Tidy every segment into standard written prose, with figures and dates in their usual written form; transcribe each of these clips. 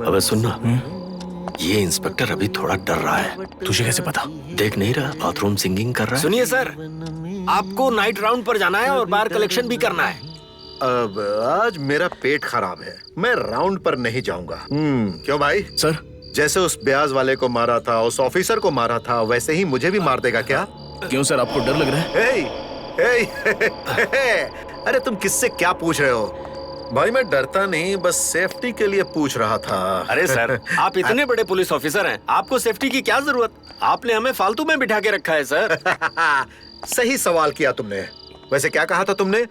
अबे सुनना, ये इंस्पेक्टर अभी थोड़ा डर रहा है। तुझे कैसे पता? देख नहीं रहा, बाथरूम सिंगिंग कर रहा है। सुनिए सर, आपको नाइट राउंड पर जाना है और बार कलेक्शन भी करना है। अब आज मेरा पेट खराब है, मैं राउंड पर नहीं जाऊंगा। क्यों भाई? सर, जैसे उस ब्याज वाले को मारा था, उस ऑफिसर को मारा था, वैसे ही मुझे भी मार देगा क्या? क्यों सर, आपको डर लग रहा है? अरे तुम किससे क्या पूछ रहे हो? भाई मैं डरता नहीं, बस सेफ्टी के लिए पूछ रहा था। अरे सर, आप इतने बड़े पुलिस ऑफिसर हैं, आपको सेफ्टी की क्या जरूरत? आपने हमें फालतू में बिठा के रखा है सर। सही सवाल किया तुमने। वैसे क्या कहा था तुमने?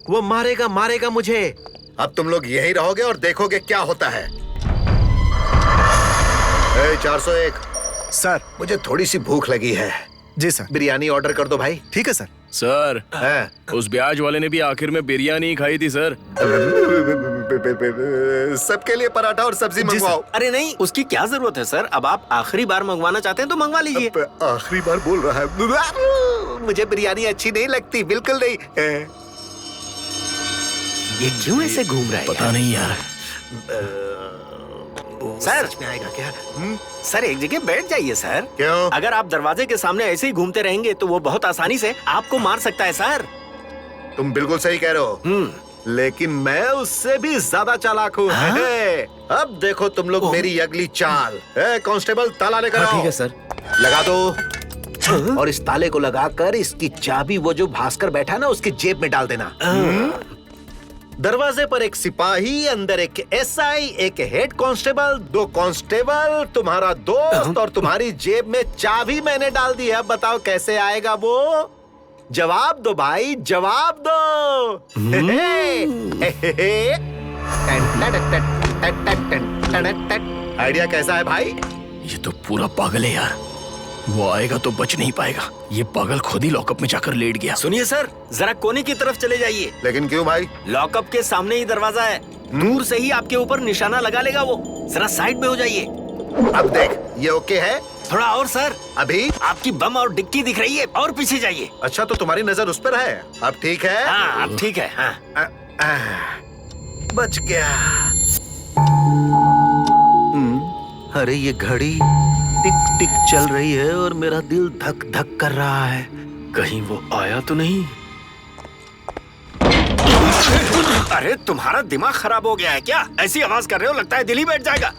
वो मारेगा मारेगा मुझे। अब तुम लोग यहीं रहोगे और देखोगे क्या होता है। 401 सर। मुझे थोड़ी सी भूख लगी है। जी सर। बिरयानी ऑर्डर कर दो भाई। ठीक है सर। सर, है? उस ब्याज वाले ने भी आखिर में बिरयानी ही खाई थी सर। सबके लिए पराठा और सब्जी मंगवाओ। अरे नहीं, उसकी क्या जरूरत है सर? अब आप आखिरी बार मंगवाना चाहते हैं तो मंगवा लीजिए। आखिरी बार बोल रहा है। मुझे बिरयानी अच्छी नहीं लगती, बिल्कुल नहीं। ये क्यों ऐसे घूम रहा है? पता नहीं यार। सर, सच में आएगा क्या? सर एक जगह बैठ जाइए सर। क्यों? अगर आप दरवाजे के सामने ऐसे ही घूमते रहेंगे तो वो बहुत आसानी से आपको मार सकता है सर। तुम बिल्कुल सही कह रहे हो, लेकिन मैं उससे भी ज्यादा चालाक हूँ। अब देखो तुम लोग मेरी अगली चाल। कांस्टेबल, ताला लेकर आओ। ठीक है सर। लगा दो। और इस ताले को लगाकर इसकी चाबी वो जो भास्कर बैठा ना उसकी जेब में डाल देना। दरवाजे पर एक सिपाही, अंदर एक एसआई, एक हेड कांस्टेबल, 2 कांस्टेबल, तुम्हारा दोस्त और तुम्हारी जेब में चाबी मैंने डाल दी है। बताओ कैसे आएगा वो? जवाब दो भाई, जवाब दो। आइडिया कैसा है भाई? ये तो पूरा पागल है यार। वो आएगा तो बच नहीं पाएगा। ये पागल खुद ही लॉकअप में जाकर लेट गया। सुनिए सर, जरा कोने की तरफ चले जाइए। लेकिन क्यों भाई? लॉकअप के सामने ही दरवाजा है, दूर से ही आपके ऊपर निशाना लगा लेगा वो। जरा साइड में हो जाइए। अब देख, ये ओके है? थोड़ा और सर। अभी? आपकी बम और डिक्की दिख रही है, और पीछे जाइए। अच्छा, तो तुम्हारी नजर उस पर है। अब ठीक है? हाँ, अब ठीक है। हाँ। बच गया। अरे ये घड़ी टिक टिक चल रही है और मेरा दिल धक धक कर रहा है। कहीं वो आया तो नहीं? अरे तुम्हारा दिमाग खराब हो गया है क्या? ऐसी आवाज कर रहे हो, लगता है दिल ही बैठ जाएगा।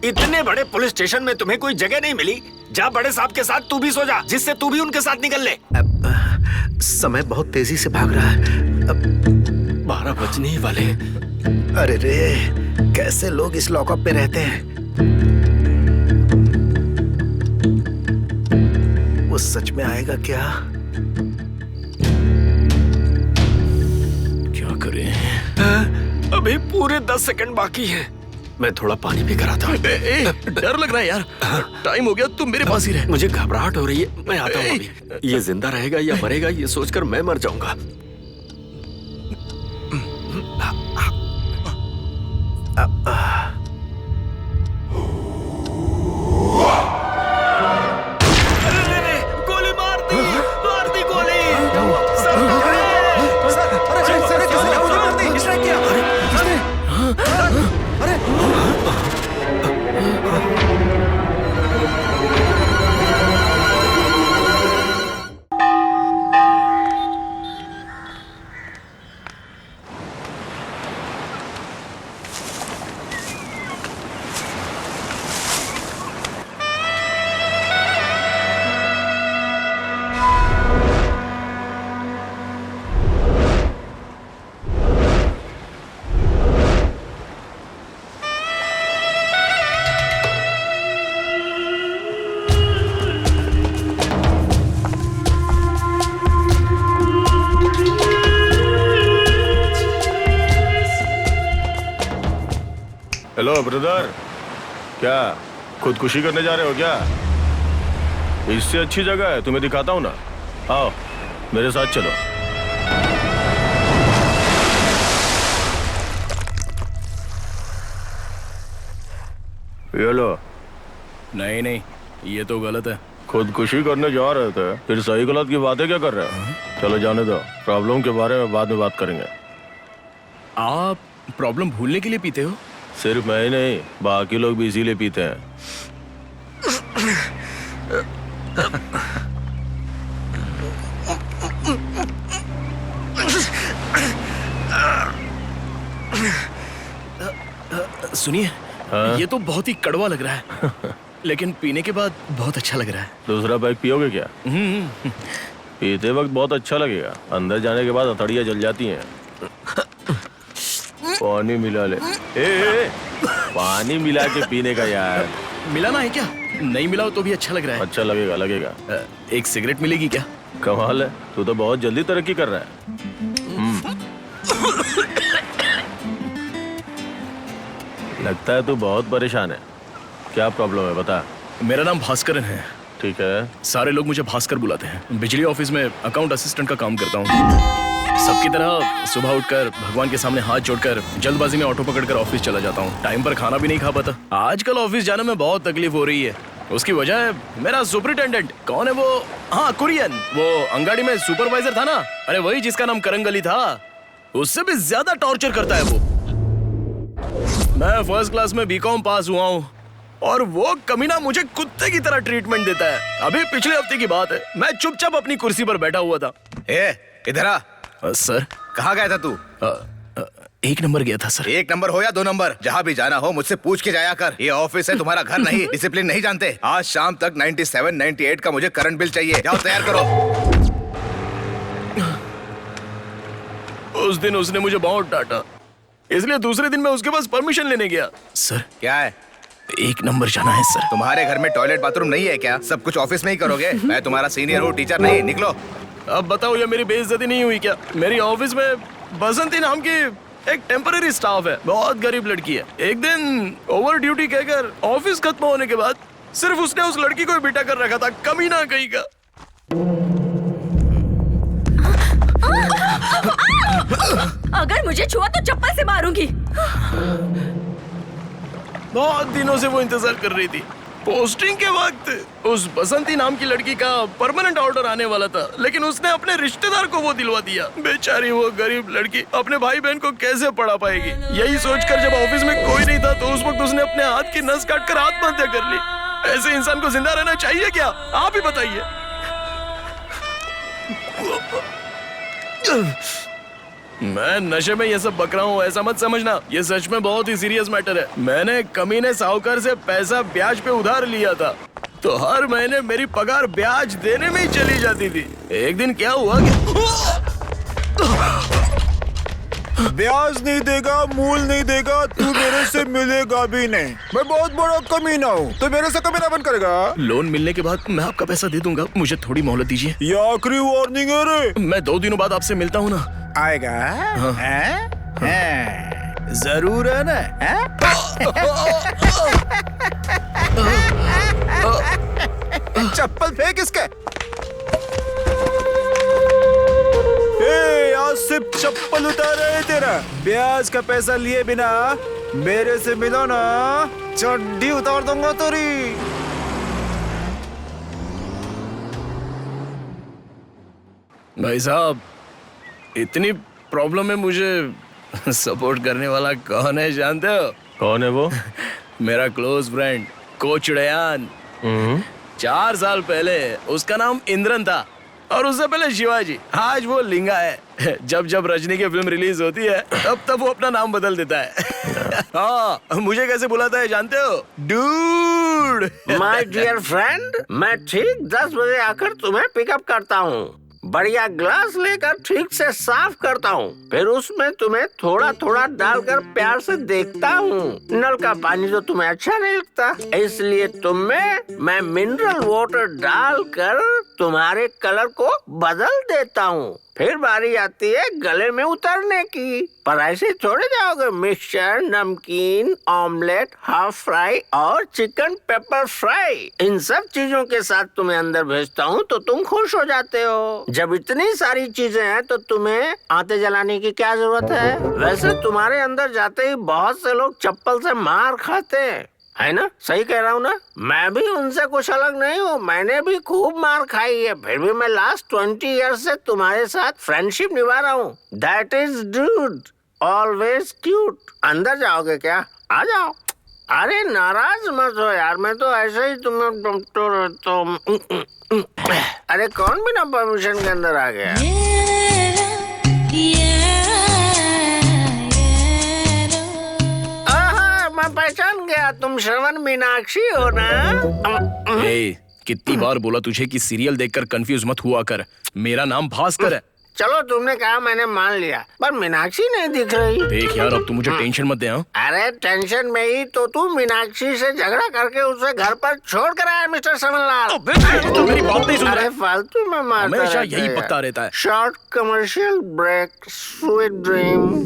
इतने बड़े पुलिस स्टेशन में तुम्हें कोई जगह नहीं मिली? जा बड़े साहब के साथ तू भी सो जा, जिससे तू भी उनके साथ निकल ले। समय बहुत तेजी से भाग रहा है। 12 बजने ही वाले। अरे रे, कैसे लोग इस लॉकअप में रहते हैं? वो सच में आएगा क्या? क्या करें? अभी पूरे 10 सेकंड बाकी है। मैं थोड़ा पानी पी कर आता हूँ। डर लग रहा है यार। टाइम हो गया, तुम मेरे पास ही रह। मुझे घबराहट हो रही है, मैं आता हूँ अभी। ये जिंदा रहेगा या मरेगा ये सोचकर मैं मर जाऊंगा। गोली मार दी गोली। हेलो ब्रदर, क्या खुदकुशी करने जा रहे हो क्या? इससे अच्छी जगह है, तुम्हें दिखाता हूँ ना। आओ मेरे साथ चलो। ये लो। नहीं नहीं, ये तो गलत है। खुदकुशी करने जा रहे थे, फिर सही गलत की बातें क्या कर रहे हो? चलो जाने दो, प्रॉब्लम के बारे में बाद में बात करेंगे। आप प्रॉब्लम भूलने के लिए पीते हो? सिर्फ मैं ही नहीं, बाकी लोग भी इसीलिए पीते हैं। सुनिए, ये तो बहुत ही कड़वा लग रहा है, लेकिन पीने के बाद बहुत अच्छा लग रहा है। दूसरा पैक पियोगे क्या? पीते वक्त बहुत अच्छा लगेगा, अंदर जाने के बाद हथौड़ियाँ जल जाती हैं। पानी मिला ले। ए, पानी मिला के पीने का यार। मिलाना है क्या? नहीं मिलाओ तो भी अच्छा लग रहा है। अच्छा लगेगा। एक सिगरेट मिलेगी क्या? कमाल है, तू तो बहुत जल्दी तरक्की कर रहा है। लगता है तू बहुत परेशान है। क्या प्रॉब्लम है बता। मेरा नाम भास्करन है। ठीक है। सारे लोग मुझे भास्कर बुलाते हैं। बिजली ऑफिस में अकाउंट असिस्टेंट का काम करता हूँ। सबकी तरह सुबह उठकर भगवान के सामने हाथ जोड़कर जल्दबाजी में ऑटो पकड़कर ऑफिस चला जाता हूँ। टाइम पर खाना भी नहीं खा पाता। आजकल ऑफिस जाने में बहुत तकलीफ हो रही है। उसकी वजह है मेरा सुपरिटेंडेंट। कौन है वो? हाँ, कुरियन। वो अंगाड़ी में सुपरवाइजर था ना, अरे वही जिसका नाम करंगली था। उससे भी ज्यादा टॉर्चर करता है वो। मैं फर्स्ट क्लास में बीकॉम पास हुआ हूँ और वो कमीना मुझे कुत्ते की तरह ट्रीटमेंट देता है। अभी पिछले हफ्ते की बात है, मैं चुपचाप अपनी कुर्सी पर बैठा हुआ था। इधर आ। सर, कहाँ गया था तू? 1 नंबर गया था सर। 1 नंबर हो या 2 नंबर, जहाँ भी जाना हो मुझसे पूछ के जाया कर। ये ऑफिस है, तुम्हारा घर नहीं। डिसिप्लिन नहीं जानते। आज शाम तक 97, 98 का मुझे करंट बिल चाहिए। जाओ तैयार करो। उस दिन उसने मुझे बहुत डांटा, इसलिए दूसरे दिन मैं उसके पास परमिशन लेने गया। सर, क्या है? 1 नंबर जाना है सर। तुम्हारे घर में टॉयलेट बाथरूम नहीं है क्या? सब कुछ ऑफिस में ही करोगे? मैं तुम्हारा सीनियर हूँ, टीचर नहीं। निकलो। अब बताओ, ये मेरी बेइज्जती नहीं हुई क्या? मेरी ऑफिस में बसंती नाम की एक टेम्पररी स्टाफ है, बहुत गरीब लड़की है। एक दिन ओवर ड्यूटी कहकर ऑफिस खत्म होने के बाद सिर्फ उसने उस लड़की को ही बिठा कर रखा था। कमीना कहीं का। अगर मुझे छुआ तो चप्पल से मारूंगी। बहुत दिनों से वो इंतजार कर रही थी। पोस्टिंग के वक्त उस बसंती नाम की लड़की का परमानेंट ऑर्डर आने वाला था, लेकिन उसने अपने रिश्तेदार को वो दिलवा दिया। बेचारी वो गरीब लड़की अपने भाई बहन को कैसे पढ़ा पाएगी? यही सोचकर जब ऑफिस में कोई नहीं था तो उस वक्त उसने अपने हाथ की नस काटकर आत्महत्या कर ली। ऐसे इंसान को जिंदा रहना चाहिए क्या? आप ही बताइए। मैं नशे में ये सब बक रहा हूँ, ऐसा मत समझना। ये सच में बहुत ही सीरियस मैटर है। मैंने कमीने साहूकार से पैसा ब्याज पे उधार लिया था, तो हर महीने मेरी पगार ब्याज देने में ही चली जाती थी। एक दिन क्या हुआ कि ब्याज नहीं देगा, मूल नहीं देगा, तू मेरे से मिलेगा भी नहीं। मैं बहुत बड़ा कमीना हूँ, तो मेरे से कमीना बन करेगा। लोन मिलने के बाद मैं आपका पैसा दे दूंगा, मुझे थोड़ी मोहलत दीजिए। ये आखिरी वार्निंग है रे। मैं 2 दिनों बाद आपसे मिलता हूँ ना। आएगा? हाँ। जरूर है ना? चप्पल फेंक इसके। आज सिर्फ चप्पल उतारा है तेरा। ब्याज का पैसा लिए बिना मेरे से मिलो ना, चड्डी उतार दूंगा तेरी। भाई साहब, इतनी प्रॉब्लम में मुझे सपोर्ट करने वाला कौन है जानते हो? कौन है वो? मेरा क्लोज फ्रेंड कोच डयान। 4 साल पहले उसका नाम इंद्रन था और उससे पहले शिवाजी। आज वो लिंगा है। जब जब रजनी की फिल्म रिलीज होती है तब वो अपना नाम बदल देता है। हाँ, मुझे कैसे बुलाता है जानते हो? डूड। माय डियर फ्रेंड, मैं ठीक 10 बजे आकर तुम्हें पिकअप करता हूँ। बढ़िया ग्लास लेकर ठीक से साफ करता हूँ, फिर उसमें तुम्हें थोड़ा थोड़ा डालकर प्यार से देखता हूँ। नल का पानी तो तुम्हें अच्छा नहीं लगता, इसलिए मैं मिनरल वाटर डालकर तुम्हारे कलर को बदल देता हूँ। फिर बारी आती है गले में उतरने की, पर ऐसे थोड़े जाओगे। मिक्सचर, नमकीन, ऑमलेट, हाफ फ्राई और चिकन पेपर फ्राई, इन सब चीजों के साथ तुम्हें अंदर भेजता हूँ तो तुम खुश हो जाते हो। जब इतनी सारी चीजें हैं तो तुम्हें आते जलाने की क्या जरूरत है? वैसे तुम्हारे अंदर जाते ही बहुत से लोग चप्पल से मार खाते हैं, है ना? सही कह रहा हूँ ना? मैं भी उनसे कुछ अलग नहीं हूँ, मैंने भी खूब मार खाई है, फिर भी मैं लास्ट 20 ईयर्स से तुम्हारे साथ फ्रेंडशिप निभा रहा हूँ। That is dude, always cute. अंदर जाओगे क्या? आ जाओ। अरे नाराज मत हो यार, मैं तो ऐसे ही तुम्हें तो रहता हूँ। अरे कौन बिना परमिशन के अंदर आ गया? मैं पहचान गया, तुम श्रवण मीनाक्षी हो ना? ए, कितनी बार बोला तुझे कि सीरियल देखकर कंफ्यूज मत हुआ कर। मेरा नाम भास्कर है। चलो तुमने कहा, मैंने मान लिया, पर मीनाक्षी नहीं दिख रही। देख यार, अब तू मुझे टेंशन मत दे। हाँ, अरे टेंशन में ही तो तू मीनाक्षी से झगड़ा करके उसे घर पर छोड़ कर आया मिस्टर श्रवणलाल। तो मेरी बात नहीं सुन रहा। अरे फालतू में मारता हमेशा रहता यही है। पकता रहता है। Short commercial break, sweet dream.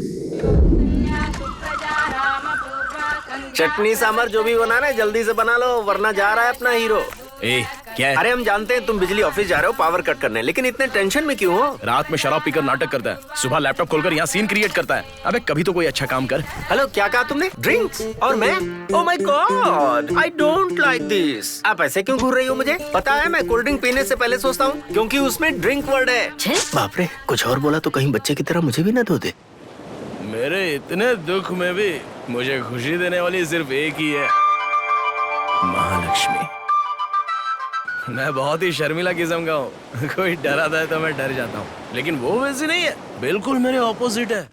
Chutney sambar जो भी बनाना है जल्दी से बना लो, वरना जा रहा है अपना हीरो। ए, क्या है? अरे हम जानते हैं तुम बिजली ऑफिस जा रहे हो पावर कट करने, लेकिन इतने टेंशन में क्यों हो? रात में शराब पीकर नाटक करता है, सुबह लैपटॉप खोलकर यहाँ सीन क्रिएट करता है। अबे कभी तो कोई अच्छा काम कर। हेलो, क्या कहा तुमने? ड्रिंक्स? और मैं? Oh my God, I don't like this. आप ऐसे क्यों घूर रही हो? मुझे पता है, मैं कोल्ड ड्रिंक पीने से पहले सोचता हूँ, क्योंकि उसमें ड्रिंक वर्ड है। बाप रे, कुछ और बोला तो कहीं बच्चे की तरह मुझे भी ना धो दे। मेरे इतने दुख में भी मुझे खुशी देने वाली सिर्फ एक ही है, महालक्ष्मी। मैं बहुत ही शर्मिला किस्म का हूँ। कोई डराता है तो मैं डर जाता हूँ, लेकिन वो वैसी नहीं है, बिल्कुल मेरे ऑपोजिट है।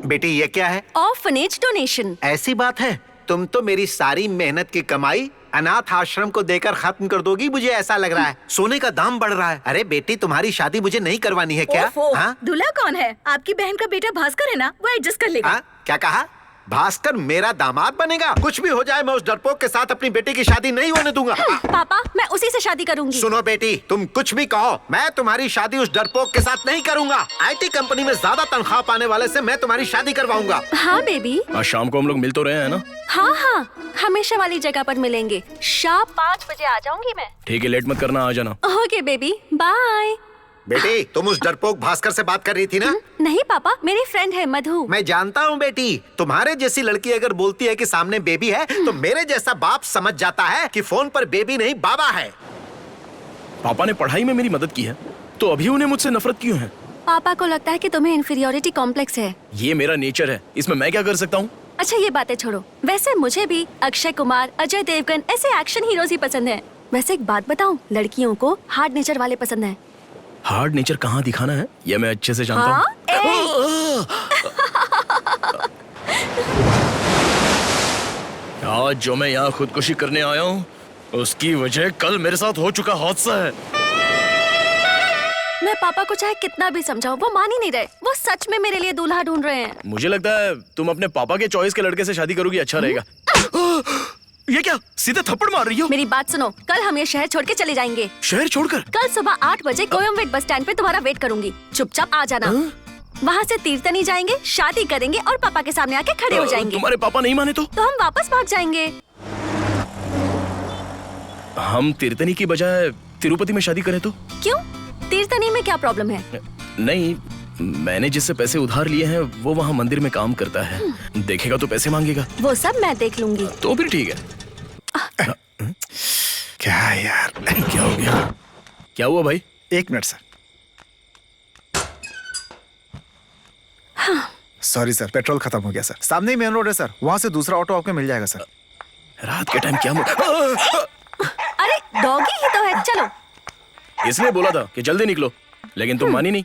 बेटी ये क्या है? Orphanage donation. ऐसी बात है, तुम तो मेरी सारी मेहनत की कमाई अनाथ आश्रम को देकर खत्म कर दोगी, मुझे ऐसा लग रहा है। सोने का दाम बढ़ रहा है। अरे बेटी, तुम्हारी शादी मुझे नहीं करवानी है क्या? हाँ? दूल्हा कौन है? आपकी बहन का बेटा भास्कर है ना, वो एडजस्ट कर लेगा। हाँ? क्या कहा? भास्कर मेरा दामाद बनेगा? कुछ भी हो जाए, मैं उस डरपोक के साथ अपनी बेटी की शादी नहीं होने दूंगा। पापा, मैं उसी से शादी करूंगी। सुनो बेटी, तुम कुछ भी कहो, मैं तुम्हारी शादी उस डरपोक के साथ नहीं करूंगा। IT कंपनी में ज्यादा तनख्वाह पाने वाले से मैं तुम्हारी शादी करवाऊंगा। हाँ बेबी। आज शाम को हम लोग मिल तो रहे हैं ना? हाँ हाँ, हमेशा वाली जगह पर मिलेंगे। शाम 5 बजे आ जाऊंगी मैं। ठीक है, लेट मत करना, आ जाना। Okay baby, bye. बेटी, तुम उस डरपोक भास्कर से बात कर रही थी ना? नहीं पापा, मेरी फ्रेंड है मधु। मैं जानता हूँ बेटी, तुम्हारे जैसी लड़की अगर बोलती है कि सामने बेबी है, तो मेरे जैसा बाप समझ जाता है कि फोन पर बेबी नहीं बाबा है। पापा ने पढ़ाई में मेरी मदद की है, तो अभी उन्हें मुझसे नफरत क्यों है? पापा को लगता है कि तुम्हें इन्फीरियोरिटी कॉम्प्लेक्स है। ये मेरा नेचर है, इसमें मैं क्या कर सकता हूँ? अच्छा ये बातें छोड़ो, वैसे मुझे भी अक्षय कुमार, अजय देवगन ऐसे एक्शन हीरोज ही पसंद हैं। वैसे एक बात बताऊं, लड़कियों को हार्ड नेचर वाले पसंद हैं। हार्ड नेचर कहाँ दिखाना है, ये मैं अच्छे से जानता हूँ। आज जो मैं यहाँ खुदकुशी करने आया हूँ, उसकी वजह कल मेरे साथ हो चुका हादसा है। मैं पापा को चाहे कितना भी समझाऊं, वो मान ही नहीं रहे। वो सच में मेरे लिए दूल्हा ढूंढ रहे हैं। मुझे लगता है तुम अपने पापा के चॉइस के लड़के से शादी करोगी, अच्छा रहेगा। ये क्या, सीधे थप्पड़ मार रही हो? मेरी बात सुनो, कल हम ये शहर छोड़ के चले जाएंगे। शहर छोड़कर? कल सुबह 8 बजे कोयम्बेड बस स्टैंड पे तुम्हारा वेट करूंगी, चुपचाप आ जाना। वहाँ से तीर्थनी जाएंगे, शादी करेंगे और पापा के सामने आके खड़े हो जाएंगे। तुम्हारे पापा नहीं माने तो हम वापस भाग जाएंगे। हम तीर्थनी की बजाय तिरुपति में शादी करें तो? क्यों? तीर्थनी में क्या प्रॉब्लम है? नहीं, मैंने जिससे पैसे उधार लिए हैं वो वहाँ मंदिर में काम करता है, देखेगा तो पैसे मांगेगा। वो सब मैं देख लूंगी। तो फिर ठीक है। क्या यार, क्या हो गया? क्या हुआ भाई? 1 minute sir. Sorry sir, petrol खत्म हो गया सर। सामने ही मेन रोड है सर, वहाँ से दूसरा ऑटो आपको मिल जाएगा सर। रात के टाइम क्या अरे डॉगी ही तो है, चलो। इसलिए बोला था कि जल्दी निकलो, लेकिन तुम मानी नहीं।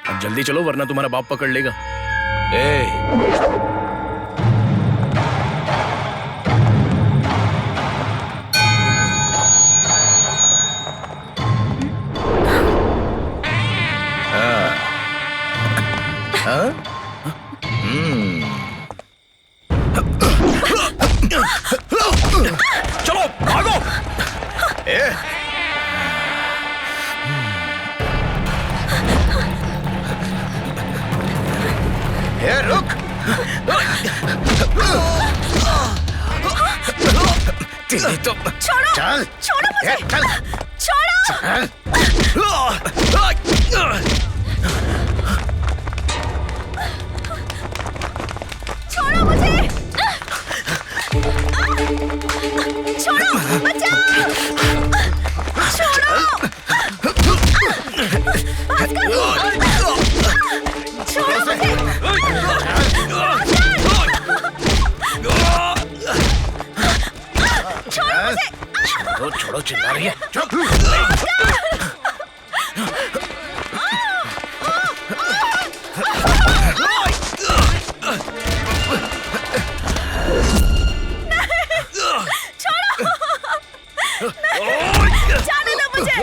अब जल्दी चलो वरना तुम्हारा बाप पकड़ लेगा। चलो भागो। रुक। छोड़ो, चल छोड़ो मुझे, चल छोड़ो मुझे, छोड़ो, बचाओ, छोड़ो, छोड़ो मुझे। झाड़ू चिल्ला रही है। चुप। जाने दो मुझे।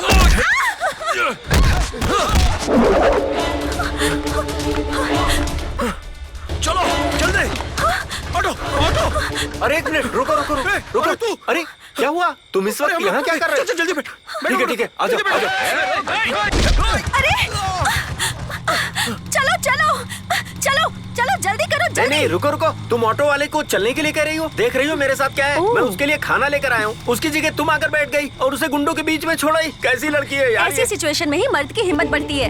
चलो जल्दी। Auto auto. अरे एक मिनट, रुको रुको रुको रुको। अरे क्या हुआ? तुम इस वक्त यहाँ क्या कर रहे हो? जल्दी बैठ। ठीक है आ जाओ आ जाओ। अरे चलो चलो चलो चलो जल्दी करो नहीं जल्दी। नहीं रुको रुको, तुम ऑटो वाले को चलने के लिए कह रही हो? देख रही हो मेरे साथ क्या है? मैं उसके लिए खाना लेकर आया हूँ, उसकी जगह तुम आकर बैठ गई और उसे गुंडों के बीच में छोड़ा ही। कैसी लड़की है यार ऐसी ये? सिचुएशन में ही मर्द की हिम्मत बढ़ती है।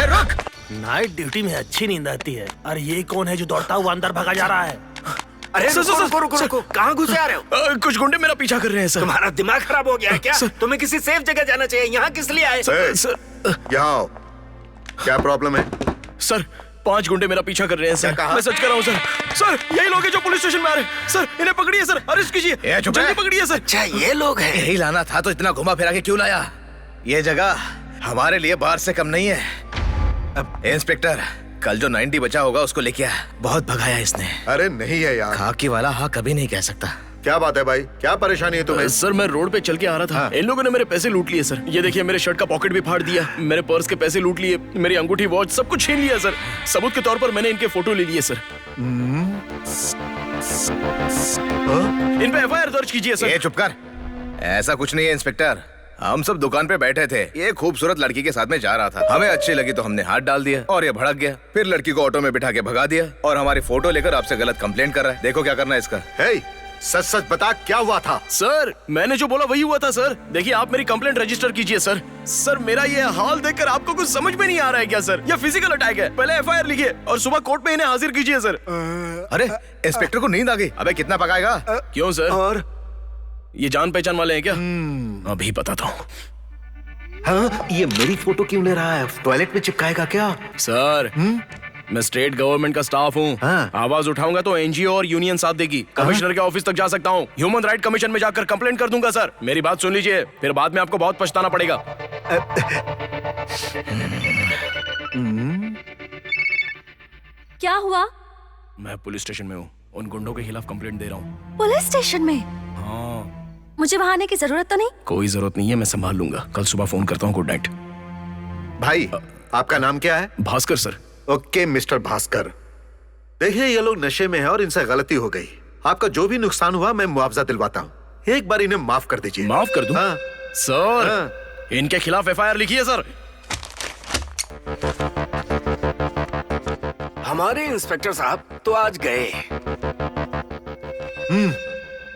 रुक। नाइट ड्यूटी में अच्छी नींद आती है। और ये कौन है जो दौड़ता हुआ अंदर भागा जा रहा है? अरे रुको रुको रुको, कहाँ घुसे आ रहे हो? कुछ गुंडे मेरा पीछा कर रहे हैं सर। तुम्हारा दिमाग खराब हो गया है क्या? तुम्हें किसी सेफ जगह जाना चाहिए, यहाँ किस लिए आए? यहाँ आओ। क्या प्रॉब्लम है? सर 5 गुंडे मेरा पीछा कर रहे हैं सर। कहा? मैं सच कर रहा हूँ सर। सर यही लोग हैं जो पुलिस स्टेशन में आ रहे हैं। सर इन्हें पकड़िए सर, अरेस्ट कीजिए। चुप जल्दी है। पकड़िए सर। अच्छा ये लोग हैं। यही लाना था तो इतना घुमा फिरा के क्यों लाया? ये जगह हमारे लिए बाहर से कम नहीं है। इंस्पेक्टर, कल जो 90 बचा होगा उसको लेके आ। बहुत भगाया इसने। अरे नहीं है यार। खाकी वाला हाँ कभी नहीं कह सकता। क्या बात है भाई, क्या परेशानी है तुम्हें? सर मैं रोड पे चल के आ रहा था। इन लोगों ने मेरे पैसे लूट लिए सर। ये देखिए मेरे शर्ट का पॉकेट भी फाड़ दिया, मेरे पर्स के पैसे लूट लिए, मेरी अंगूठी वॉच सब कुछ छीन लिया सर। सबूत के तौर पर मैंने इनके फोटो ले लिए सर। इन पे FIR दर्ज कीजिए सर। ये चुप कर। ऐसा कुछ नहीं है इंस्पेक्टर, हम सब दुकान पे बैठे थे। ये खूबसूरत लड़की के साथ में जा रहा था, हमें अच्छी लगी तो हमने हाथ डाल दिया और ये भड़क गया। फिर लड़की को ऑटो में बिठा के भगा दिया और हमारी फोटो लेकर आपसे गलत कंप्लेंट कर रहा है। देखो क्या करना है इसका। हे, सच सच बता क्या हुआ था? सर मैंने जो बोला वही हुआ था सर। देखिए आप मेरी कंप्लेंट रजिस्टर कीजिए सर। सर मेरा ये हाल देखकर आपको कुछ समझ में नहीं आ रहा है क्या सर? ये फिजिकल अटैक है। पहले FIR लिखिए और सुबह कोर्ट में इन्हें हाजिर कीजिए सर। अरे इंस्पेक्टर को नींद आ गई। अबे कितना पकाएगा? क्यों सर? और ये जान पहचान वाले हैं क्या? अभी बताता हूँ। हाँ, ये मेरी फोटो क्यों ले रहा है? टॉयलेट में चिपकाएगा क्या? सर मैं स्टेट गवर्नमेंट का स्टाफ हूँ। हाँ। आवाज उठाऊंगा तो NGO और यूनियन साथ देगी। कमिश्नर के ऑफिस तक जा सकता हूँ, ह्यूमन राइट कमीशन में जाकर कंप्लेंट कर दूंगा सर। मेरी बात सुन लीजिए, फिर बाद में आपको बहुत पछताना पड़ेगा। क्या हुआ? मैं पुलिस स्टेशन में हूँ, उन गुंडों के खिलाफ कंप्लेंट दे रहा हूँ। पुलिस स्टेशन में? हाँ मुझे वहाँ आने की जरूरत तो नहीं? कोई जरूरत नहीं है, मैं संभाल लूंगा। कल सुबह फोन करता हूँ। Good night. भाई आपका नाम क्या है? Bhaskar sir. Okay mister Bhaskar, देखिए ये लोग नशे में है और इनसे गलती हो गई। आपका जो भी नुकसान हुआ मैं मुआवजा दिलवाता हूँ। एक बार इन्हें माफ कर दीजिए। माफ कर दूं? हाँ। सर इनके खिलाफ FIR लिखिए सर। हमारे इंस्पेक्टर साहब तो आज गए।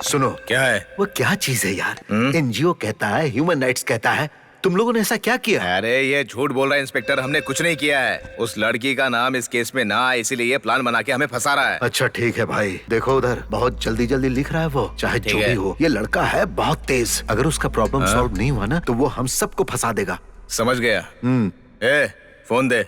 सुनो, क्या है? वो क्या चीज है यार? NGO कहता है, ह्यूमन राइट्स कहता है, तुम लोगों ने ऐसा क्या किया? अरे ये झूठ बोल रहा है इंस्पेक्टर, हमने कुछ नहीं किया है। उस लड़की का नाम इस केस में ना आए इसीलिए ये प्लान बना के हमें फंसा रहा है। अच्छा ठीक है भाई, देखो उधर बहुत जल्दी जल्दी लिख रहा है वो। चाहे जो है। भी हो, ये लड़का है बहुत तेज। अगर उसका प्रॉब्लम सॉल्व नहीं हुआ ना तो वो हम सबको फंसा देगा। समझ गया। ए फोन दे।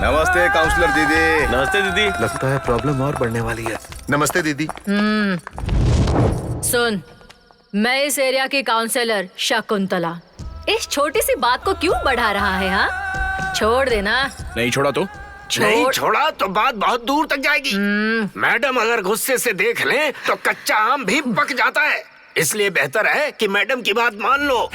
नमस्ते काउंसलर दीदी। नमस्ते दीदी। लगता है प्रॉब्लम और बढ़ने वाली है। नमस्ते दीदी। सुन, मैं इस एरिया की काउंसलर शकुंतला। इस छोटी सी बात को क्यों बढ़ा रहा है? हाँ छोड़ देना। नहीं छोड़ा तो? नहीं छोड़ा तो बात बहुत दूर तक जाएगी। मैडम अगर गुस्से से देख लें तो कच्चा आम भी पक जाता है, इसलिए बेहतर है कि मैडम की बात मान लो।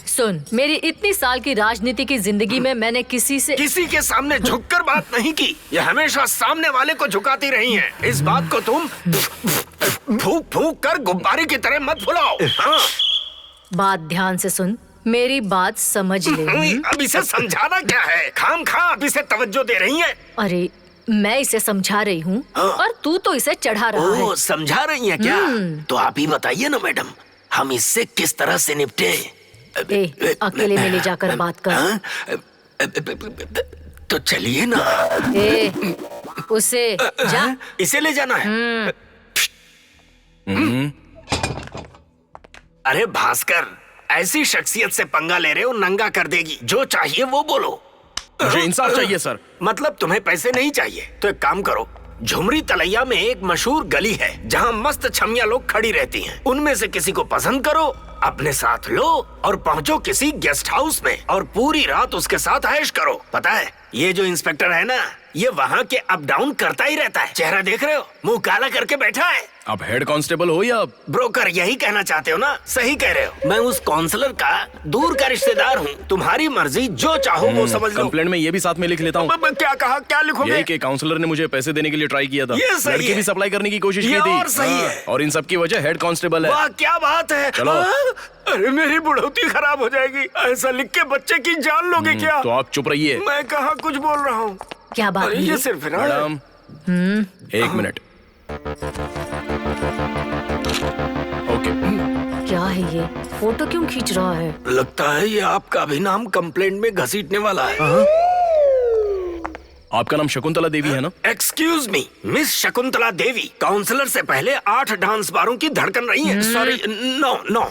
सुन, मेरी इतनी साल की राजनीति की जिंदगी में मैंने किसी के सामने झुककर बात नहीं की। ये हमेशा सामने वाले को झुकाती रही हैं। इस बात को तुम फूंक फूंक कर गुब्बारे की तरह मत फुलाओ। हाँ। बात ध्यान से सुन, मेरी बात समझ ले। अब इसे समझाना क्या है? खामखा आप इसे तवज्जो दे रही हैं। अरे मैं इसे समझा रही हूँ और तू तो इसे चढ़ा रहा है। समझा रही हैं क्या? तो आप ही बताइए ना मैडम, हम इससे किस तरह से निपटे? अकेले में ले जाकर बात कर। तो चलिए ना। उसे जा। इसे ले जाना है। अरे भास्कर, ऐसी शख्सियत से पंगा ले रहे हो, नंगा कर देगी। जो चाहिए वो बोलो। मुझे इंसाफ चाहिए सर। मतलब तुम्हें पैसे नहीं चाहिए? तो एक काम करो, झुमरी तलैया में एक मशहूर गली है जहाँ मस्त छमिया लोग खड़ी रहती हैं। उनमें से किसी को पसंद करो, अपने साथ लो और पहुंचो किसी गेस्ट हाउस में और पूरी रात उसके साथ ऐश करो। पता है, ये जो इंस्पेक्टर है ना, ये वहाँ के अप डाउन करता ही रहता है। चेहरा देख रहे हो, मुंह काला करके बैठा है। आप हेड कांस्टेबल हो या ब्रोकर? यही कहना चाहते हो ना? सही कह रहे हो। मैं उस काउंसलर का दूर का रिश्तेदार हूँ। तुम्हारी मर्जी, जो चाहो वो समझ लो। कंप्लेंट में ये भी साथ में लिख लेता हूँ। क्या कहा? क्या लिखोगे? यही कि काउंसलर ने मुझे पैसे देने के लिए ट्राई किया था। ये सही लड़की है। भी सप्लाई करने की कोशिश की ये थी। और सही है। और इन सब की वजह हेड कांस्टेबल है। वाह, क्या बात है। चलो। अरे मेरी बुढ़ौती खराब हो जाएगी। ऐसा लिख के बच्चे की जान लोगे क्या? तो आप चुप रहिए। मैं कहाँ कुछ बोल रहा हूँ। क्या बात अरे है? ये सिर्फ है। मैडम, एक मिनट। ओके। क्या है ये? फोटो क्यों खींच रहा है? लगता है ये आपका भी नाम कंप्लेंट में घसीटने वाला है। आपका नाम शकुंतला देवी है ना? Excuse me, miss Shakuntala Devi counsellor से पहले 8 डांस बारों की धड़कन रही है। Sorry, no.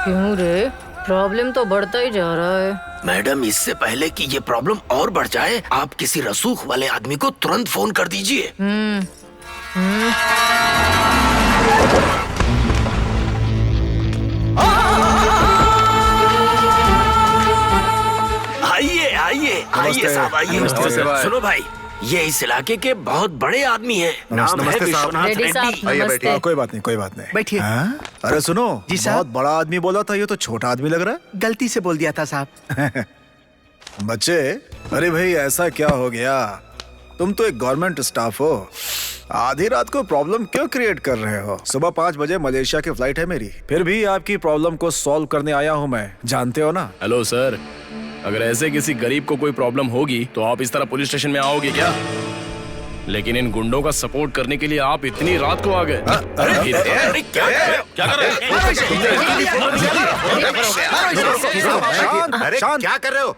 क्यों रे? प्रॉब्लम तो बढ़ता ही जा रहा है। मैडम, इससे पहले कि ये प्रॉब्लम और बढ़ जाए, आप किसी रसूख वाले आदमी को तुरंत फोन कर दीजिए। आइए साहब, आइए। नमस्ते भाई। सुनो भाई, ये इस इलाके के बहुत बड़े आदमी हैं। नाम है विश्वनाथ रेड्डी साहब, रेड्डी। नमस्ते। कोई बात नहीं। बैठिए। अरे सुनो जी साहब। बहुत बड़ा आदमी बोला था, ये तो छोटा आदमी लग रहा गलती से बोल दिया था साहब। है। बच्चे, अरे भाई ऐसा क्या हो गया? तुम तो एक गवर्नमेंट स्टाफ हो, आधी रात को प्रॉब्लम क्यों क्रिएट कर रहे हो? सुबह 5 बजे मलेशिया की फ्लाइट है मेरी, फिर भी आपकी प्रॉब्लम को सॉल्व करने आया हूँ मैं, जानते हो ना? हेलो सर, अगर ऐसे किसी गरीब को कोई प्रॉब्लम होगी तो आप इस तरह पुलिस स्टेशन में आओगे क्या? लेकिन इन गुंडों का सपोर्ट करने के लिए आप इतनी रात को आ गए। अरे क्या कर रहे हो? अरे क्या कर रहे हो?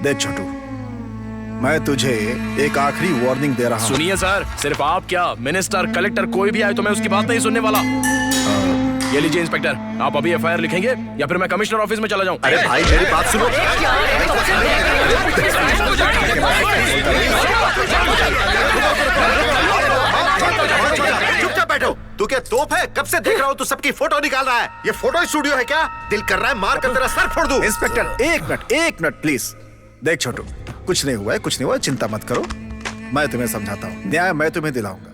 देख छोटू, मैं तुझे एक आखिरी वार्निंग दे रहा हूँ। सुनिए सर, सिर्फ आप क्या, मिनिस्टर, कलेक्टर कोई भी आए तो मैं उसकी बात नहीं सुनने वाला। ये लीजिए इंस्पेक्टर, आप अभी एफआईआर लिखेंगे या फिर मैं कमिश्नर ऑफिस में चला जाऊं? अरे भाई मेरी बात सुनो। चुपचाप बैठो। तू क्या तोप है? कब से देख रहा हूँ तू सबकी फोटो निकाल रहा है। ये फोटो स्टूडियो है क्या? दिल कर रहा है मार कर तेरा सर फोड़ दूं। इंस्पेक्टर एक मिनट प्लीज। देख छोटू, कुछ नहीं हुआ है, चिंता मत करो, मैं तुम्हें समझाता हूँ, न्याय मैं तुम्हें दिलाऊंगा।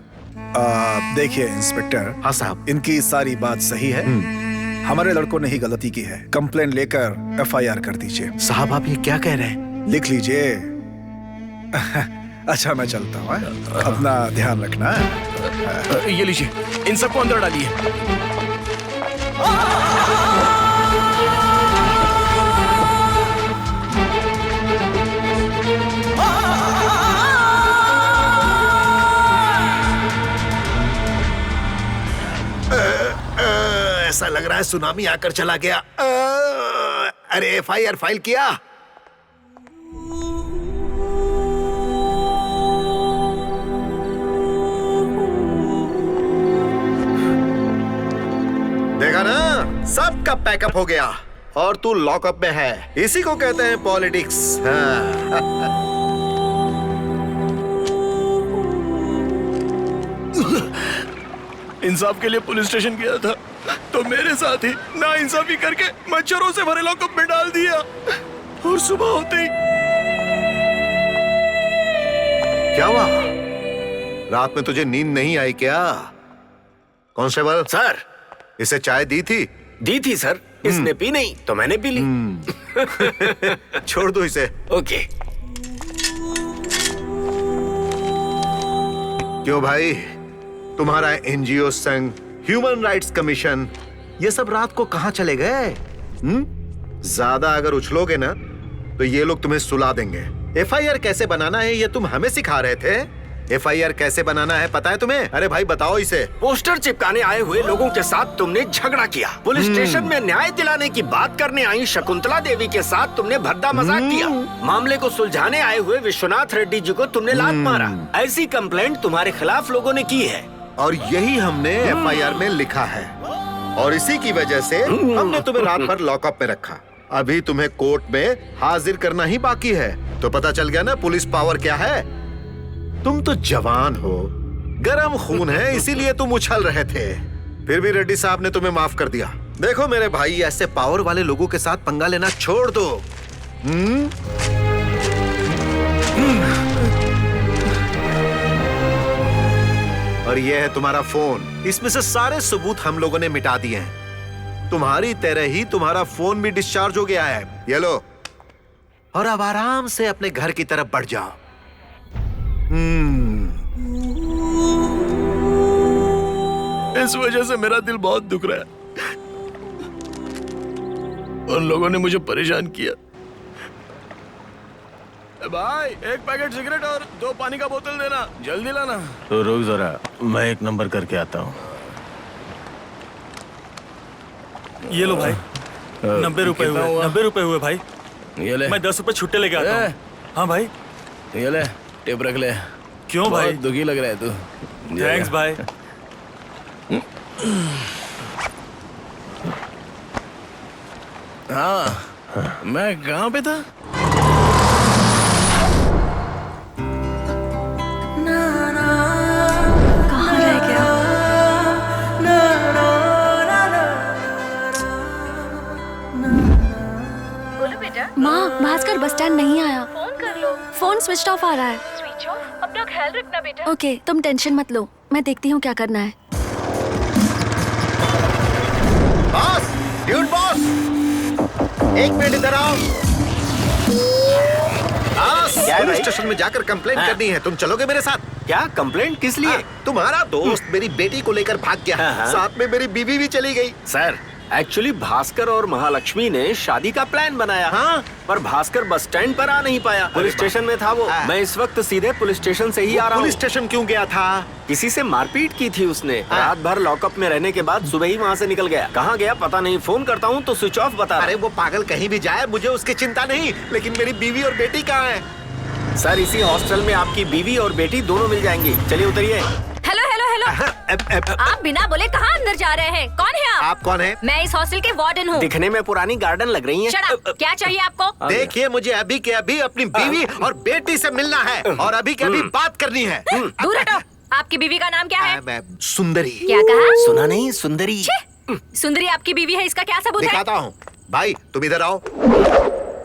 देखिए इंस्पेक्टर। हाँ साहब। इनकी सारी बात सही है, हमारे लड़कों ने ही गलती की है। कंप्लेन लेकर एफआईआर कर दीजिए। साहब आप ये क्या कह रहे हैं? लिख लीजिए। अच्छा मैं चलता हूँ, अपना ध्यान रखना। ये लीजिए, इन सबको अंदर डालिए। ऐसा लग रहा है सुनामी आकर चला गया। अरे एफआईआर फाइल किया? देखा ना, सबका पैकअप हो गया और तू लॉकअप में है। इसी को कहते हैं पॉलिटिक्स। इंसाफ के लिए पुलिस स्टेशन गया था तो मेरे साथ ही ना इंसाफी करके मच्छरों से भरे लॉकअप में डाल दिया और सुबह होते ही। क्या हुआ? रात में तुझे नींद नहीं आई क्या? कांस्टेबल सर, इसे चाय दी थी? दी थी सर, इसने पी नहीं तो मैंने पी ली। छोड़ दो इसे। ओके। क्यों भाई, तुम्हारा एनजीओ संघ, ह्यूमन राइट्स कमीशन, ये सब रात को कहां चले गए? ज्यादा अगर उछलोगे ना तो ये लोग तुम्हें सुला देंगे। एफआईआर कैसे बनाना है ये तुम हमें सिखा रहे थे। FIR कैसे बनाना है पता है तुम्हें? अरे भाई बताओ इसे। पोस्टर चिपकाने आए हुए लोगों के साथ तुमने झगड़ा किया। पुलिस स्टेशन में न्याय दिलाने की बात करने आई शकुंतला देवी के साथ तुमने भद्दा मजाक किया। मामले को सुलझाने आए हुए विश्वनाथ रेड्डी जी को तुमने लात मारा। ऐसी कंप्लेंट तुम्हारे खिलाफ लोगों ने की है और यही हमने FIR में लिखा है और इसी की वजह से हमने तुम्हें रात भर लॉकअप में रखा। अभी तुम्हें कोर्ट में हाजिर करना ही बाकी है। तो पता चल गया ना पुलिस पावर क्या है। तुम तो जवान हो, गरम खून है, इसीलिए तुम उछल रहे थे। फिर भी रेड्डी साहब ने तुम्हें माफ कर दिया। देखो मेरे भाई, ऐसे पावर वाले लोगों के साथ पंगा लेना छोड़ दो। और यह है तुम्हारा फोन। इसमें से सारे सबूत हम लोगों ने मिटा दिए हैं। तुम्हारी तरह ही तुम्हारा फोन भी डिस्चार्ज हो गया है। ये लो और अब आराम से अपने घर की तरफ बढ़ जाओ। इस वजह से मेरा दिल बहुत दुख रहा है। उन लोगों ने मुझे परेशान किया। भाई एक पैकेट सिगरेट और 2 पानी का बोतल देना, जल्दी लाना। तो रुक जरा, मैं एक नंबर करके आता हूँ। ये लो भाई, 90 रुपए हुए। 90 रुपए हुए भाई। ये ले। मैं 10 रुपए छुट्टे लेके आता हूँ। हाँ भाई। ये ले, टिप रख ले। क्यों भाई? बहुत दुखी लग रहा है तू। थैंक्स भाई। हाँ, मैं कहाँ पे था? कहाँ रह गया? बोलो बेटा। माँ, भास्कर बस स्टैंड नहीं आया। फोन कर लो। फोन स्विच ऑफ आ रहा है। Switch off? अपना ख्याल रखना बेटा। ओके, तुम टेंशन मत लो, मैं देखती हूँ क्या करना है। बॉस, ड्यूड बॉस, एक मिनट इधर आओ। पुलिस स्टेशन में जाकर कंप्लेंट करनी है। तुम चलोगे मेरे साथ? क्या कंप्लेंट किस लिए? तुम्हारा दोस्त मेरी बेटी को लेकर भाग गया। साथ में मेरी बीवी भी चली गई। सर, एक्चुअली भास्कर और महालक्ष्मी ने शादी का प्लान बनाया। हाँ? पर भास्कर बस स्टैंड पर आ नहीं पाया। पुलिस स्टेशन में था वो। मैं इस वक्त सीधे पुलिस स्टेशन से ही आ रहा हूँ। पुलिस स्टेशन क्यों गया था? किसी से मारपीट की थी उसने। रात भर लॉकअप में रहने के बाद सुबह ही वहाँ से निकल गया। कहाँ गया पता नहीं। फोन करता हूँ तो स्विच ऑफ बता रहा। अरे वो पागल कहीं भी जाए, मुझे उसकी चिंता नहीं, लेकिन मेरी बीवी और बेटी कहाँ है? सर, इसी हॉस्टल में आपकी बीवी और बेटी दोनों मिल जाएंगी। चलिए उतरिए। Hello hello hello. आप बिना बोले कहाँ अंदर जा रहे हैं? कौन है आप? आप कौन है? मैं इस हॉस्टल के वार्डन हूँ। दिखने में पुरानी गार्डन लग रही है। Shut up! क्या चाहिए आपको? देखिए, मुझे अभी के अभी अपनी बीवी और बेटी से मिलना है और अभी के अभी बात करनी है। दूर हटो। आपकी बीवी का नाम क्या है? मैं सुंदरी। क्या कहा? सुना नहीं? सुंदरी। सुंदरी आपकी बीवी है, इसका क्या सबूत है? दिखाता हूँ। भाई तुम इधर आओ,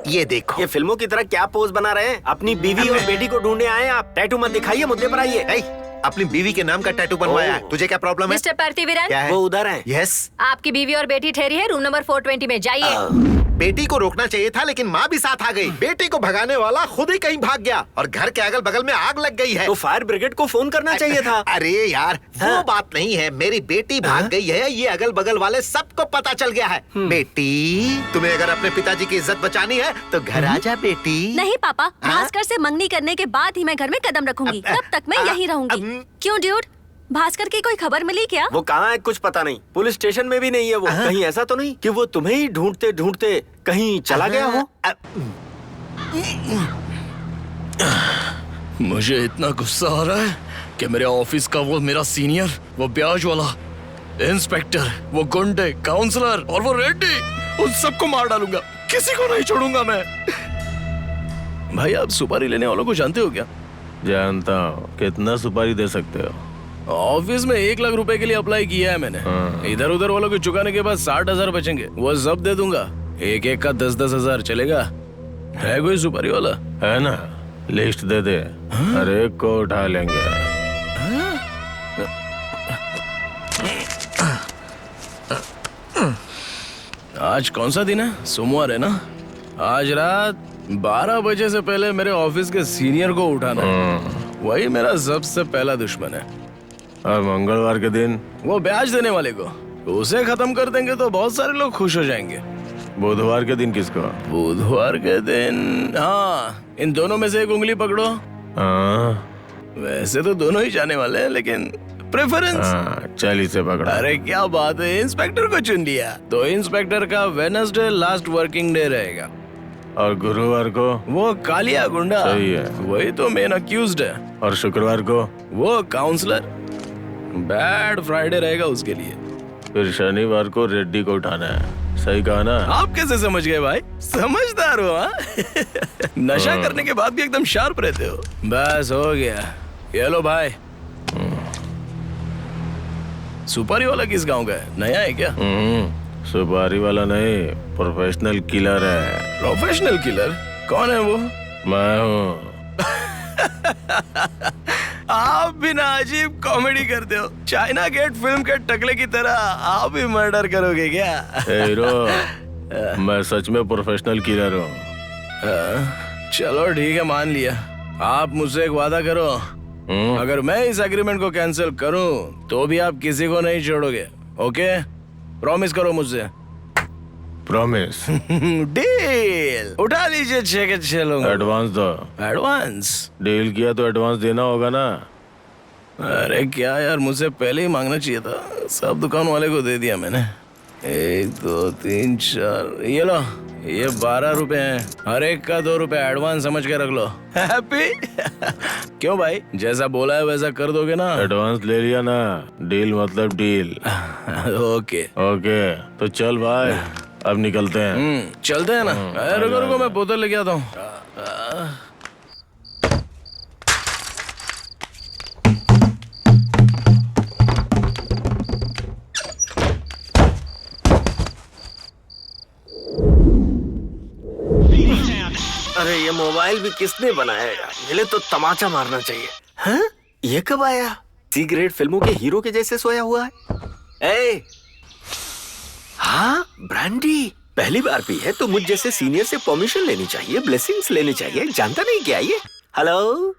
ये देखो। ये फिल्मों की तरह क्या पोज बना रहे हैं? अपनी बीवी और बेटी को ढूंढने आए आप। टैटू मत दिखाइए, मुद्दे पर आइए। अपनी बीवी के नाम का टैटू बनवाया है। तुझे क्या प्रॉब्लम है? मिस्टर पार्थिवीरन, क्या है? वो उधर है। यस। आपकी बीवी और बेटी ठहरी है रूम नंबर 420 में। जाइए। बेटी को रोकना चाहिए था, लेकिन माँ भी साथ आ गई। बेटी को भगाने वाला खुद ही कहीं भाग गया और घर के अगल बगल में आग लग गई है। तो फायर ब्रिगेड को फोन करना चाहिए था। अरे यार, वो बात नहीं है। मेरी बेटी भाग गई है, ये अगल बगल वाले सबको पता चल गया है। बेटी, तुम्हें अगर अपने पिताजी की इज्जत बचानी है तो घर आ जा बेटी। नहीं पापा, भास्कर से मंगनी करने के बाद ही मैं घर में कदम रखूंगी। तब तक मैं यहीं रहूंगी। क्यों ड्यूड, भास्कर की कोई खबर मिली क्या? वो कहाँ है कुछ पता नहीं। पुलिस स्टेशन में भी नहीं है वो। कहीं ऐसा तो नहीं कि वो तुम्हें ही ढूंढते ढूंढते कहीं चला गया हो? मुझे इतना गुस्सा आ रहा है कि मेरे ऑफिस का वो मेरा सीनियर, वो ब्याज वाला, इंस्पेक्टर, वो गुंडे, काउंसलर और वो रेड्डी, उन सबको मार डालूंगा। किसी को नहीं छोड़ूंगा मैं। भाई, आप सुपारी लेने वालों को जानते हो क्या? जानता हूँ। कितना सुपारी दे सकते हो? ऑफिस में 1 लाख रुपए के लिए अप्लाई किया है मैंने। इधर उधर वालों को चुकाने के बाद 60,000 बचेंगे, वो सब दे दूंगा। एक एक का 10-10 हजार चलेगा। है कोई सुपारी वाला? है ना, लिस्ट दे दे। हर एक को उठा लेंगे। आज कौन सा दिन है? सोमवार है ना? आज रात 12 बजे से पहले मेरे ऑफिस के सीनियर को उठाना है। वही मेरा सबसे पहला दुश्मन है। और मंगलवार के दिन? वो ब्याज देने वाले को। उसे खत्म कर देंगे तो बहुत सारे लोग खुश हो जाएंगे। बुधवार के दिन किसको? बुधवार के दिन, हाँ, इन दोनों में से एक उंगली पकड़ो। हाँ, वैसे तो दोनों ही जाने वाले हैं, लेकिन प्रेफरेंस। हाँ, चल इसे पकड़ा। अरे क्या बात है, इंस्पेक्टर को चुन लिया। तो इंस्पेक्टर का वेडनेसडे लास्ट वर्किंग डे रहेगा और गुरुवार को? वो कालिया गुंडा। सही है। वही तो मेन अक्यूज्ड है। और शुक्रवार को? वो काउंसलर। बैड फ्राइडे रहेगा उसके लिए। फिर शनिवार को रेड्डी को उठाना है। सही कहा ना? आप कैसे समझ गए भाई? समझदार हो हाँ? नशा करने के बाद भी एकदम शार्प रहते हो। बस हो गया। ये लो भाई। सुपारी वाला किस गांव का है? नया है क्या? सुपारी वाला नहीं, प्रोफेशनल किलर है। Professional killer? कौन है वो? मैं हूँ। आप भी ना अजीब कॉमेडी करते हो। चाइना गेट फिल्म के टकले की तरह आप भी मर्डर करोगे क्या? हीरो, मैं सच में प्रोफेशनल किलर हूँ। चलो ठीक है, मान लिया। आप मुझसे एक वादा करो, अगर मैं इस एग्रीमेंट को कैंसिल करूं तो भी आप किसी को नहीं छोड़ोगे। ओके? प्रॉमिस करो मुझसे। प्रॉमिस। डील। उठा लीजिए 6 के 6 लोग। एडवांस दो। एडवांस? डील किया तो एडवांस देना होगा ना? अरे क्या यार, मुझसे पहले ही मांगना चाहिए था। सब दुकान वाले को दे दिया मैंने। 1 2 3 4, ये लो, ये 12 रुपए हैं। हर एक का 2 रुपए एडवांस समझ के रख लो। हैप्पी? क्यों भाई, जैसा बोला है वैसा कर दोगे ना? एडवांस ले लिया ना? डील मतलब डील। ओके ओके, तो चल भाई, अब निकलते हैं। चलते हैं ना। रुको रुको, मैं बोतल लेके आता हूँ। अरे ये मोबाइल भी किसने बनाया यार? मिले तो तमाचा मारना चाहिए। हाँ? ये कब आया? सी ग्रेड फिल्मों के हीरो के जैसे सोया हुआ है। ए, हाँ ब्रांडी, पहली बार पी है तो मुझ जैसे सीनियर से परमिशन लेनी चाहिए, ब्लेसिंग्स लेनी चाहिए। जानता नहीं क्या ये? हेलो।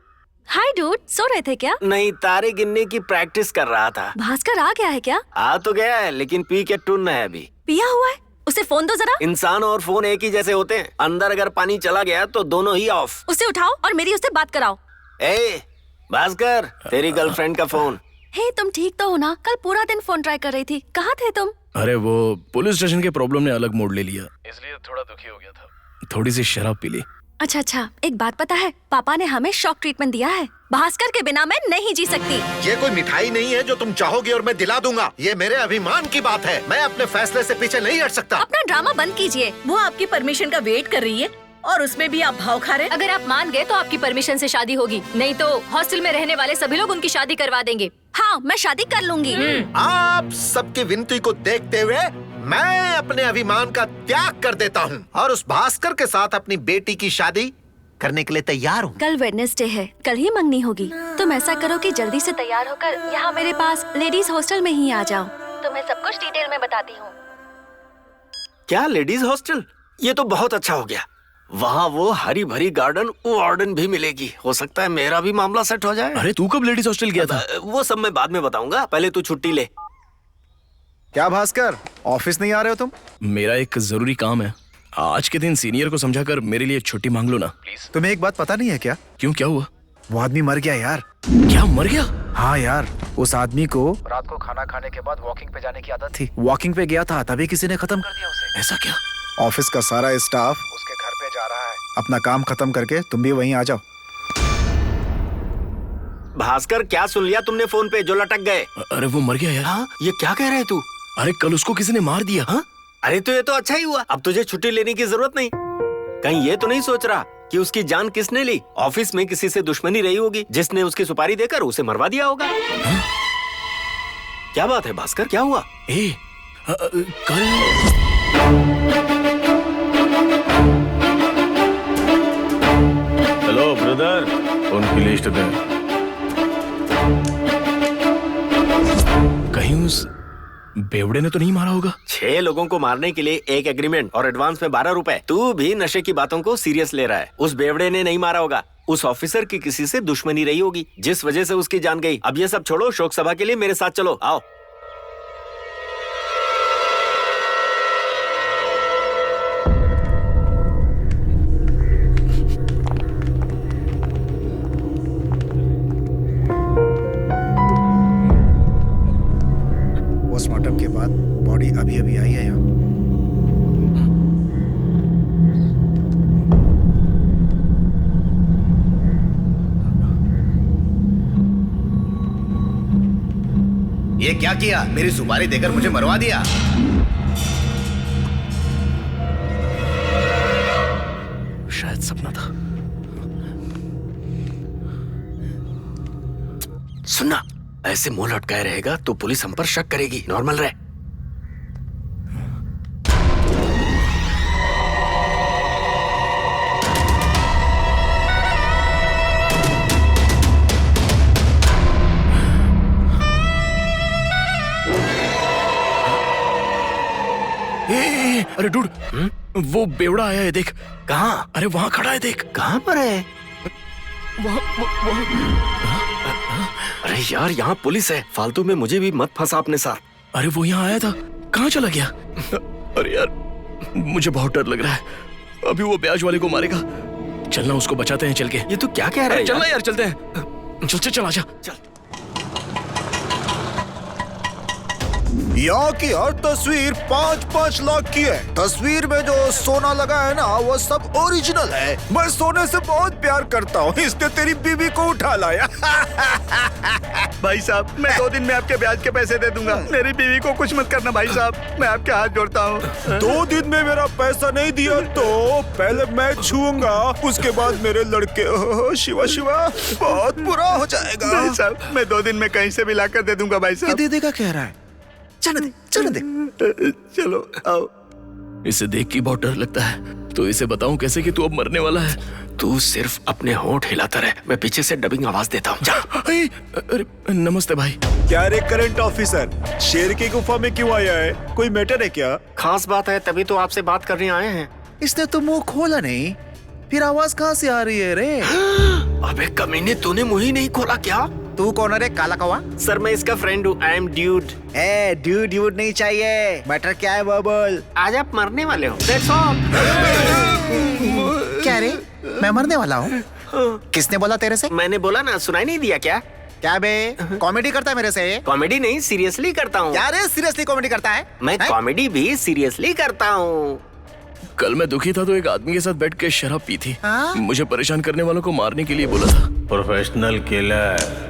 हाय डूड, सो रहे थे क्या? नहीं, तारे गिनने की प्रैक्टिस कर रहा था। भास्कर आ गया है क्या? आ तो गया है, लेकिन पी के टुन है अभी। पिया हुआ है? उसे फोन दो जरा। इंसान और फोन एक ही जैसे होते हैं। अंदर अगर पानी चला गया तो दोनों ही ऑफ। उसे उठाओ और मेरी उससे बात कराओ। ए भास्कर, तेरी गर्लफ्रेंड का फोन। हे, तुम ठीक तो हो ना? कल पूरा दिन फोन ट्राई कर रही थी। कहाँ थे तुम? अरे वो पुलिस स्टेशन के प्रॉब्लम ने अलग मोड़ ले लिया, इसलिए थोड़ा दुखी हो गया था। थोड़ी सी शराब पी ली। अच्छा अच्छा, एक बात पता है, पापा ने हमें शॉक ट्रीटमेंट दिया है। भास्कर के बिना मैं नहीं जी सकती। ये कोई मिठाई नहीं है जो तुम चाहोगी और मैं दिला दूंगा। ये मेरे अभिमान की बात है। मैं अपने फैसले से पीछे नहीं हट सकता। अपना ड्रामा बंद कीजिए। वो आपकी परमिशन का वेट कर रही है और उसमें भी आप भाव खा रहे हैं। अगर आप मान गए तो आपकी परमिशन से शादी होगी, नहीं तो हॉस्टल में रहने वाले सभी लोग उनकी शादी करवा देंगे। हाँ, मैं शादी कर लूंगी। आप सबकी विनती को देखते हुए मैं अपने अभिमान का त्याग कर देता हूँ और उस भास्कर के साथ अपनी बेटी की शादी करने के लिए तैयार हूँ। कल वेडनेसडे है, कल ही मंगनी होगी। तुम ऐसा करो कि जल्दी से तैयार होकर यहाँ मेरे पास लेडीज हॉस्टल में ही आ जाओ। तुम्हें सब कुछ डिटेल में बताती हूँ। क्या लेडीज हॉस्टल? ये तो बहुत अच्छा हो गया। वहाँ वो हरी भरी गार्डन वार्डन भी मिलेगी। हो सकता है मेरा भी मामला सेट हो जाए। अरे तू कब लेडीज हॉस्टल गया था? वो सब मैं बाद में बताऊंगा, पहले तू छुट्टी ले। क्या भास्कर, ऑफिस नहीं आ रहे हो तुम? मेरा एक जरूरी काम है। आज के दिन सीनियर को समझाकर मेरे लिए छुट्टी मांग लो ना प्लीज। तुम्हें एक बात पता नहीं है क्या? क्यों, क्या हुआ? वो आदमी मर गया यार। क्या, मर गया? हाँ यार, उस आदमी को रात को खाना खाने के बाद वॉकिंग पे जाने की आदत थी। वॉकिंग पे गया था, तभी किसी ने खत्म कर दिया उसे। ऐसा क्या? ऑफिस का सारा स्टाफ उसके घर पे जा रहा है। अपना काम खत्म करके तुम भी वहीं आ जाओ। भास्कर, क्या सुन लिया तुमने फोन पे जो लटक गए? अरे वो मर गया यार। हाँ, ये क्या कह रहे तू? अरे कल उसको किसी ने मार दिया। हाँ? अरे तो ये तो अच्छा ही हुआ, अब तुझे छुट्टी लेने की जरूरत नहीं। कहीं ये तो नहीं सोच रहा कि उसकी जान किसने ली? ऑफिस में किसी से दुश्मनी रही होगी जिसने उसकी सुपारी देकर उसे मरवा दिया होगा। हाँ? क्या बात है भास्कर, क्या हुआ? कल हेलो ब्रदर, उनकी लिस्ट दें। कहीं उस बेवड़े ने तो नहीं मारा होगा? 6 लोगों को मारने के लिए एक एग्रीमेंट और एडवांस में 12 रुपए। तू भी नशे की बातों को सीरियस ले रहा है। उस बेवड़े ने नहीं मारा होगा, उस ऑफिसर की किसी से दुश्मनी रही होगी जिस वजह से उसकी जान गई। अब ये सब छोड़ो, शोक सभा के लिए मेरे साथ चलो, आओ। अभी अभी आई है यहाँ। ये क्या किया? मेरी सुपारी देकर मुझे मरवा दिया। शायद सपना था। सुनना, ऐसे मुंह लटकाए रहेगा तो पुलिस हम पर शक करेगी। नॉर्मल रहे। अरे डूड, वो बेवड़ा आया है, देख। कहाँ? अरे वहाँ खड़ा है, देख। कहाँ पर है? अरे यार, यहाँ पुलिस है। फालतू में मुझे भी मत फंसा अपने साथ। अरे वो यहाँ आया था, कहाँ चला गया? अरे यार, मुझे बहुत डर लग रहा है। अभी वो ब्याज वाले को मारेगा। चलना, उसको बचाते हैं चल के। ये तू क्या कह रहा है? चलना यार, चलते हैं। चल आजा। चल। यहाँ की हर तस्वीर 5-5 लाख की है। तस्वीर में जो सोना लगा है ना, वो सब ओरिजिनल है। मैं सोने से बहुत प्यार करता हूँ, इसने तेरी बीवी को उठा लाया। भाई साहब, मैं 2 दिन में आपके ब्याज के पैसे दे दूंगा। मेरी बीवी को कुछ मत करना भाई साहब, मैं आपके हाथ जोड़ता हूँ। 2 दिन में मेरा पैसा नहीं दिया तो पहले मैं छूऊंगा, उसके बाद मेरे लड़के। शिवा शिवा, बहुत बुरा हो जाएगा। भाई साहब, मैं 2 दिन में कहीं से भी लाकर दे दूंगा भाई साहब। दे देगा कह रहा है। चलो दे। चलो आओ। इसे देख के बहुत डर लगता है। तो इसे बताऊं कैसे कि तू अब मरने वाला है? तू सिर्फ अपने होंठ हिलाता रहे, मैं पीछे से डबिंग आवाज देता हूँ। जा। अरे नमस्ते भाई। क्या रे करंट ऑफिसर, शेर की गुफा में क्यों आया है? कोई मैटर है क्या? खास बात है, तभी तो आपसे बात करने आए हैं। इसने तो मुंह खोला नहीं, फिर आवाज कहाँ से आ रही है रे? अबे कमीने, तूने मुंह ही नहीं खोला क्या? तू कौन है रे, काला कौवा? सर, मैं इसका फ्रेंड हूँ। I am dude. ड्यूड नहीं चाहिए। मैटर क्या है वो बोल। आज आप मरने वाले हो। That's all। क्या रे, मैं मरने वाला हूँ? किसने बोला तेरे से? मैंने बोला ना, सुनाई नहीं दिया क्या? क्या बे, कॉमेडी करता है मेरे से? कॉमेडी नहीं, सीरियसली करता हूँ। क्या रे, सीरियसली कॉमेडी करता है? मैं कॉमेडी भी सीरियसली करता हूँ। कल मैं दुखी था तो एक आदमी के साथ बैठ के शराब पी थी। हाँ? मुझे परेशान करने वालों को मारने के लिए बोला था। Professional killer.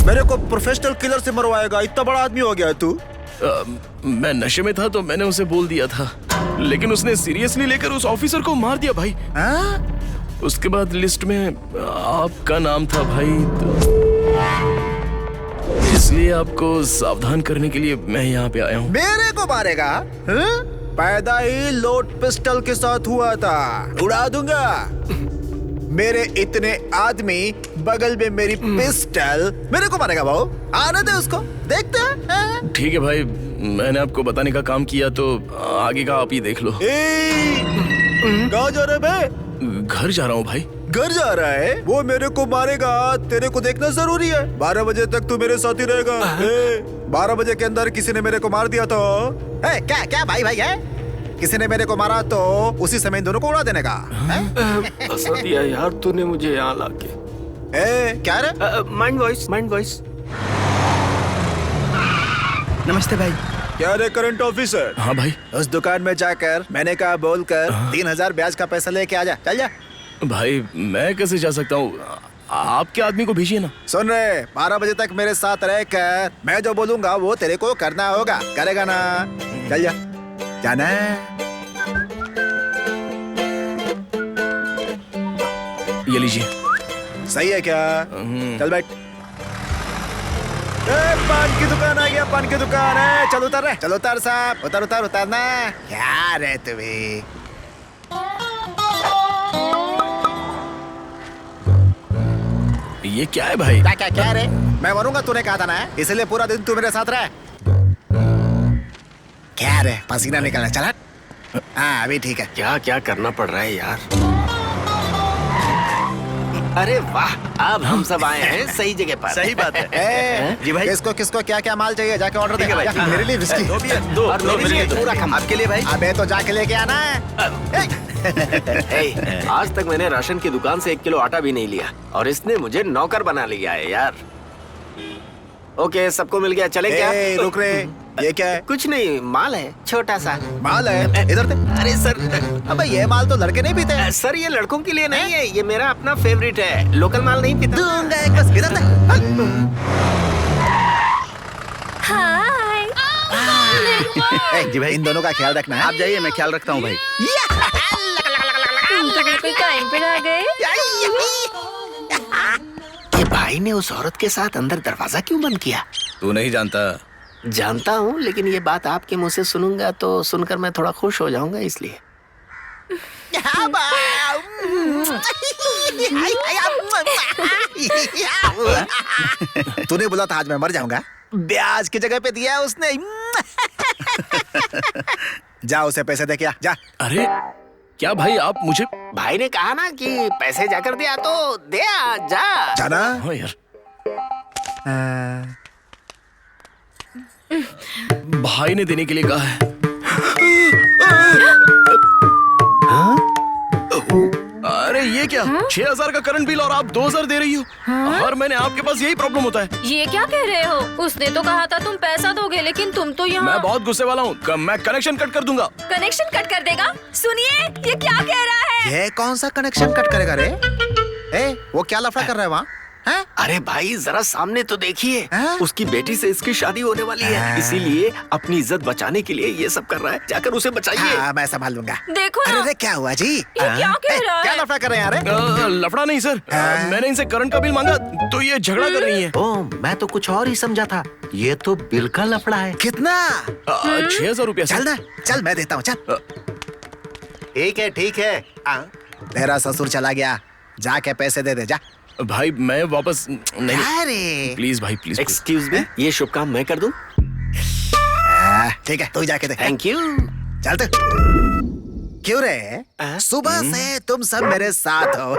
मेरे को प्रोफेशनल किलर से मरवाएगा? इतना बड़ा आदमी हो गया तू। मैं नशे में था तो मैंने उसे बोल दिया था, लेकिन उसने सीरियसली लेकर उस ऑफिसर को मार दिया भाई। उसके बाद लिस्ट में आपका नाम था भाई, तो इसलिए आपको सावधान करने के लिए मैं यहाँ पे आया हूँ। मेरे को मारेगा? पैदा ही लोड पिस्टल के साथ हुआ था, उड़ा दूंगा। मेरे इतने आदमी, बगल में मेरी पिस्टल, मेरे को मारेगा भाऊ? आने दे उसको, देखते हैं। ठीक है भाई, मैंने आपको बताने का काम किया तो आगे का आप ही देख लो। कहाँ जा रहे बे? घर जा रहा हूँ भाई। घर जा रहा है? वो मेरे को मारेगा, तेरे को देखना जरूरी है। 12 बजे तक तू मेरे साथ ही रहेगा। 12 बजे के अंदर किसी ने मेरे को मार दिया तो क्या भाई है? किसी ने मेरे को मारा तो उसी समय दोनों को उड़ा देने का। फंसा दिया यार तूने मुझे यहाँ लाके। क्या रे? Mind voice. नमस्ते भाई। क्या रे करंट ऑफिसर? हाँ भाई। उस दुकान में जाकर मैंने कहा बोलकर 3000 ब्याज का पैसा लेके आ जा। चल जा। भाई मैं कैसे जा सकता हूँ? आपके आदमी को भेजिए ना। सुन रहे, 12 बजे तक मेरे साथ रहकर मैं जो बोलूंगा वो तेरे को करना होगा। करेगा ना? चल जा। जाना ये लीजिए। सही है क्या? चल बैठ। पान की दुकान आ गया, पान की दुकान है। चल उतर रहे, चल उतर साहब, उतरना। क्या रे तुम्हें? ये क्या है भाई? क्या रे? मैं मरूंगा, तूने कहा था ना, इसलिए पूरा दिन तू मेरे साथ रहे। क्या रे, पसीना निकलना। चला। हाँ अभी ठीक है। क्या करना पड़ रहा है यार। अरे वाह, अब हम सब आए हैं सही जगह पर। सही बात है। जी भाई, किसको क्या माल चाहिए? जाके ऑर्डर दे भाई। मेरे लिए विस्की दो पूरा कम। आपके लिए भाई। अबे तो जाके लेके आना है। आज तक मैंने राशन की दुकान से 1 किलो आटा भी नहीं लिया और इसने मुझे नौकर बना लिया है यार। ओके, सबको मिल गया, चले क्या? रुक रे, ये क्या है? कुछ नहीं, माल है, छोटा सा माल है, इधर दे। अरे सर, अबे ये माल तो लड़के नहीं पीते। सर ये लड़कों के लिए नहीं है, ये मेरा अपना फेवरेट है, लोकल माल नहीं पीता। दूंगा एक बस, इधर दे। हाय। जी भाई, इन दोनों का ख्याल रखना है। आप जाइए, मैं ख्याल रखता हूँ भाई। तुम तो बिल्कुल टाइम पे आ गए। ये भाई ने उस औरत के साथ अंदर दरवाजा क्यों बंद किया? तू नहीं जानता। जानता हूँ, लेकिन ये बात आपके मुंह से सुनूंगा तो सुनकर मैं थोड़ा खुश हो जाऊंगा, इसलिए। तूने बोला था आज मैं मर जाऊंगा, ब्याज की जगह पे दिया उसने। जा उसे पैसे दे, क्या जा। अरे क्या भाई, आप मुझे भाई ने कहा ना कि पैसे जाकर दिया तो दे, जा। जाना। हाँ यार, भाई ने देने के लिए कहा है। अरे ये क्या, 6000 का करंट बिल और आप 2000 दे रही हो। हर महीने आपके पास यही प्रॉब्लम होता है। ये क्या कह रहे हो? उसने तो कहा था तुम पैसा दोगे, लेकिन तुम तो यहाँ। मैं बहुत गुस्से वाला हूँ, मैं कनेक्शन कट कर दूंगा। कनेक्शन कट कर देगा? सुनिए, ये क्या कह रहा है? ये कौन सा कनेक्शन कट करेगा रे? वो क्या लफड़ा कर रहा है वहाँ? अरे भाई जरा सामने तो देखिए, हाँ? उसकी बेटी से इसकी शादी होने वाली है, हाँ। इसीलिए अपनी इज्जत बचाने के लिए ये सब कर रहा है। जाकर उसे बचाइए। हाँ, मैं संभाल लूंगा। देखो ना। अरे क्या हुआ जी? ये क्या कह रहा क्या है? लफड़ा कर रहे हैं यार? लफड़ा नहीं सर, मैंने इनसे करंट का बिल मांगा तो ये झगड़ा कर रही है। ओ, मैं तो कुछ और ही समझा था, ये तो बिल का लफड़ा है। कितना? 6000 रुपया। चल ना, चल मैं देता हूँ, चल। ठीक है। तेरा ससुर चला गया, जाके पैसे दे दे, जा। भाई मैं वापस नहीं। अरे प्लीज भाई, प्लीज। एक्सक्यूज मी, ये शुभ काम मैं कर दूं? ठीक है, तू जाके दे। Thank you. चल तू। क्यों रे? सुबह से तुम सब मेरे साथ हो।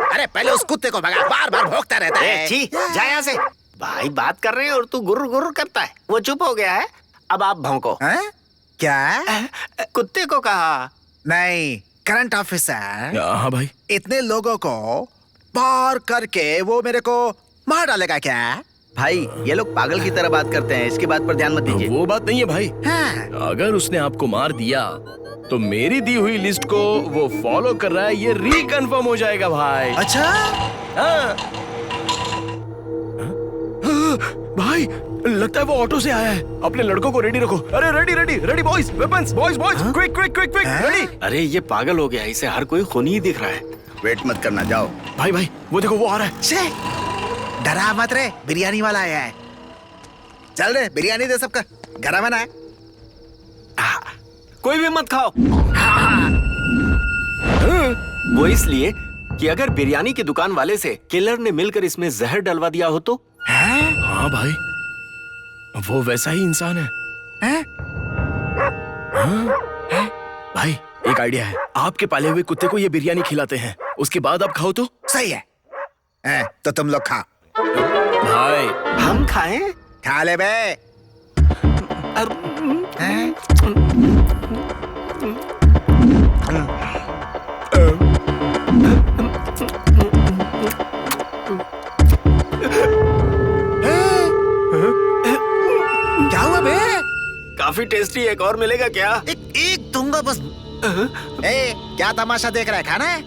अरे पहले उस कुत्ते को भगा, बार बार भौंकता रहता है। छी, जा यहाँ से। भाई बात कर रहे हैं और तू गुर्र गुर्र करता है। वो चुप हो गया है, अब आप भौंको। क्या? कुत्ते को कहा? नहीं, करंट ऑफिसर। हाँ भाई। इतने लोगों को पार करके वो मेरे को मार डालेगा क्या? भाई ये लोग पागल की तरह बात करते हैं, इसकी बात पर ध्यान मत दीजिए। वो बात नहीं है भाई। अगर उसने आपको मार दिया तो मेरी दी हुई लिस्ट को वो फॉलो कर रहा है, ये रिकन्फर्म हो जाएगा भाई। अच्छा? हाँ। भाई लगता है वो ऑटो से आया है। अपने लड़कों को रेडी रखो। अरे ready boys, weapons, boys quick ready. अरे ये पागल हो गया, इसे हर कोई खूनी ही दिख रहा है। वेट मत करना, जाओ। भाई वो देखो, वो आ रहा है। डरा मत रे, बिरयानी वाला आया है। चल रे, बिरयानी दे सबका, गरम है ना? कोई भी मत खाओ। वो इसलिए कि अगर बिरयानी की दुकान वाले से किलर ने मिलकर इसमें जहर डलवा दिया हो तो? हाँ भाई, वो वैसा ही इंसान है। भाई एक आइडिया है, आपके पाले हुए कुत्ते को ये बिरयानी खिलाते हैं, उसके बाद आप खाओ तो? सही है। तो तुम लोग खा। भाई हम खाएं? खा ले बे। क्या हुआ बे? काफी टेस्टी, एक और मिलेगा क्या? एक दूंगा बस। क्या तमाशा देख रहा है, खाना है?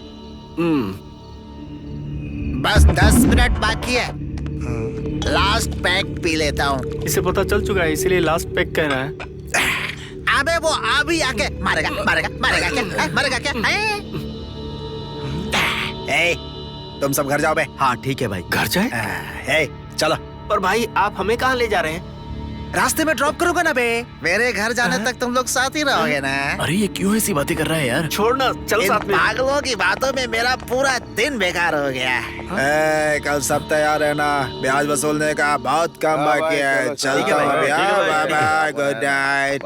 बस 10 मिनट बाकी है, लास्ट पैक पी लेता हूँ। इसे पता चल चुका है, इसीलिए लास्ट पैक कह रहा है। अबे वो अभी आके मारेगा क्या? तुम सब घर जाओ बे। हाँ ठीक है भाई। घर जाए? चलो। पर भाई आप हमें कहाँ ले जा रहे हैं? रास्ते में ड्रॉप करोगे ना बे? मेरे घर जाने तक तुम लोग साथ ही रहोगे ना? अरे ये क्यों ऐसी बातें कर रहा है यार? छोड़ना, चल साथ में। पागलों की बातों में मेरा पूरा दिन बेकार हो गया। कल सब तैयार है ना? ब्याज वसूलने का बहुत काम बाकी है। चलता हूँ भैया, बाय बाय, गुड नाइट।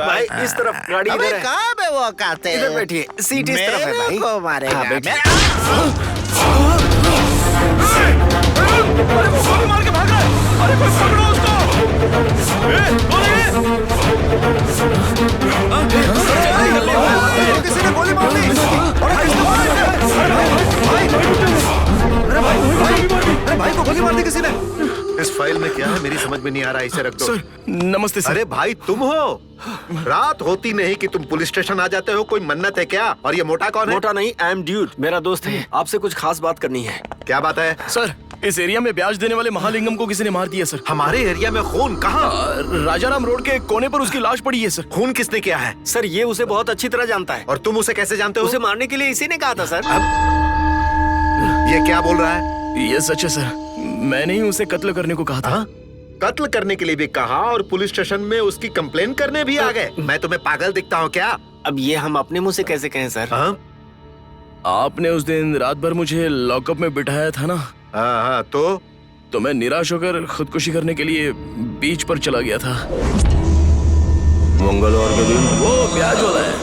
भाई इस तरफ गाड़ी इधर है। कहाँ पे वो काते? इधर बैठिए, सीट इस तरफ है भाई। को मारेगा। हाँ, बैठिए। अरे वो गोली मार के भाग रहा है। अरे कोई पकड़ो उसको। किसी ने गोली मार दी। अरे भाई को गोली मार दी किसी ने। इस फाइल में क्या है मेरी समझ में नहीं आ रहा, इसे रख दो। सर नमस्ते सर। अरे भाई तुम हो? रात होती नहीं कि तुम पुलिस स्टेशन आ जाते हो, कोई मन्नत है क्या? और ये मोटा कौन है? मोटा नहीं, आई एम ड्यूड, मेरा दोस्त है। आपसे कुछ खास बात करनी है। क्या बात है? सर इस एरिया में ब्याज देने वाले महालिंगम को किसी ने मार दिया सर। हमारे एरिया में खून? कहाँ? राजाराम रोड के कोने पर उसकी लाश पड़ी है सर। खून किसने किया है? सर ये उसे बहुत अच्छी तरह जानता है। और तुम उसे कैसे जानते हो? उसे मारने के लिए इसी ने कहा था सर। ये क्या बोल रहा है? ये सच है सर, मैंने ही उसे कत्ल करने को कहा था। हाँ? कत्ल करने के लिए भी कहा और पुलिस स्टेशन में उसकी कंप्लेन करने भी आ गए। मैं तुम्हें पागल दिखता हूँ क्या? अब ये हम अपने मुंह से कैसे कहें सर? हाँ? आपने उस दिन रात भर मुझे लॉकअप में बिठाया था ना। हाँ, तो मैं निराश होकर खुदकुशी करने के लिए बीच पर चला गया था। मंगलवार के दिन वो ब्याज वाला है,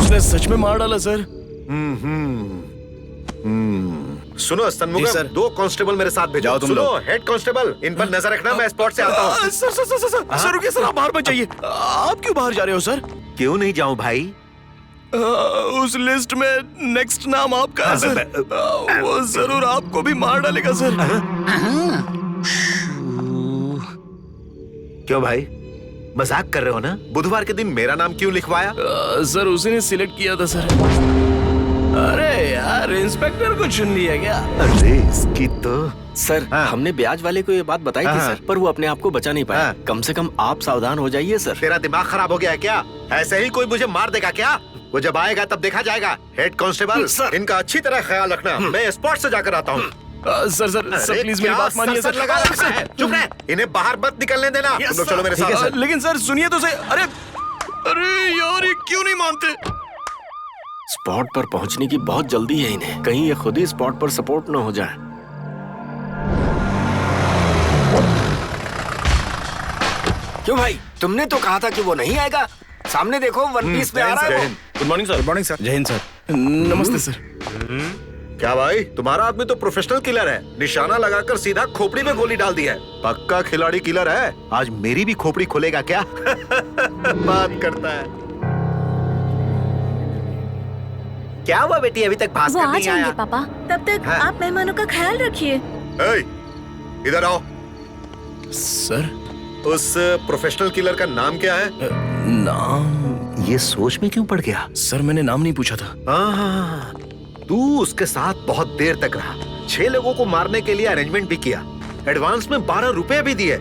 उसने सच में मार डाला सर। सुनो स्तनमुगम, सर। 2 कांस्टेबल मेरे साथ भेजो। जाओ तुम सुनो लोग। हेड कांस्टेबल, इन पर नजर रखना, मैं स्पॉट से आता हूँ। सर रुकिए सर, आप बाहर मत जाइए। आप क्यों बाहर जा रहे हो सर? क्यों नहीं जाऊँ भाई? उस लिस्ट में नेक्स्ट नाम आपका है सर। वो जरूर आपको भी मार डालेगा सर। क्यों भाई, मजाक कर रहे हो ना? बुधवार के दिन मेरा नाम क्यों लिखवाया? सर उसी ने सिलेक्ट किया था सर। अरे यार, इंस्पेक्टर को चुन लिया क्या? अरे इसकी तो सर हमने ब्याज वाले को ये बात बताई थी सर, पर वो अपने आप को बचा नहीं पाया। कम से कम आप सावधान हो जाइए सर। तेरा दिमाग खराब हो गया है क्या? ऐसे ही कोई मुझे मार देगा क्या? वो जब आएगा तब देखा जाएगा। हेड कांस्टेबल, इनका अच्छी तरह ख्याल रखना, मैं स्पॉट से जाकर आता हूँ। सर प्लीज मेरी बात मानिए सर। लगा रखा है, चुप रहे, इन्हें बाहर मत निकलने देना। तुम लोग चलो मेरे साथ। लेकिन सर सुनिए तो सही। अरे यार, ये क्यों नहीं मानते? स्पॉट पर पहुंचने की बहुत जल्दी है इन्हें, कहीं ये खुद ही स्पॉट पर सपोर्ट न हो जाए। क्यों भाई, तुमने तो कहा था कि वो नहीं आएगा। सामने देखो, वन पीस में आ रहा है। Good morning sir. Good morning sir. जय हिंद सर। नमस्ते सर। क्या भाई, तुम्हारा आदमी तो प्रोफेशनल किलर है, निशाना लगाकर सीधा खोपड़ी में गोली डाल दी है। पक्का खिलाड़ी किलर है। आज मेरी भी खोपड़ी खोलेगा क्या? बात करता है। क्या हुआ बेटी, अभी तक वो भास्कर आ नहीं जाएंगे आया? पापा। तब तक हाँ। आप मेहमानों का ख्याल रखिए। इधर आओ। सर उस प्रोफेशनल किलर का नाम क्या है? नाम? ये सोच में क्यों पड़ गया? सर मैंने नाम नहीं पूछा था। हाँ, तू उसके साथ बहुत देर तक रहा, 6 लोगों को मारने के लिए अरेंजमेंट भी किया, एडवांस में 12 रुपए भी दिए,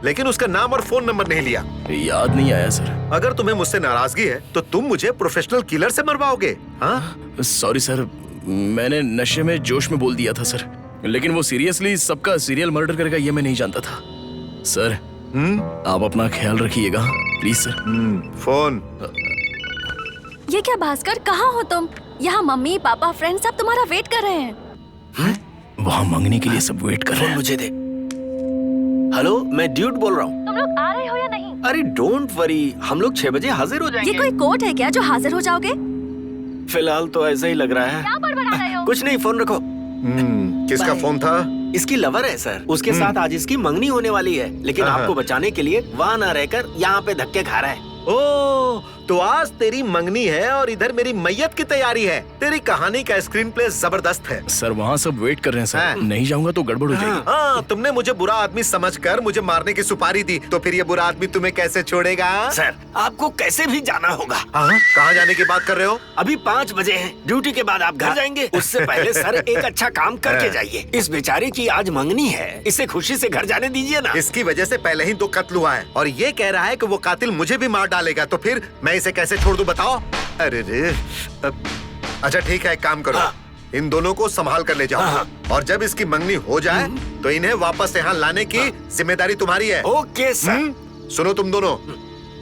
लेकिन उसका नाम और फोन नंबर नहीं लिया। याद नहीं आया सर। अगर तुम्हें मुझसे नाराजगी है तो तुम मुझे प्रोफेशनल किलर से मरवाओगे? हाँ? सॉरी सर, मैंने नशे में जोश में बोल दिया था सर, लेकिन वो सीरियसली सबका सीरियल मर्डर करेगा ये मैं नहीं जानता था। सर आप अपना ख्याल रखिएगा प्लीज सर। फोन। ये क्या भास्कर, कहाँ हो तुम? यहाँ मम्मी पापा फ्रेंड सब तुम्हारा वेट कर रहे हैं। वहाँ मांगने के लिए सब वेट कर रहे हैं। मुझे दे। हेलो, मैं ड्यूड बोल रहा हूँ। तुम लोग आ रहे हो या नहीं? अरे डोंट वरी, हम लोग 6 बजे हाजिर हो जाएंगे। ये कोई कोर्ट है क्या जो हाजिर हो जाओगे? फिलहाल तो ऐसा ही लग रहा है। क्या बड़बड़ा रहे हो? कुछ नहीं, फोन रखो। किसका फोन था? इसकी लवर है सर, उसके साथ आज इसकी मंगनी होने वाली है, लेकिन आपको बचाने के लिए वहाँ न रहकर यहाँ पे धक्के खा रहा है। ओ, तो आज तेरी मंगनी है और इधर मेरी मैयत की तैयारी है। तेरी कहानी का स्क्रीन प्ले जबरदस्त है। सर वहाँ सब वेट कर रहे हैं सर, नहीं जाऊंगा तो गड़बड़ हो जाएगी। हाँ, तुमने मुझे बुरा आदमी समझकर मुझे मारने की सुपारी दी, तो फिर ये बुरा आदमी तुम्हें कैसे छोड़ेगा? सर आपको कैसे भी जाना होगा। कहाँ जाने की बात कर रहे हो? अभी 5 बजे है, ड्यूटी के बाद आप घर जाएंगे। उससे पहले सर एक अच्छा काम करके जाइए। इस बेचारे की आज मंगनी है, इसे खुशी से घर जाने दीजिए ना। इसकी वजह से पहले ही 2 कत्ल हुआ है और ये कह रहा है कि वो कातिल मुझे भी मार डालेगा, तो फिर मैं इसे कैसे छोड़ दूं बताओ? अरे रे, अच्छा ठीक है, एक काम करो, इन दोनों को संभाल कर ले जाओ, और जब इसकी मंगनी हो जाए तो इन्हें वापस यहाँ लाने की जिम्मेदारी तुम्हारी है। Okay sir. सुनो तुम दोनों,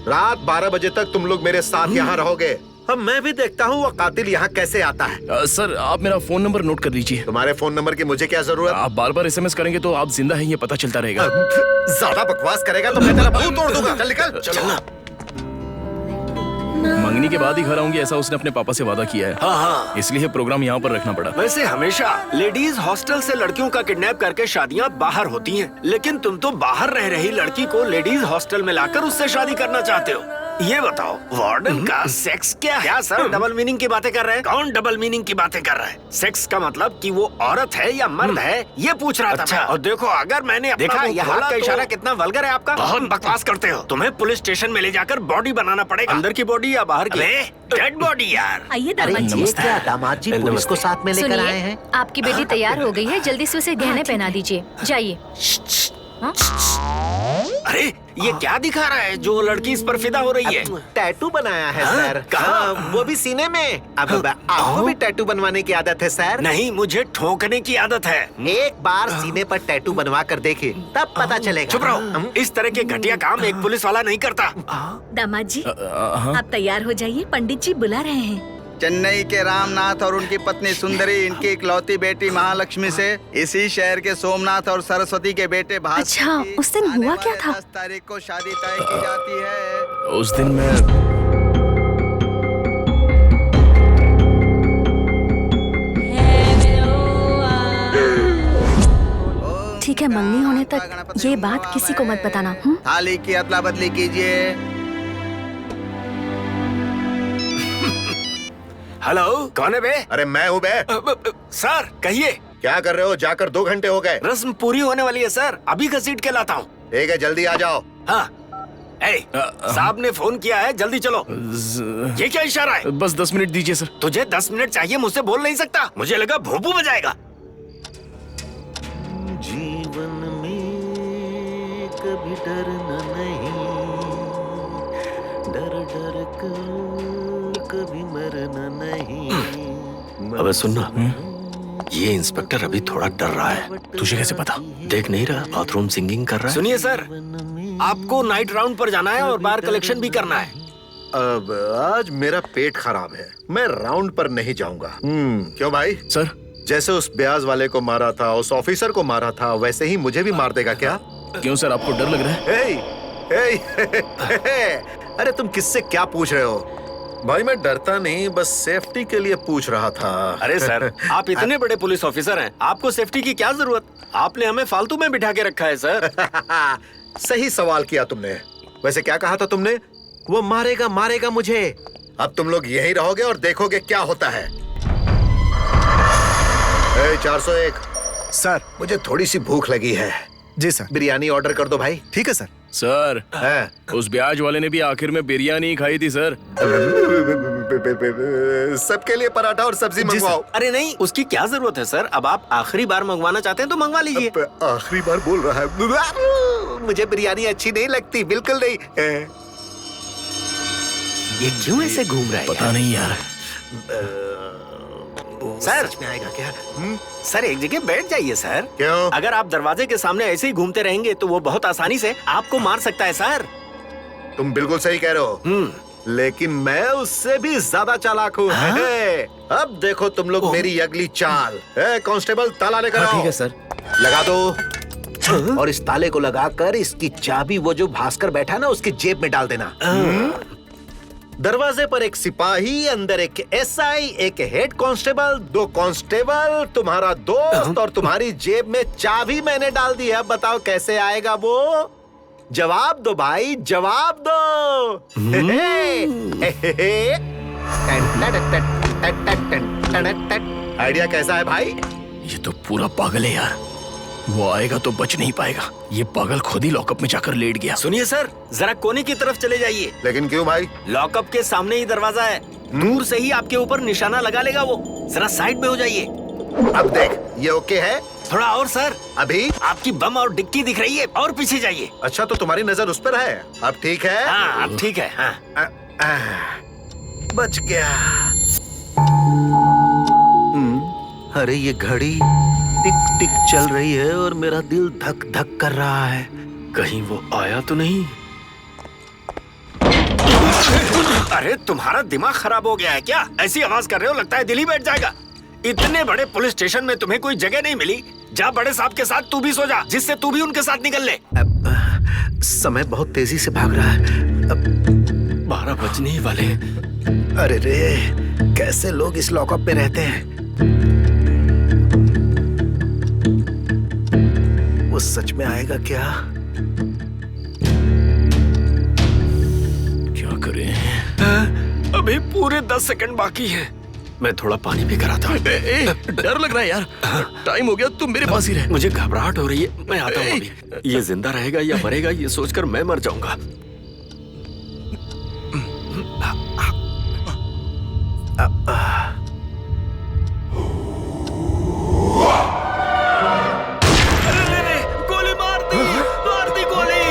रात 12 बजे तक तुम लोग मेरे साथ यहाँ रहोगे। अब मैं भी देखता हूँ वो कातिल यहाँ कैसे आता है। सर आप मेरा फोन नंबर नोट कर लीजिए। तुम्हारे फोन नंबर की मुझे क्या जरूरत? आप बार-बार SMS करेंगे तो आप जिंदा हैं ये पता चलता रहेगा। ज्यादा बकवास करेगा तो मैं तेरा मुंह तोड़ दूंगा। चल निकल। चलो ना। मंगनी के बाद ही घर आऊंगी ऐसा उसने अपने पापा से वादा किया है। हाँ। इसलिए प्रोग्राम यहाँ पर रखना पड़ा। वैसे हमेशा लेडीज हॉस्टल से लड़कियों का किडनैप करके शादियाँ बाहर होती हैं, लेकिन तुम तो बाहर रह रही लड़की को लेडीज हॉस्टल में लाकर उससे शादी करना चाहते हो। ये बताओ वार्डन का सेक्स क्या है? क्या सर डबल मीनिंग की बातें कर रहे हैं? कौन डबल मीनिंग की बातें कर रहा है? सेक्स का मतलब कि वो औरत है या मर्द है, ये पूछ रहा था मैं। और देखो अगर मैंने अपना देखा मुंह ये हाथ खोला का तो इशारा कितना वल्गर है आपका। बहुत बकवास करते हो। तुम्हें पुलिस स्टेशन में ले जाकर बॉडी बनाना पड़ेगा। अंदर की बॉडी या बाहर की? डेड बॉडी यार। आइए अरे दामाद जी। ये क्या दामाद जी पुलिस को साथ में लेकर आए सुनिए, हैं? आपकी बेटी तैयार हो गई है, जल्दी से उसे गहने पहना दीजिए। जाइए। हाँ? अरे ये क्या दिखा रहा है जो लड़की इस पर फिदा हो रही है? टैटू बनाया है हाँ? सर। कहाँ? वो भी सीने में। अब आपको भी टैटू बनवाने की आदत है सर? नहीं, मुझे ठोकने की आदत है। एक बार सीने पर टैटू बनवा कर देखिए, तब पता चलेगा। चुप रहो। इस तरह के घटिया काम एक पुलिस वाला नहीं करता। दामाद जी आप तैयार हो जाइए, पंडित जी बुला रहे हैं। चेन्नई के रामनाथ और उनकी पत्नी सुंदरी, इनकी इकलौती बेटी महालक्ष्मी से इसी शहर के सोमनाथ और सरस्वती के बेटे भास्कर अच्छा, की उस दिन आने हुआ वाले क्या था? 10 तारीख को शादी तय की जाती है। उस दिन मैं ठीक है, मंगनी होने तक ये बात किसी को मत बताना। थाली की अदला बदली कीजिए। हेलो, कौन है बे? अरे मैं हूँ बे। सर कहिए। क्या कर रहे हो? जाकर 2 घंटे हो गए। रस्म पूरी होने वाली है सर, अभी घसीट के लाता हूँ। ठीक है, जल्दी आ जाओ। हाँ साहब ने फोन किया है, जल्दी चलो। ये क्या इशारा है? बस 10 मिनट दीजिए सर। तुझे 10 मिनट चाहिए, मुझसे बोल नहीं सकता? मुझे लगा भोंपू बजाएगा। जीवन में कभी डरना नहीं, डर डर कर कभी मरना नहीं। अबे सुनना, ये इंस्पेक्टर अभी थोड़ा डर रहा है। तुझे कैसे पता? देख नहीं रहा, बाथरूम सिंगिंग कर रहा है। सुनिए सर, आपको नाइट राउंड पर जाना है और बार कलेक्शन भी करना है। अब आज मेरा पेट खराब है, मैं राउंड पर नहीं जाऊंगा। क्यों भाई? सर जैसे उस ब्याज वाले को मारा था, उस ऑफिसर को मारा था, वैसे ही मुझे भी मार देगा क्या? क्यों सर, आपको डर लग रहा है? अरे तुम किससे क्या पूछ रहे हो? भाई मैं डरता नहीं, बस सेफ्टी के लिए पूछ रहा था। अरे सर, आप इतने बड़े पुलिस ऑफिसर हैं, आपको सेफ्टी की क्या जरूरत? आपने हमें फालतू में बिठा के रखा है सर। सही सवाल किया तुमने। वैसे क्या कहा था तुमने? वो मारेगा मारेगा मुझे। अब तुम लोग यहीं रहोगे और देखोगे क्या होता है। 401 सर। मुझे थोड़ी सी भूख लगी है। जी सर। बिरयानी ऑर्डर कर दो भाई। ठीक है सर। सर है? उस ब्याज वाले ने भी आखिर में बिरयानी खाई थी सर। सबके लिए पराठा और सब्जी मंगवाओ। अरे नहीं, उसकी क्या जरूरत है सर? अब आप आखिरी बार मंगवाना चाहते हैं तो मंगवा लीजिए। आखिरी बार बोल रहा है। मुझे बिरयानी अच्छी नहीं लगती, बिल्कुल नहीं। ये क्यों ऐसे घूम रहा है? पता नहीं यार। सर सच में आएगा क्या? सर एक जगह बैठ जाइए सर। क्यों? अगर आप दरवाजे के सामने ऐसे ही घूमते रहेंगे तो वो बहुत आसानी से आपको मार सकता है सर। तुम बिल्कुल सही कह रहे हो, लेकिन मैं उससे भी ज्यादा चालाक हूँ। अब देखो तुम लोग मेरी अगली चाल। कांस्टेबल ताला लेकर आओ। ठीक है सर। लगा दो। और इस ताले को लगाकर इसकी चाबी वो जो भास्कर बैठा है ना, उसकी जेब में डाल देना। दरवाजे पर एक सिपाही, अंदर एक एसआई, एक हेड कांस्टेबल, 2 कांस्टेबल, तुम्हारा दोस्त और तुम्हारी जेब में चाबी मैंने डाल दी है। बताओ कैसे आएगा वो? जवाब दो भाई, जवाब दो। आइडिया कैसा है भाई? ये तो पूरा पागल है यार। वो आएगा तो बच नहीं पाएगा। ये पागल खुद ही लॉकअप में जाकर लेट गया। सुनिए सर, जरा कोने की तरफ चले जाइए। लेकिन क्यों भाई? लॉकअप के सामने ही दरवाजा है, दूर से ही आपके ऊपर निशाना लगा लेगा वो। जरा साइड में हो जाइए। अब देख, ये ओके है? थोड़ा और सर। अभी? आपकी बम और डिक्की दिख रही है, और पीछे जाइए। अच्छा, तो तुम्हारी नजर उस पर है। अब ठीक है? हाँ अब ठीक है। हाँ बच गया। अरे ये घड़ी टिक टिक चल रही है और मेरा दिल धक धक कर रहा है। कहीं वो आया तो नहीं? अरे तुम्हारा दिमाग खराब हो गया है क्या? ऐसी आवाज कर रहे हो, लगता है दिल ही बैठ जाएगा। इतने बड़े पुलिस स्टेशन में तुम्हें कोई जगह नहीं मिली? जा बड़े साहब के साथ तू भी सो जा, जिससे तू भी उनके साथ निकल ले। समय बहुत तेजी से भाग रहा है। 12 बजने ही वाले। अरे रे, कैसे लोग इस लॉकअप में रहते हैं? वो सच में आएगा क्या? क्या करें? अभी पूरे 10 सेकंड बाकी हैं। मैं थोड़ा पानी भी करा था। डर लग रहा है यार। टाइम हो गया, तुम मेरे पास ही रहे। मुझे घबराहट हो रही है, मैं आता हूँ अभी। ये जिंदा रहेगा या मरेगा ये सोचकर मैं मर जाऊंगा। गोली मार दी गोली।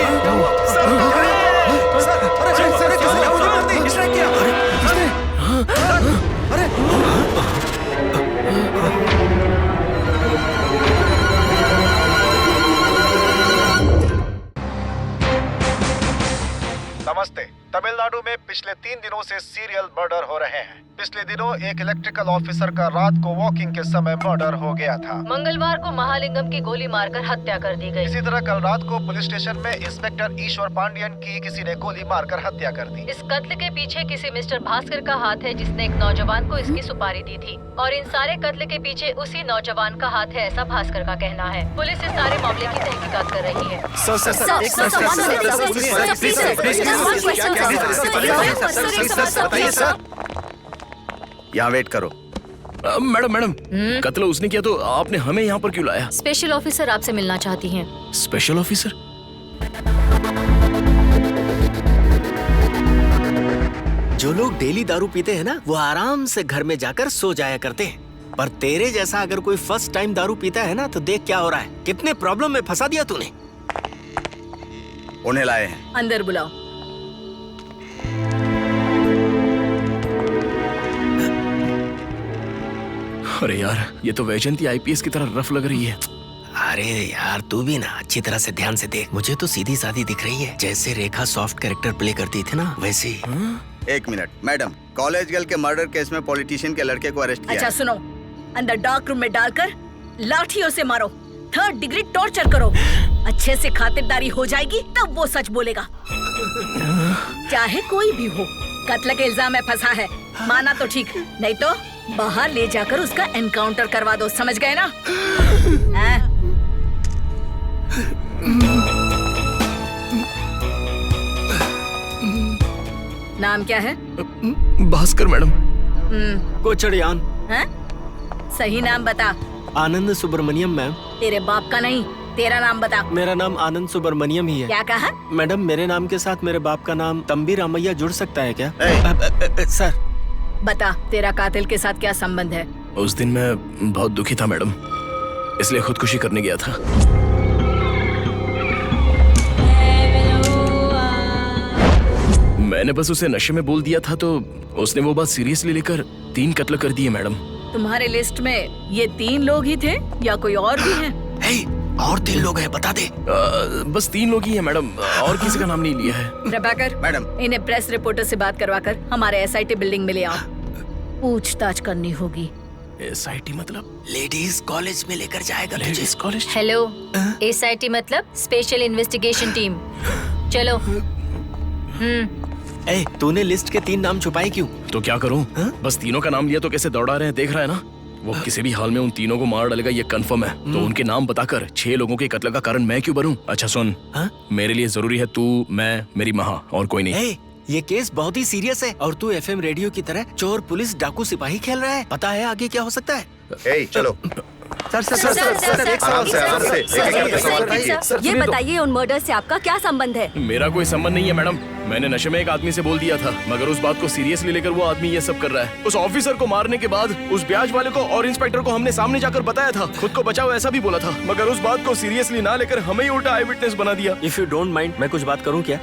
नमस्ते। तमिलनाडु में पिछले 3 दिनों से सीरियल मर्डर हो रहे हैं। पिछले दिनों एक इलेक्ट्रिकल ऑफिसर का रात को वॉकिंग के समय मर्डर हो गया था। मंगलवार को महालिंगम की गोली मारकर हत्या कर दी गई। इसी तरह कल रात को पुलिस स्टेशन में इंस्पेक्टर ईश्वर पांडियन की किसी ने गोली मारकर हत्या कर दी। इस कत्ल के पीछे किसी मिस्टर भास्कर का हाथ है जिसने एक नौजवान को इसकी सुपारी दी थी, और इन सारे कत्ल के पीछे उसी नौजवान का हाथ है, ऐसा भास्कर का कहना है। पुलिस इस सारे मामले की तहकीकात कर रही है। यहाँ वेट करो। मैडम, कत्ल उसने किया तो आपने हमें यहाँ पर क्यों लाया? स्पेशल ऑफिसर आपसे मिलना चाहती हैं। Special officer? जो लोग डेली दारू पीते हैं ना, वो आराम से घर में जाकर सो जाया करते हैं। पर तेरे जैसा अगर कोई फर्स्ट टाइम दारू पीता है ना, तो देख क्या हो रहा है। कितने प्रॉब्लम में फंसा दिया तूने। उन्हें लाए हैं। अंदर बुलाओ। अरे यार, ये तो वैजयंती आईपीएस की तरह रफ लग रही है। अरे यार, तू भी ना अच्छी तरह से ध्यान से देख। मुझे तो सीधी सादी दिख रही है, जैसे रेखा सॉफ्ट कैरेक्टर प्ले करती थी ना, वैसे ही। 1 मिनट मैडम, कॉलेज गर्ल के मर्डर केस में पॉलिटिशियन के लड़के को अरेस्ट किया। अच्छा सुनो, अंदर डार्क रूम में डालकर लाठियों से मारो, 3rd डिग्री टॉर्चर करो। अच्छे से खातिरदारी हो जाएगी तब वो सच बोलेगा। चाहे कोई भी हो, कत्ल के इल्जाम में फंसा है, माना तो ठीक, नहीं तो बाहर ले जाकर उसका एनकाउंटर करवा दो। समझ गए ना? नाम क्या है? भास्कर मैडम। कोचड़ियान। सही नाम बता। आनंद सुब्रमण्यम मैम। तेरे बाप का नहीं, तेरा नाम बता। मेरा नाम आनंद सुब्रमण्यम ही है। क्या कहा? मैडम, मेरे नाम के साथ मेरे बाप का नाम तंबी रामैया जुड़ सकता है क्या? सर। बता, तेरा कातिल के साथ क्या संबंध है? उस दिन मैं बहुत दुखी था मैडम, इसलिए खुदकुशी करने गया था। मैंने बस उसे नशे में बोल दिया था, तो उसने वो बात सीरियसली लेकर 3 कत्ल कर दिए मैडम। तुम्हारे लिस्ट में ये 3 लोग ही थे या कोई और भी है? और 3 लोग हैं, बता दे। बस 3 लोग ही हैं मैडम, और किसी का नाम नहीं लिया है। प्रभाकर मैडम, इन्हें प्रेस रिपोर्टर से बात करवाकर हमारे एसआईटी बिल्डिंग में ले आओ, पूछताछ करनी होगी। एसआईटी मतलब? लेडीज कॉलेज में लेकर जाएगा तुझे। कॉलेज? हेलो, एसआईटी मतलब स्पेशल इन्वेस्टिगेशन टीम। चलो। तूने लिस्ट के 3 नाम छुपाए क्यों? तो क्या करूं? बस तीनों का नाम लिया तो कैसे दौड़ा रहे हैं, देख रहा है ना। वो किसी भी हाल में उन तीनों को मार डालेगा, ये कंफर्म है। तो उनके नाम बताकर 6 लोगों के कत्ल का कारण मैं क्यों बनूं? अच्छा सुन, मेरे लिए जरूरी है तू, मैं, मेरी माँ, और कोई नहीं। ये केस बहुत ही सीरियस है, और तू एफएम रेडियो की तरह चोर पुलिस डाकू सिपाही खेल रहा है। पता है आगे क्या हो सकता है? चलो। ये बताइए, उन मर्डर से आपका क्या संबंध है? मेरा कोई संबंध नहीं है मैडम। मैंने नशे में एक आदमी से बोल दिया था, मगर उस बात को सीरियसली लेकर वो आदमी ये सब कर रहा है। उस ऑफिसर को मारने के बाद उस ब्याज वाले को और इंस्पेक्टर को हमने सामने जाकर बताया था, खुद को बचाओ ऐसा भी बोला था, मगर उस बात को सीरियसली ना लेकर हमें ही उल्टा आई विटनेस बना दिया। इफ यू डोंट माइंड, मैं कुछ बात करूं क्या?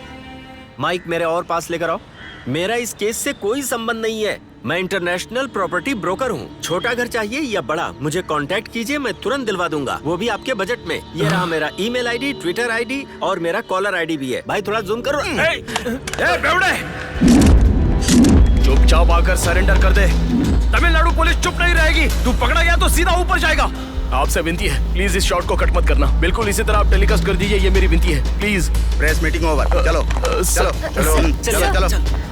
माइक मेरे और पास लेकर आओ। मेरा इस केस से कोई संबंध नहीं है। मैं इंटरनेशनल प्रॉपर्टी ब्रोकर हूँ। छोटा घर चाहिए या बड़ा, मुझे कांटेक्ट कीजिए, मैं तुरंत दिलवा दूंगा, वो भी आपके बजट में। ये रहा मेरा ईमेल आईडी, ट्विटर आईडी और मेरा कॉलर आईडी भी है। भाई थोड़ा जूम करो। चुपचाप आकर सरेंडर कर दे। तमिलनाडु पुलिस चुप नहीं रहेगी। तू पकड़ा गया तो सीधा ऊपर जाएगा। आपसे विनती है, प्लीज इस शॉट को कट मत करना। बिल्कुल इसी तरह आप टेलीकास्ट कर दीजिए, ये मेरी विनती है, प्लीज। Press meeting over. चलो चलो चलो चलो चलो।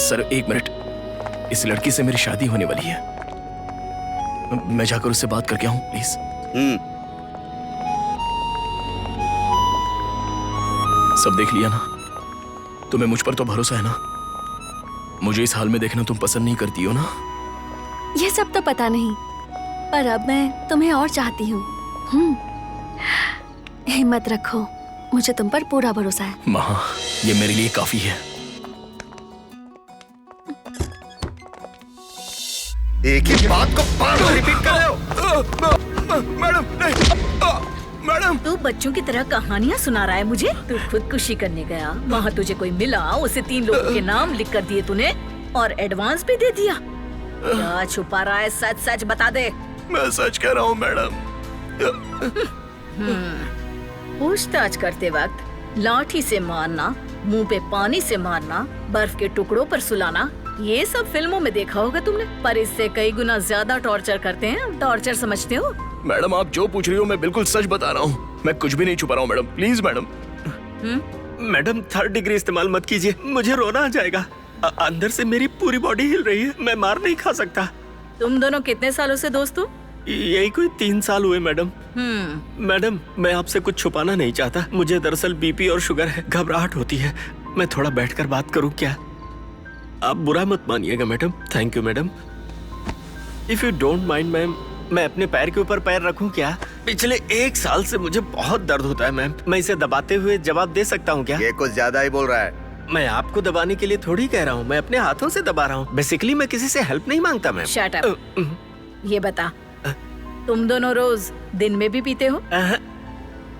सर 1 मिनट, इस लड़की से मेरी शादी होने वाली है, मैं जाकर उससे बात करके आऊं प्लीज। सब देख लिया ना? तुम्हें मुझ पर तो भरोसा है ना? मुझे इस हाल में देखना तुम पसंद नहीं करती हो ना? ये सब तो पता नहीं, पर अब मैं तुम्हें और चाहती हूँ। हिम्मत रखो, मुझे तुम पर पूरा भरोसा है। महा, ये मेरे लिए काफी है। एक ही बात को बार बार रिपीट कर रहे हो। मैडम नहीं, मैडम। तू बच्चों की तरह कहानियाँ सुना रहा है मुझे। तू खुदकुशी करने गया, वहाँ तुझे कोई मिला, उसे 3 लोगों के नाम लिख कर दिए तूने और एडवांस भी दे दिया। क्या छुपा रहा है? सच सच बता दे। मैं सच कह रहा हूँ मैडम। पूछताछ करते वक्त लाठी से मारना, मुंह पे पानी से मारना, बर्फ के टुकड़ों पर सुलाना, ये सब फिल्मों में देखा होगा तुमने, पर इससे कई गुना ज्यादा टॉर्चर करते हैं। टॉर्चर समझते हो? मैडम आप जो पूछ रही हो मैं बिल्कुल सच बता रहा हूँ। मैं कुछ भी नहीं छुपा रहा हूँ madam, please madam. Madam 3rd degree इस्तेमाल मत कीजिए, मुझे रोना आ जाएगा। अंदर से मेरी पूरी बॉडी हिल रही है, मैं मार नहीं खा सकता। तुम दोनों कितने सालों से दोस्त हो? यही कोई 3 साल हुए मैडम। मैडम मैं आपसे कुछ छुपाना नहीं चाहता, मुझे दरअसल बीपी और शुगर है, घबराहट होती है। मैं थोड़ा बैठकर बात करूं क्या? आप बुरा मत मानिएगा madam. Thank you madam. If you don't mind ma'am, मैं अपने पैर के ऊपर पैर रखूं क्या? पिछले 1 साल से मुझे बहुत दर्द होता है मैम, मैं इसे दबाते हुए जवाब दे सकता हूँ क्या? ये कुछ ज्यादा ही बोल रहा है। मैं आपको दबाने के लिए थोड़ी कह रहा हूँ, मैं अपने हाथों से दबा रहा हूँ। बेसिकली मैं किसी से हेल्प नहीं मांगता मैम। Shut up. ये बता, तुम दोनों रोज दिन में भी पीते हो?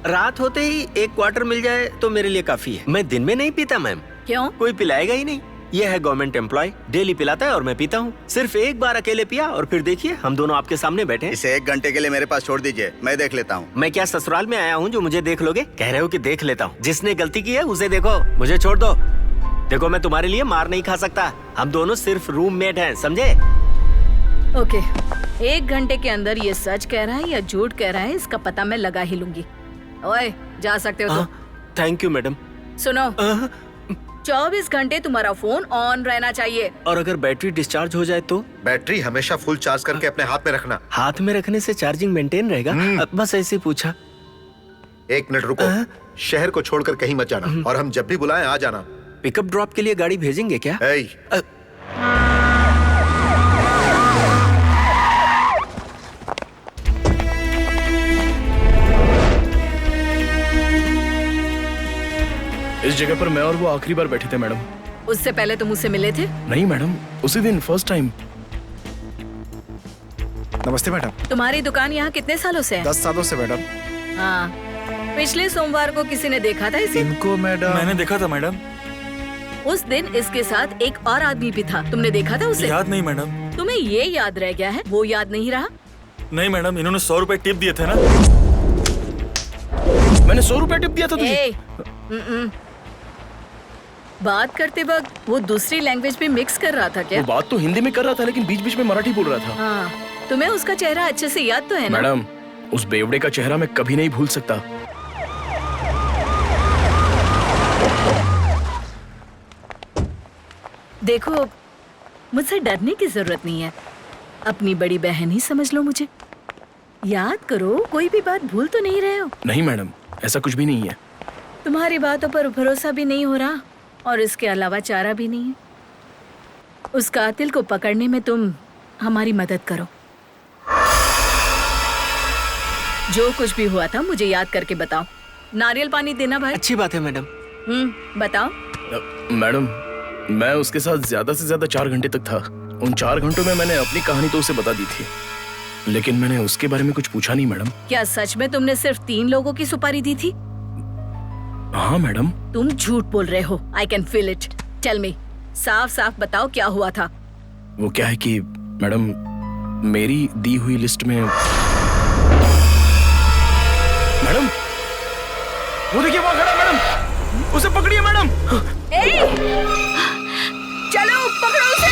रात होते ही 1 क्वार्टर मिल जाए तो मेरे लिए काफी है। मैं दिन में नहीं पीता मैम। क्यों? कोई पिलाएगा ही नहीं। ये है गवर्नमेंट एम्प्लॉय, डेली पिलाता है और मैं पीता हूँ। सिर्फ एक बार अकेले पिया और फिर देखिए हम दोनों आपके सामने बैठे। इसे 1 घंटे के लिए मेरे पास छोड़ दीजिए, मैं देख लेता हूँ। मैं क्या ससुराल में आया हूँ जो मुझे देख लोगे? कह रहे हो कि देख लेता हूँ। जिसने गलती की है उसे देखो, मुझे छोड़ दो। देखो मैं तुम्हारे लिए मार नहीं खा सकता, हम दोनों सिर्फ रूममेट हैं, समझे? ओके, 1 घंटे के अंदर ये सच कह रहा है या झूठ कह रहा है, इसका पता मैं लगा ही लूंगी। ओए, जा सकते हो तो। Thank you madam. सुनो, 24 घंटे तुम्हारा फोन ऑन रहना चाहिए। और अगर बैटरी डिस्चार्ज हो जाए तो? बैटरी हमेशा फुल चार्ज करके अपने हाथ में रखना। हाथ में रखने से चार्जिंग मेंटेन रहेगा? बस ऐसे पूछा। 1 मिनट रुको, शहर को छोड़कर कहीं मत जाना और हम जब भी बुलाएं आ जाना। पिकअप ड्रॉप के लिए गाड़ी भेजेंगे क्या? इस जगह पर मैं और वो आखिरी बार बैठे थे मैडम। उससे पहले तुम मुझसे मिले थे? नहीं मैडम, उसी दिन फर्स्ट टाइम। नमस्ते मैडम। तुम्हारी दुकान यहाँ कितने सालों से है? 10 सालों से मैडम। हाँ, पिछले सोमवार को किसी ने देखा था इसे? इनको मैडम मैंने देखा था मैडम। उस दिन इसके साथ एक और आदमी भी था, तुमने देखा था उसे? याद नहीं मैडम। तुम्हें ये याद रह गया है, वो याद नहीं रहा? नहीं मैडम, इन्होंने 100 रुपए टिप दिए थे ना। मैंने 100 रुपए टिप दिया था तुझे। बात करते वक्त वो दूसरी लैंग्वेज में मिक्स कर रहा था क्या? वो बात तो हिंदी में कर रहा था लेकिन बीच बीच में मराठी बोल रहा था। हाँ, तुम्हें उसका चेहरा अच्छे से याद तो है ना? मैडम, उस बेवड़े का चेहरा मैं कभी नहीं भूल सकता। देखो, मुझसे डरने की जरूरत नहीं है, अपनी बड़ी बहन ही समझ लो मुझे। याद करो, कोई भी बात भूल तो नहीं रहे हो? नहीं मैडम, ऐसा कुछ भी नहीं है। तुम्हारी बातों पर भरोसा भी नहीं हो रहा और इसके अलावा चारा भी नहीं है। उस कातिल को पकड़ने में तुम हमारी मदद करो। जो कुछ भी हुआ था मुझे याद करके बताओ। नारियल पानी देना भाई। अच्छी बात है मैडम। बताओ। मैडम, मैं उसके साथ ज्यादा से ज्यादा 4 घंटे तक था। उन 4 घंटों में मैंने अपनी कहानी तो उसे बता दी थी, लेकिन मैंने उसके बारे में कुछ पूछा नहीं मैडम। क्या सच में तुमने सिर्फ 3 लोगों की सुपारी दी थी? हाँ मैडम। तुम झूठ बोल रहे हो। I can feel it. Tell me, साफ साफ बताओ क्या हुआ था? वो क्या है कि मैडम, मेरी दी हुई लिस्ट में मैडम, वो देखिए वहाँ खड़ा मैडम, उसे पकड़िए मैडम। चलो पकड़ो उसे।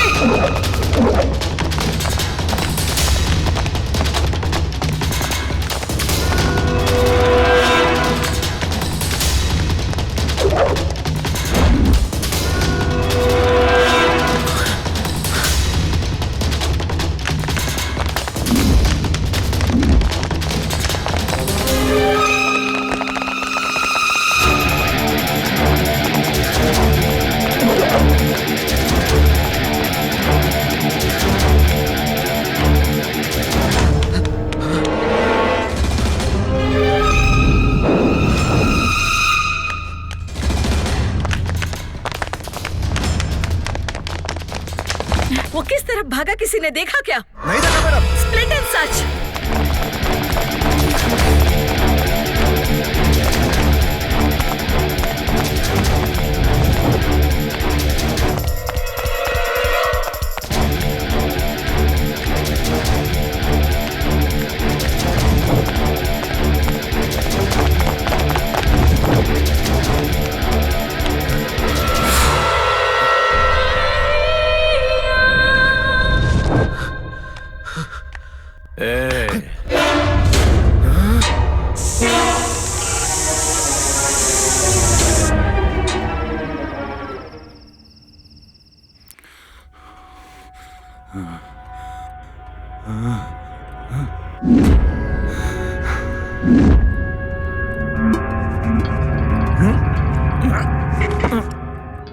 इस तरफ भागा किसी ने देखा क्या? नहीं देखा मैडम। Split and such.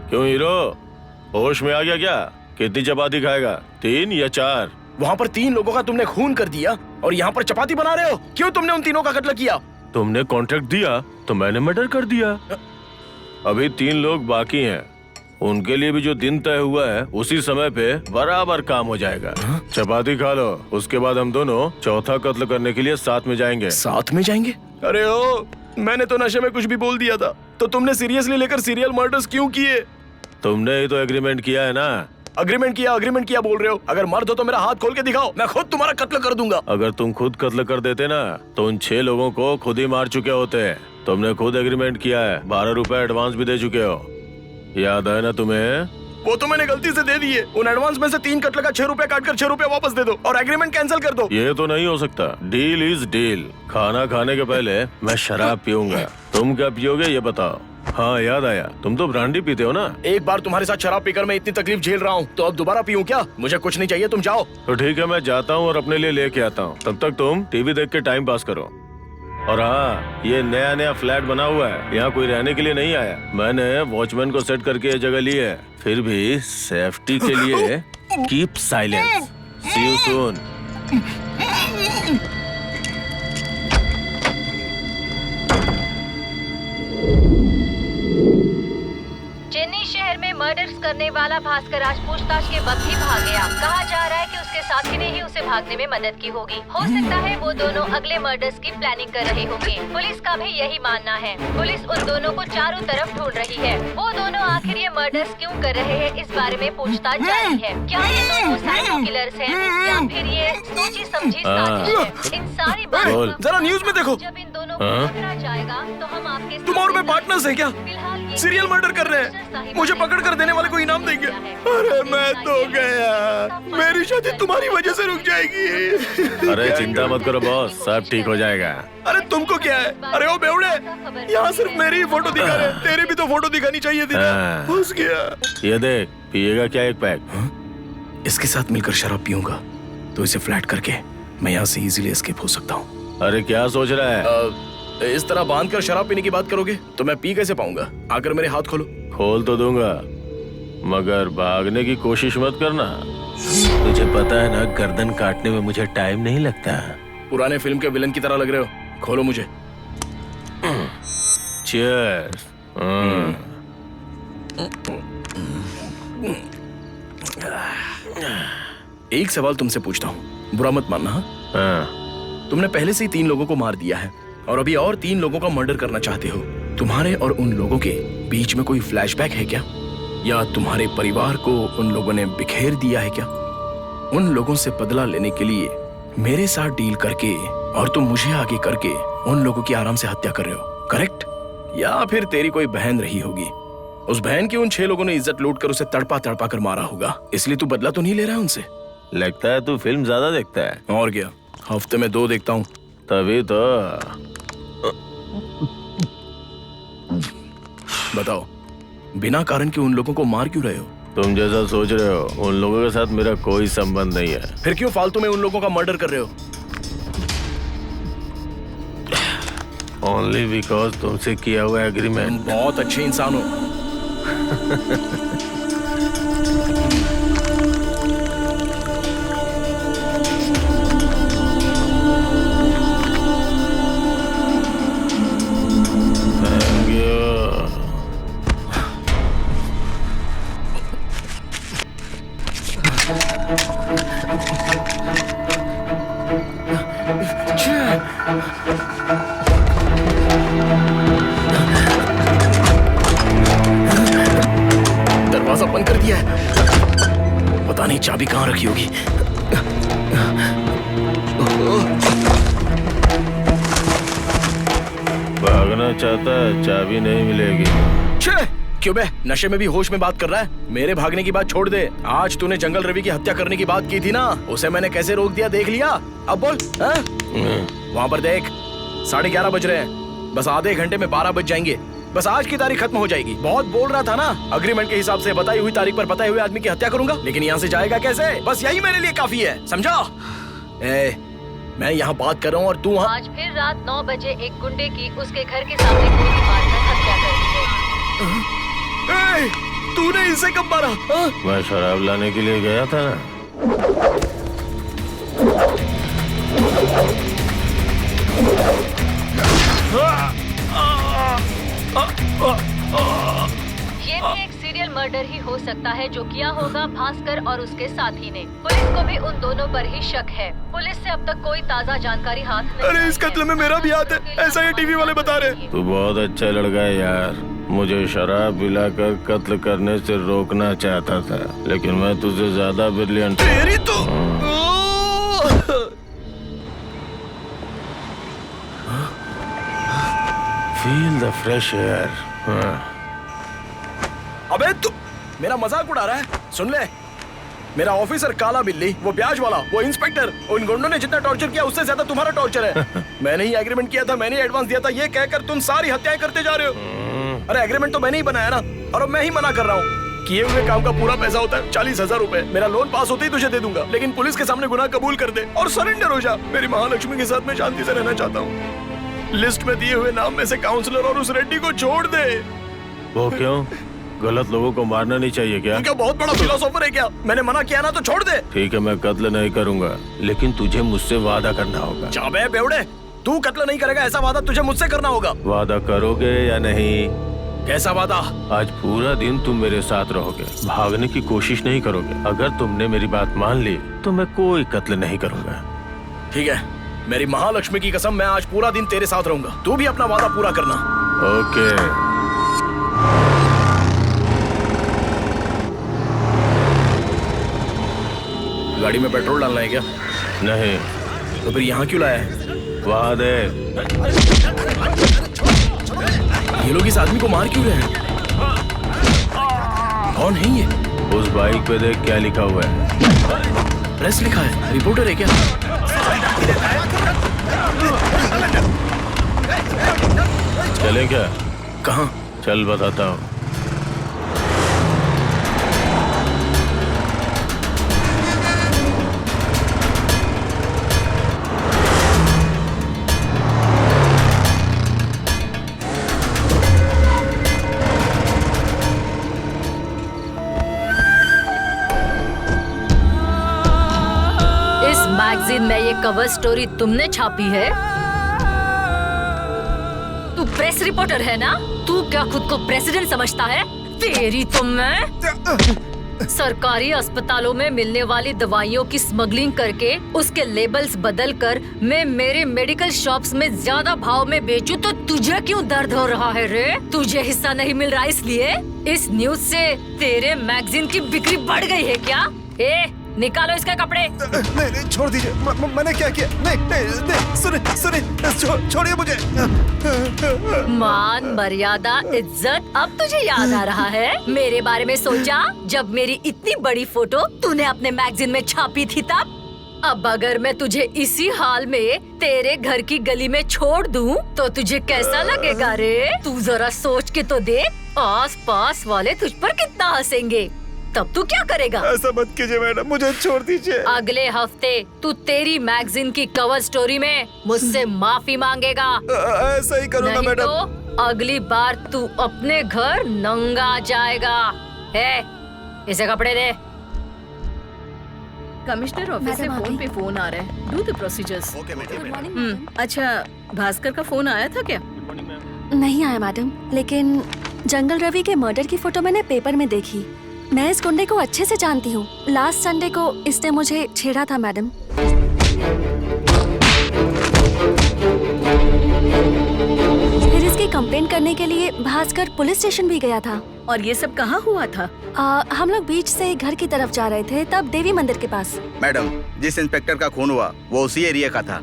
क्यों हीरो, होश में आ गया क्या? कितनी चपाती खाएगा, 3 या 4? वहाँ पर 3 लोगों का तुमने खून कर दिया और यहाँ पर चपाती बना रहे हो। क्यों तुमने उन तीनों का कत्ल किया? तुमने कॉन्ट्रैक्ट दिया तो मैंने मर्डर कर दिया। अभी 3 लोग बाकी हैं, उनके लिए भी जो दिन तय हुआ है उसी समय पे बराबर काम हो जाएगा। चपाती खा लो, उसके बाद हम दोनों चौथा कत्ल करने के लिए साथ में जाएंगे। साथ में जाएंगे? अरे ओ, मैंने तो नशे में कुछ भी बोल दिया था। तो तुमने सीरियसली लेकर सीरियल मर्डर्स क्यों किए? तुमने ही तो एग्रीमेंट किया है ना। अग्रीमेंट किया बोल रहे हो? अगर मर्द हो तो मेरा हाथ खोल के दिखाओ, मैं खुद तुम्हारा कत्ल कर दूंगा। अगर तुम खुद कत्ल कर देते ना तो उन 6 लोगों को खुद ही मार चुके होते। तुमने खुद एग्रीमेंट किया है, 12 रुपए एडवांस भी दे चुके हो, याद है ना तुम्हें? वो तो मैंने गलती से दे दिए। उन एडवांस में से 3 कत्ल का 6 रुपए काट कर 6 रुपए वापस दे दो और एग्रीमेंट कैंसिल कर दो। ये तो नहीं हो सकता। Deal is deal. खाना खाने के पहले मैं शराब पीऊंगा, तुम क्या पियोगे ये बताओ। हाँ याद आया, तुम तो ब्रांडी पीते हो ना। एक बार तुम्हारे साथ शराब पीकर मैं इतनी तकलीफ झेल रहा हूँ, तो अब दोबारा पीऊं क्या? मुझे कुछ नहीं चाहिए, तुम जाओ। तो ठीक है, मैं जाता हूँ और अपने लिए लेके आता हूँ। तब तक तुम टीवी देख के टाइम पास करो। और हाँ, ये नया फ्लैट बना हुआ है, यहाँ कोई रहने के लिए नहीं आया। मैंने वॉचमैन को सेट करके ये जगह ली है। फिर भी सेफ्टी के लिए keep silence. See you soon. Chennai शहर में मर्डर्स करने वाला भास्कर आज पूछताछ के वक्त ही भाग गया। कहा जा रहा है कि उसके साथी ने ही उसे भागने में मदद की होगी। हो सकता है वो दोनों अगले मर्डर्स की प्लानिंग कर रहे होंगे। पुलिस का भी यही मानना है। पुलिस उन दोनों को चारों तरफ ढूंढ रही है। वो दोनों आखिर ये मर्डर्स क्यों कर रहे हैं, इस बारे में पूछताछ जारी है। क्या ये दोनों साइको किलर्स हैं या फिर ये सोची समझी साजिश है? इन सारी बातों जरा न्यूज में देखो। जब इन दोनों को पकड़ा जाएगा तो हम आपके तुम और मैं पार्टनर्स हैं क्या? सीरियल मर्डर कर रहे हैं, मुझे पकड़ कर देने वाले को इनाम देंगे। अरे मैं तो गया, मेरी शादी तुम्हारी वजह से रुक जाएगी। अरे चिंता मत करो बॉस, सब ठीक हो जाएगा। अरे तुमको क्या है? अरे ओ बेवड़े, यहाँ सिर्फ मेरी ही फोटो दिखा रहे, तेरी भी तो फोटो दिखानी चाहिए थी। फंस गया। ये देख, पिएगा क्या 1 पैक? इसके साथ मिलकर शराब पीऊंगा तो इसे फ्लैट करके मैं यहाँ से इजीली एस्केप हो सकता हूँ। अरे क्या सोच रहा है? इस तरह बांध कर शराब पीने की बात करोगे तो मैं पी कैसे पाऊंगा? आकर मेरे हाथ खोलो। खोल तो दूंगा, मगर भागने की कोशिश मत करना। तुझे पता है ना, गर्दन काटने में मुझे टाइम नहीं लगता। पुराने फिल्म के विलन की तरह लग रहे हो। खोलो मुझे। चीयर्स। एक सवाल तुमसे पूछता हूँ, बुरा मत मानना। हाँ। तुमने पहले से ही 3 लोगों को मार दिया है और अभी और 3 लोगों का मर्डर करना चाहते हो। तुम्हारे और उन लोगों के बीच में कोई फ्लैशबैक है क्या? या तुम्हारे परिवार को उन लोगों ने बिखेर दिया है क्या? उन लोगों से बदला लेने के लिए मेरे साथ डील करके और तुम मुझे आगे करके उन लोगों की आराम से हत्या कर रहे हो, करेक्ट? या फिर तेरी कोई बहन रही होगी, उस बहन की उन 6 लोगों ने इज्जत लूट कर उसे तड़पा तड़पा कर मारा होगा, इसलिए तू बदला तो नहीं ले रहा है उनसे? लगता है तू फिल्म ज्यादा देखता है। और क्या, हफ्ते में 2 देखता हूँ। तभी तो। बताओ, बिना कारण के उन लोगों को मार क्यों रहे हो? तुम जैसा सोच रहे हो, उन लोगों के साथ मेरा कोई संबंध नहीं है। फिर क्यों फालतू में उन लोगों का मर्डर कर रहे हो? ओनली बिकॉज तुमसे किया हुआ एग्रीमेंट। बहुत अच्छे इंसान हो। दरवाजा बंद कर दिया है। पता नहीं चाबी कहाँ रखी होगी। भागना चाहता है, चाबी नहीं मिलेगी। क्यों बे नशे में भी होश में बात कर रहा है? मेरे भागने की बात छोड़ दे। आज तूने जंगल रवि की हत्या करने की बात की थी ना, उसे मैंने कैसे रोक दिया देख लिया? अब बोल। वहाँ पर देख 11:30 बज रहे हैं। बस आधे घंटे में 12 बज जाएंगे। बस आज की तारीख खत्म हो जाएगी। बहुत बोल रहा था ना, अग्रीमेंट के हिसाब से बताई हुई तारीख पर बताए हुए आदमी की हत्या करूंगा, लेकिन यहाँ से जाएगा कैसे? बस यही मेरे लिए काफी है, समझा? मैं यहाँ बात कर रहा हूँ और तू वहाँ। आज फिर रात 9 बजे एक गुंडे की उसके घर के सामने गोली मारकर हत्या कर दी गई। तूने इसे कब मारा? मैं शराब लाने के लिए गया था ना। ये भी एक सीरियल मर्डर ही हो सकता है जो किया होगा भास्कर और उसके साथी ने। पुलिस को भी उन दोनों पर ही शक है। पुलिस से अब तक कोई ताज़ा जानकारी हाथ नहीं। अरे इस कत्ल में मेरा भी हाथ है, ऐसा ही टीवी वाले बता रहे। तू बहुत अच्छा लड़का है यार। मुझे शराब पिलाकर कत्ल करने से रोकना चाहता था, लेकिन मैं तुझे ज्यादा ब्रिलियंट। तेरी तो फील द फ्रेश एयर। अबे तू मेरा मजाक उड़ा रहा है? सुन ले, मेरा ऑफिसर काला बिल्ली, वो ब्याज वाला, वो इंस्पेक्टर, उन गुंडों ने जितना टॉर्चर किया उससे ज्यादा तुम्हारा टॉर्चर है। मैंने ही एग्रीमेंट किया था, मैंने एडवांस दिया था, ये कहकर तुम सारी हत्याएं करते जा रहे हो। अरे एग्रीमेंट तो मैंने ही बनाया ना, और अब मैं ही मना कर रहा हूँ। किए हुए काम का पूरा पैसा होता है 40,000 रुपए। मेरा लोन पास होते ही तुझे दे दूंगा, लेकिन पुलिस के सामने गुनाह कबूल कर दे और सरेंडर हो जा। मेरी महालक्ष्मी के साथ मैं शांति से रहना चाहता हूँ। लिस्ट में दिए हुए नाम में से काउंसलर और उस रेड्डी को छोड़ दे। वो क्यों? गलत लोगों को मारना नहीं चाहिए क्या? क्या बहुत बड़ा फिलोसोफर है क्या? मैंने मना किया ना तो छोड़ दे। ठीक है, मैं कत्ल नहीं करूंगा, लेकिन तुझे मुझसे वादा करना होगा। जाबे बेवड़े, तू कत्ल नहीं करेगा ऐसा वादा तुझे मुझसे करना होगा। वादा करोगे या नहीं? कैसा वादा? आज पूरा दिन तुम मेरे साथ रहोगे, भागने की कोशिश नहीं करोगे। अगर तुमने मेरी बात मान ली तो मैं कोई कत्ल नहीं करूंगा। ठीक है, मेरी महालक्ष्मी की कसम, मैं आज पूरा दिन तेरे साथ रहूंगा। तू भी अपना वादा पूरा करना। ओके। गाड़ी में पेट्रोल डालना है क्या? नहीं। तो फिर यहाँ क्यों लाया है? वहाँ दे। ये लोग इस आदमी को मार क्यों रहे हैं? कौन है ये? उस बाइक पे देख क्या लिखा हुआ है। प्रेस लिखा है, रिपोर्टर है क्या? चले क्या? कहाँ? चल बताता हूँ। मैगजीन में ये कवर स्टोरी तुमने छापी है? तू प्रेस रिपोर्टर है ना? तू क्या खुद को प्रेसिडेंट समझता है? तेरी तो मैं सरकारी अस्पतालों में मिलने वाली दवाइयों की स्मगलिंग करके उसके लेबल्स बदलकर मैं मेरे मेडिकल शॉप्स में ज्यादा भाव में बेचूं तो तुझे क्यों दर्द हो रहा है रे? तुझे हिस्सा नहीं मिल रहा इसलिए? इस न्यूज से तेरे मैगजीन की बिक्री बढ़ गई है क्या? निकालो इसके कपड़े। नहीं नहीं छोड़ दीजिए, मैंने क्या किया? नहीं, सुनिए, छोड़िए मुझे। मान मर्यादा इज्जत अब तुझे याद आ रहा है? मेरे बारे में सोचा जब मेरी इतनी बड़ी फोटो तूने अपने मैगजीन में छापी थी तब? अब अगर मैं तुझे इसी हाल में तेरे घर की गली में छोड़ दूं तो तुझे कैसा लगेगा रे? तू जरा सोच के तो देख, आस पास वाले तुझ पर कितना हंसेंगे। तब तू क्या करेगा? ऐसा मत कीजिए मैडम, मुझे छोड़ दीजिए। अगले हफ्ते तू तेरी मैगजीन की कवर स्टोरी में मुझसे माफी मांगेगा। ऐसा ही करूँगा मैडम। तो अगली बार तू अपने घर नंगा जाएगा। इसे कपड़े दे। कमिश्नर ऑफिस से फोन पे फोन आ रहा है। Do the procedures. अच्छा, भास्कर का फोन आया था क्या? नहीं आया मैडम, लेकिन जंगल रवि के मर्डर की फोटो मैंने पेपर में देखी। मैं इस गुंडे को अच्छे से जानती हूँ। लास्ट संडे को इसने मुझे छेड़ा था मैडम। फिर इसकी कंप्लेंट करने के लिए भास्कर पुलिस स्टेशन भी गया था। और ये सब कहाँ हुआ था? हम लोग बीच से घर की तरफ जा रहे थे, तब देवी मंदिर के पास। मैडम, जिस इंस्पेक्टर का खून हुआ वो उसी एरिया का था।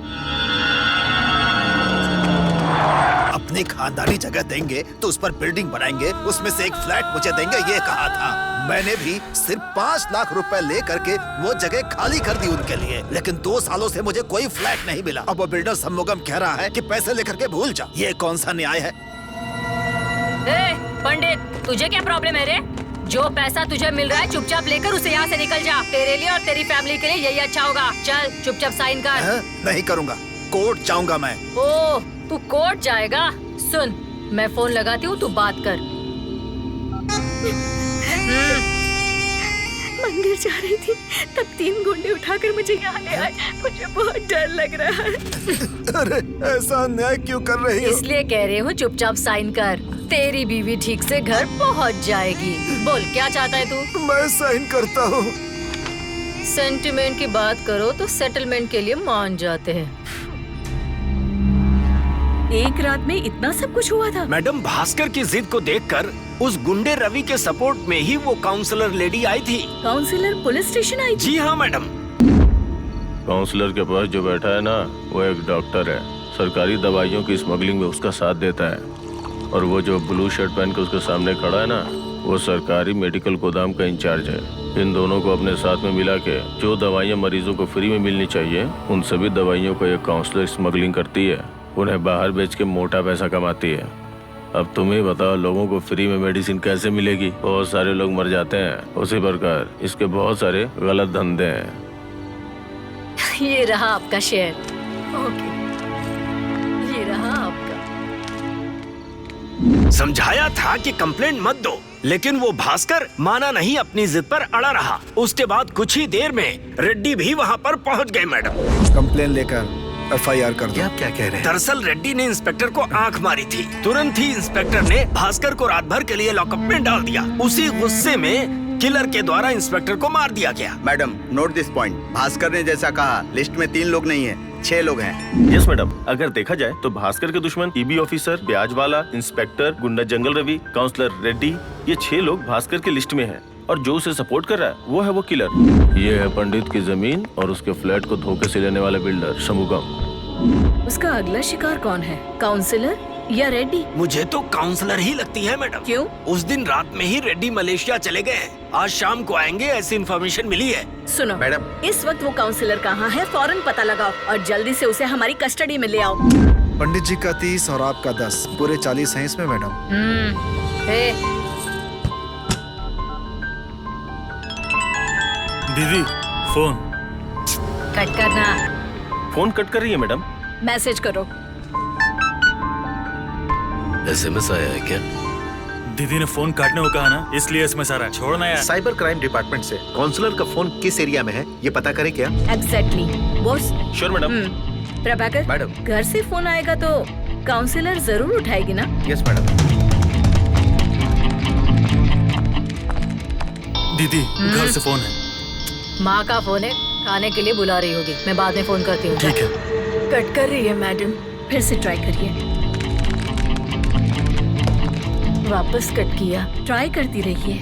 अपनी खानदानी जगह देंगे तो उस पर बिल्डिंग बनाएंगे, उसमें से एक फ्लैट मुझे देंगे, ये कहा था। मैंने भी सिर्फ 5 लाख रुपए ले करके वो जगह खाली कर दी उनके लिए, लेकिन 2 सालों से मुझे कोई फ्लैट नहीं मिला। अब वो बिल्डर सम्मुगम कह रहा है कि पैसे लेकर के भूल जा। ये कौन सा न्याय है? पंडित, तुझे क्या प्रॉब्लम है रे? जो पैसा तुझे मिल रहा है चुपचाप लेकर उसे यहाँ से निकल जा। तेरे लिए और तेरी फैमिली के लिए यही अच्छा होगा। चल चुपचाप साइन कर। नहीं करूँगा, कोर्ट जाऊंगा मैं। ओह, तू कोर्ट जाएगा? सुन, मैं फोन लगाती हूँ, तू बात कर। मंदिर जा रही थी तब 3 गुंडे उठाकर मुझे यहाँ ले आए। मुझे बहुत डर लग रहा है। अरे ऐसा अन्याय क्यों कर रही हो? इसलिए कह रही हूँ चुपचाप साइन कर। तेरी बीवी ठीक से घर पहुँच जाएगी। बोल, क्या चाहता है तू? मैं साइन करता हूँ। सेंटिमेंट की बात करो तो सेटलमेंट के लिए मान जाते हैं। एक रात में इतना सब कुछ हुआ था? मैडम, भास्कर की जिद को देखकर उस गुंडे रवि के सपोर्ट में ही वो काउंसलर लेडी आई थी। काउंसलर पुलिस स्टेशन आई? जी हाँ मैडम। काउंसलर के पास जो बैठा है ना, वो एक डॉक्टर है। सरकारी दवाइयों की स्मगलिंग में उसका साथ देता है। और वो जो ब्लू शर्ट पहन के उसके सामने खड़ा है ना, वो सरकारी मेडिकल गोदाम का इंचार्ज है। इन दोनों को अपने साथ में मिला के जो दवाइयाँ मरीजों को फ्री में मिलनी चाहिए, उन सभी दवाइयों को एक काउंसलर स्मगलिंग करती है। उन्हें बाहर बेच के मोटा पैसा कमाती है। अब तुम ही बताओ, लोगों को फ्री में मेडिसिन कैसे मिलेगी? बहुत सारे लोग मर जाते हैं। उसी प्रकार इसके बहुत सारे गलत धंधे हैं। ये रहा आपका शेयर। ओके, ये रहा आपका। समझाया था कि कंप्लेंट मत दो, लेकिन वो भास्कर माना नहीं, अपनी जिद पर अड़ा रहा। उसके बाद कुछ ही देर में रेड्डी भी वहाँ पर पहुँच गए। मैडम, कंप्लेन लेकर FIR कर दो। आप क्या कह रहे हैं? दरअसल रेड्डी ने इंस्पेक्टर को आंख मारी थी। तुरंत ही इंस्पेक्टर ने भास्कर को रात भर के लिए लॉकअप में डाल दिया। उसी गुस्से में किलर के द्वारा इंस्पेक्टर को मार दिया गया। Madam, note this point. Bhaskar ने जैसा कहा, लिस्ट में 3 लोग नहीं है, 6 लोग हैं। यस मैडम, अगर देखा जाए तो भास्कर के दुश्मन EB ऑफिसर, ब्याज वाला, इंस्पेक्टर, गुंडा जंगल रवि, काउंसलर रेड्डी, ये 6 लोग भास्कर के लिस्ट में हैं। और जो उसे सपोर्ट कर रहा है वो है वो किलर। ये है पंडित की जमीन और उसके फ्लैट को धोखे से लेने वाला बिल्डर शमुगम। उसका अगला शिकार कौन है, काउंसलर या रेड्डी? मुझे तो काउंसलर ही लगती है मैडम। क्यों? उस दिन रात में ही रेड्डी मलेशिया चले गए। आज शाम को आएंगे, ऐसी इन्फॉर्मेशन मिली है। सुनो मैडम, इस वक्त वो काउंसलर कहाँ है, फौरन पता लगाओ और जल्दी से उसे हमारी कस्टडी में ले आओ। पंडित जी का 30 और आपका 10, पूरे 40 हैं इसमें मैडम। दीदी, फोन कट करना। फोन कट कर रही है मैडम। मैसेज करो। SMS आया है क्या? दीदी ने फोन काटने को कहा ना, इसलिए SMS आ रहा है। छोड़ना यार। साइबर क्राइम डिपार्टमेंट से काउंसलर का फोन किस एरिया में है, ये पता करें क्या? Exactly boss. Sure madam. Prabhakar, madam. घर से फोन आएगा तो काउंसलर जरूर उठाएगी ना? Yes madam. दीदी, घर से फोन है। माँ का फोन है, खाने के लिए बुला रही होगी। मैं बाद में फोन करती हूँ। ठीक है। कट कर रही है मैडम, फिर से ट्राई करिए। वापस कट किया, ट्राई करती रहिए।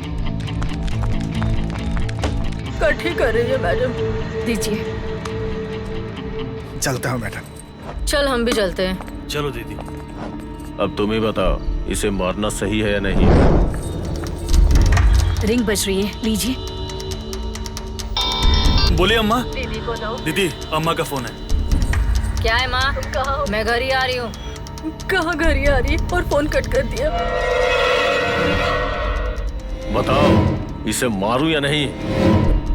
कट ही कर रही है मैडम, दीजिए। चलता हूँ मैडम। चल हम भी चलते हैं। चलो दीदी। अब तुम ही बताओ, इसे मारना सही है या नहीं? रिंग बज रही है, लीजिए। बोलिए अम्मा। दीदी को दो। दीदी, अम्मा का फोन है। क्या है माँ? मैं घर ही आ रही हूँ। कहाँ घर ही आ रही है और फोन कट कर दिया। बताओ, इसे मारूं या नहीं?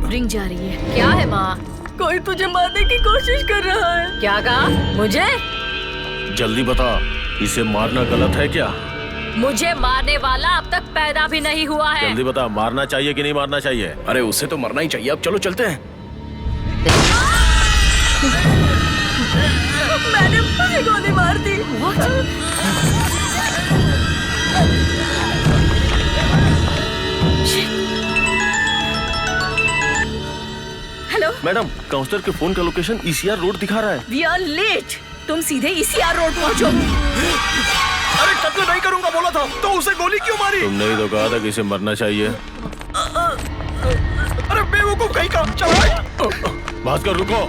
रिंग जा रही है। क्या है माँ? कोई तुझे मारने की कोशिश कर रहा है। क्या कहा? मुझे? जल्दी बता, इसे मारना गलत है क्या? मुझे मारने वाला अब तक पैदा भी नहीं हुआ है। जल्दी बता, मारना चाहिए कि नहीं मारना चाहिए? अरे उसे तो मरना ही चाहिए। अब चलो चलते हैं। मैंने मुझे गोली मार दी। हेलो मैडम, काउंसलर के फोन का लोकेशन ECR रोड दिखा रहा है। We are late. तुम सीधे ECR रोड पहुंचो। अरे कत्ल नहीं करूंगा बोला था, तो उसे गोली क्यों मारी? तुमने ही तो कहा था कि इसे मरना चाहिए। अरे बेवकूफ कहीं का, चलो भास्कर रुको।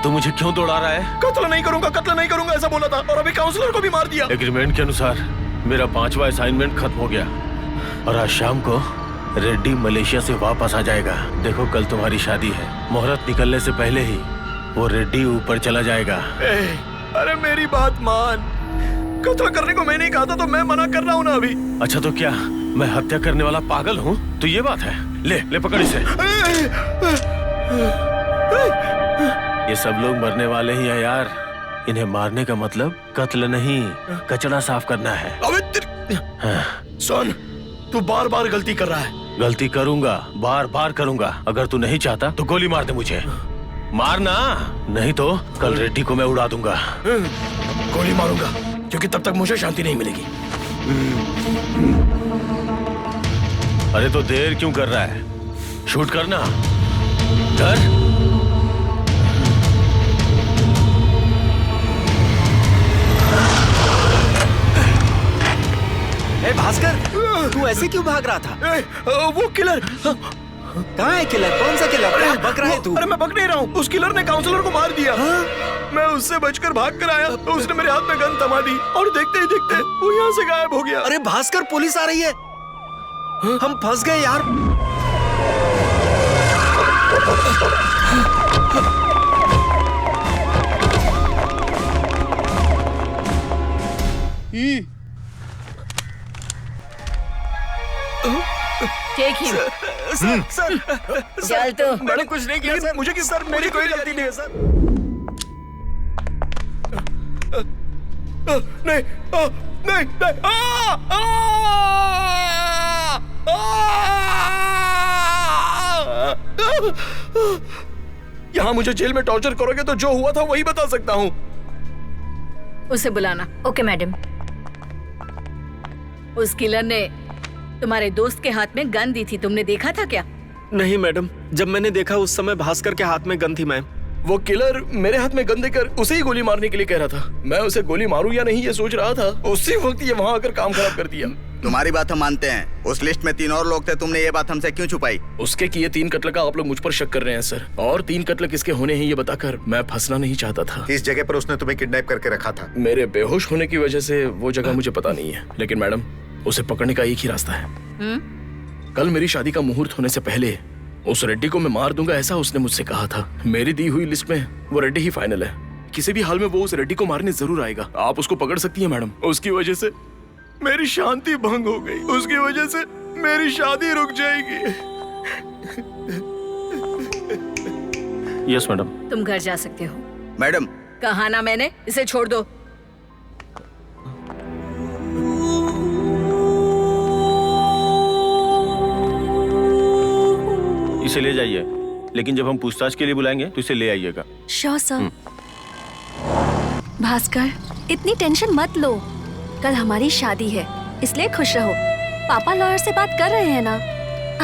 तू मुझे क्यों दौड़ा रहा है? कत्ल नहीं करूंगा ऐसा बोला था, और अभी काउंसलर को भी मार दिया। एग्रीमेंट के अनुसार मेरा 5वां असाइनमेंट खत्म हो गया और आज शाम को रेड्डी मलेशिया से वापस आ जाएगा। देखो कल तुम्हारी शादी है, मुहूर्त निकलने से पहले ही वो रेड्डी ऊपर चला जाएगा। अरे मेरी बात मान, कत्ल करने को मैंने कहा था, तो मैं मना कर रहा हूँ ना अभी। अच्छा तो क्या मैं हत्या करने वाला पागल हूँ? तो ये बात है, ले पकड़ इसे। ये सब लोग मरने वाले ही हैं यार। इन्हें मारने का मतलब कत्ल नहीं, कचरा साफ करना है। सुन, तू बार बार गलती कर रहा है। गलती करूंगा, बार बार करूंगा। अगर तू नहीं चाहता तो गोली मार दे मुझे। मारना, नहीं तो कल रेड्डी को मैं उड़ा दूंगा। गोली मारूंगा, क्योंकि तब तक मुझे शांति नहीं मिलेगी। अरे तो देर क्यों कर रहा है? शूट करना, कर। भास्कर, तू ऐसे क्यों भाग रहा था? वो किलर कहाँ है? किलर? कौन सा किलर? क्या बक रहा है तू? अरे मैं बक नहीं रहा हूँ, उस किलर ने काउंसलर को मार दिया। मैं उससे बचकर भाग कर आया तो उसने मेरे हाथ में गन थमा दी और देखते ही देखते वो यहाँ से गायब हो गया। अरे भास्कर, पुलिस आ रही है, हम फंस गए यार। Take him. सर, चल तो। मैंने कुछ नहीं किया सर। मुझे सर, मेरी कोई गलती नहीं है सर। नहीं, नहीं, यहाँ मुझे जेल में टॉर्चर करोगे तो जो हुआ था वही बता सकता हूँ। उसे बुलाना। Okay madam. उस किलर ने तुम्हारे दोस्त के हाथ में गन दी थी, तुमने देखा था क्या? नहीं मैडम, जब मैंने देखा उस समय भास्कर के हाथ में गन थी मैम। वो किलर मेरे हाथ में गन देकर उसे ही गोली मारने के लिए कह रहा था। मैं उसे गोली मारूं या नहीं ये सोच रहा था, उसी वक्त ये वहाँ आकर काम खराब कर दिया। तुम्हारी बात हम मानते हैं, उस लिस्ट में 3 और लोग थे, तुमने ये बात हमसे क्यों छुपाई? उसके किए 3 कत्ल का आप लोग मुझ पर शक कर रहे हैं सर, और 3 कत्ल किसके होने हैं ये बताकर मैं फंसना नहीं चाहता था। इस जगह पर उसने तुम्हें किडनैप करके रखा था। मेरे बेहोश होने की वजह से वो जगह मुझे पता नहीं है, लेकिन मैडम उसे पकड़ने का एक ही रास्ता है। कल मेरी शादी का मुहूर्त होने से पहले उस रेड्डी को मैं मार दूंगा, ऐसा उसने मुझसे कहा था। मेरी दी हुई लिस्ट में वो रेड्डी ही फाइनल है। किसी भी हाल में वो उस रेड्डी को मारने जरूर आएगा। आप उसको पकड़ सकती हैं मैडम। उसकी वजह से मेरी शांति भंग हो गई, उसकी वजह से मेरी शादी रुक जाएगी। Yes madam. तुम घर जा सकते हो। मैडम, कहा ना मैंने, इसे छोड़ दो। इसे ले जाइए, लेकिन जब हम पूछताछ के लिए बुलाएंगे तो इसे ले आइएगा। Sure sir. भास्कर, इतनी टेंशन मत लो, कल हमारी शादी है, इसलिए खुश रहो। पापा लॉयर से बात कर रहे हैं ना,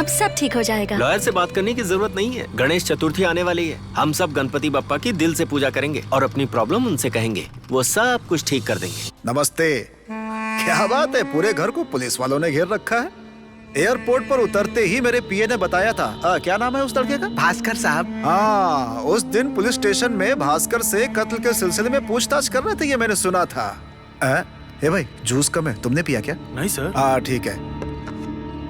अब सब ठीक हो जाएगा। लॉयर से बात करने की जरूरत नहीं है, गणेश चतुर्थी आने वाली है। हम सब गणपति बप्पा की दिल से पूजा करेंगे और अपनी प्रॉब्लम उनसे कहेंगे, वो सब कुछ ठीक कर देंगे। नमस्ते। क्या बात है, पूरे घर को पुलिस वालों ने घेर रखा है। एयरपोर्ट पर उतरते ही मेरे पीए ने बताया था। क्या नाम है उस लड़के का? भास्कर साहब। हाँ, उस दिन पुलिस स्टेशन में भास्कर से कत्ल के सिलसिले में पूछताछ कर रहे थे, ये मैंने सुना था। ए भाई, जूस कम है, तुमने पिया क्या? नहीं सर। हाँ ठीक है।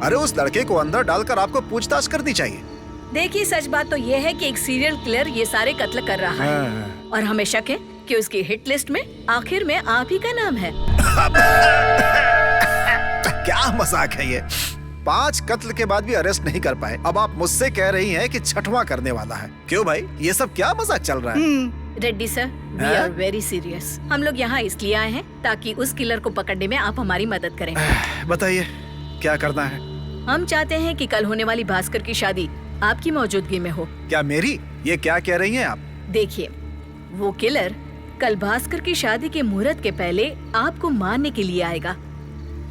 अरे उस लड़के को अंदर डालकर आपको पूछताछ करनी चाहिए। देखिए, सच बात तो ये है कि एक सीरियल किलर ये सारे कत्ल कर रहा है और हमें शक है कि उसकी हिट लिस्ट में आखिर में आप ही का नाम है। क्या मजाक है ये? 5 कत्ल के बाद भी अरेस्ट नहीं कर पाए, अब आप मुझसे कह रही हैं कि छठवां करने वाला है। क्यों भाई, ये सब क्या मजाक चल रहा है? Reddy sir, we are very serious. हम लोग यहाँ इसलिए आए हैं ताकि उस किलर को पकड़ने में आप हमारी मदद करें। बताइए क्या करना है? हम चाहते हैं कि कल होने वाली भास्कर की शादी आपकी मौजूदगी में हो। क्या मेरी? ये क्या कह रही हैं आप? देखिए, वो किलर कल भास्कर की शादी के मुहूर्त के पहले आपको मारने के लिए आएगा,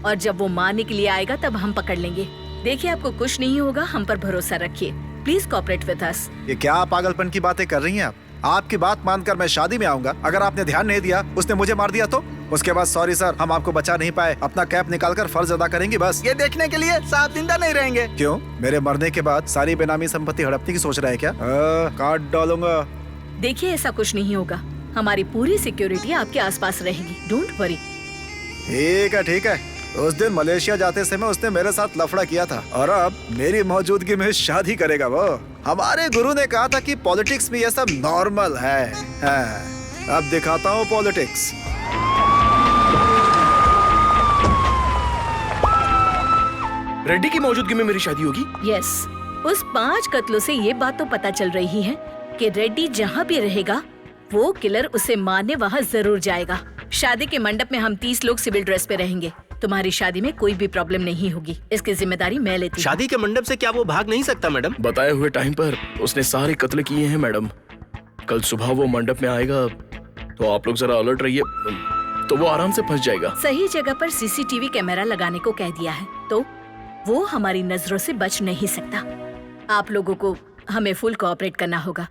और जब वो मारने के लिए आएगा तब हम पकड़ लेंगे। देखिए, आपको कुछ नहीं होगा, हम पर भरोसा रखिए। Please cooperate with us. ये क्या पागलपन की बातें कर रही हैं आप? आपकी बात मानकर मैं शादी में आऊंगा, अगर आपने ध्यान नहीं दिया, उसने मुझे मार दिया तो उसके बाद सॉरी सर, हम आपको बचा नहीं पाए, अपना कैप निकालकर फर्ज अदा करेंगे बस। ये देखने के लिए साहब जिंदा नहीं रहेंगे। क्यों, मेरे मरने के बाद सारी बेनामी संपत्ति हड़पने की सोच रहा है क्या? काट डालूंगा। देखिए, ऐसा कुछ नहीं होगा, हमारी पूरी सिक्योरिटी आपके आसपास रहेगी, डोंट वरी। ठीक है। उस दिन मलेशिया जाते समय उसने मेरे साथ लफड़ा किया था, और अब मेरी मौजूदगी में शादी करेगा वो। हमारे गुरु ने कहा था कि पॉलिटिक्स में ये सब नॉर्मल है। अब दिखाता हूँ पॉलिटिक्स। रेड्डी की मौजूदगी में मेरी शादी होगी? यस, उस 5 कत्लों से ये बात तो पता चल रही है कि रेड्डी जहाँ भी रहेगा वो किलर उसे मारने वहाँ जरूर जाएगा। शादी के मंडप में हम 30 लोग सिविल ड्रेस पे रहेंगे। तुम्हारी शादी में कोई भी प्रॉब्लम नहीं होगी, इसकी जिम्मेदारी मैं लेती हूँ। शादी के मंडप से क्या वो भाग नहीं सकता मैडम? बताए हुए टाइम पर उसने सारे कत्ल किए हैं मैडम। कल सुबह वो मंडप में आएगा तो आप लोग जरा अलर्ट रहिए, तो वो आराम से फंस जाएगा। सही जगह पर सीसीटीवी कैमरा लगाने को कह दिया है तो वो हमारी नजरों से बच नहीं सकता। आप लोगों को हमें फुल कोऑपरेट करना होगा।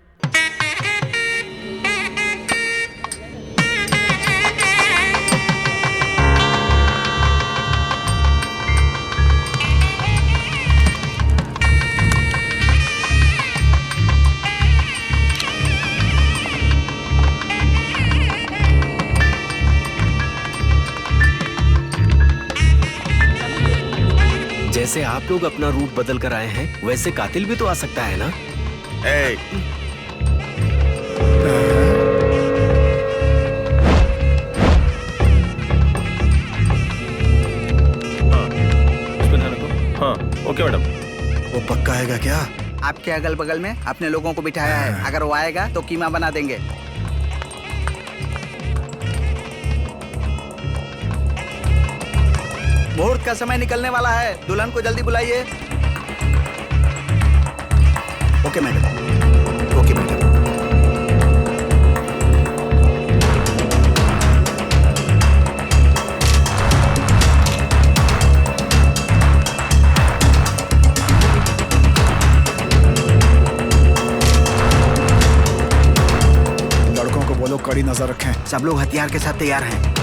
जैसे आप लोग अपना रूट बदल कर आए हैं, वैसे कातिल भी तो आ सकता है ना? हाँ, ओके मैडम। वो पक्का आएगा क्या? आपके अगल बगल में अपने लोगों को बिठाया है, अगर वो आएगा तो कीमा बना देंगे। मुहूर्त का समय निकलने वाला है, दुल्हन को जल्दी बुलाइए। Okay madam. Okay madam. लड़कों को बोलो कड़ी नजर रखें। सब लोग हथियार के साथ तैयार हैं।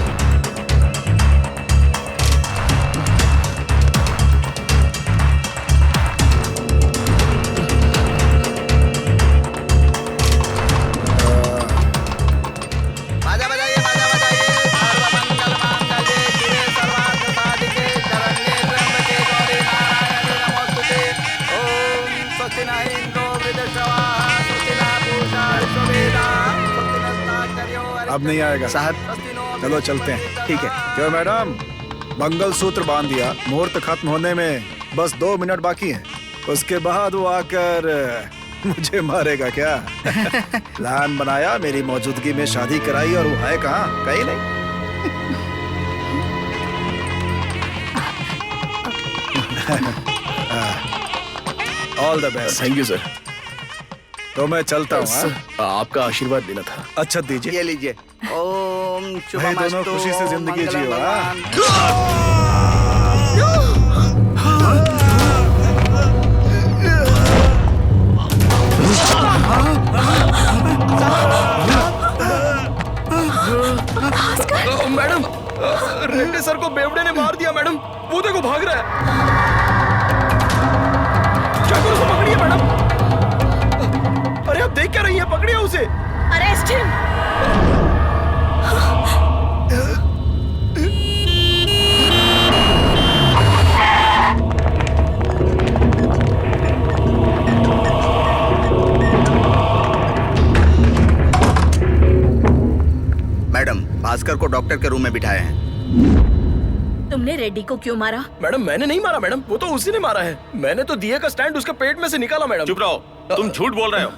अब नहीं आएगा साहब। चलो चलते हैं। ठीक है। क्यों मैडम, मंगलसूत्र बांध दिया, मुहूर्त खत्म होने में बस 2 मिनट बाकी हैं। उसके बाद वो आकर मुझे मारेगा क्या? प्लान बनाया, मेरी मौजूदगी में शादी कराई, और वो है कहाँ? कहीं नहीं। All the best. Thank you sir. तो मैं चलता हूँ। आपका आशीर्वाद लेना था। अच्छा दीजिए। ये लीजिए। ओम भाई दोनों खुशी से जिंदगी जियो। मैडम, रेड्डी सर को बेवड़े ने मार दिया मैडम, वो देखो भाग रहा है। जाकर उसको पकड़िए मैडम। अरे आप देख क्या रही हैं, पकड़िए उसे। Arrest him. मैडम, भास्कर को डॉक्टर के रूम में बिठाए हैं। तुमने रेड्डी को क्यों मारा? मैडम मैंने नहीं मारा मैडम, वो तो उसी ने मारा है। मैंने तो दिए का स्टैंड उसके पेट में से निकाला मैडम। चुप रहो, तुम झूठ बोल रहे हो।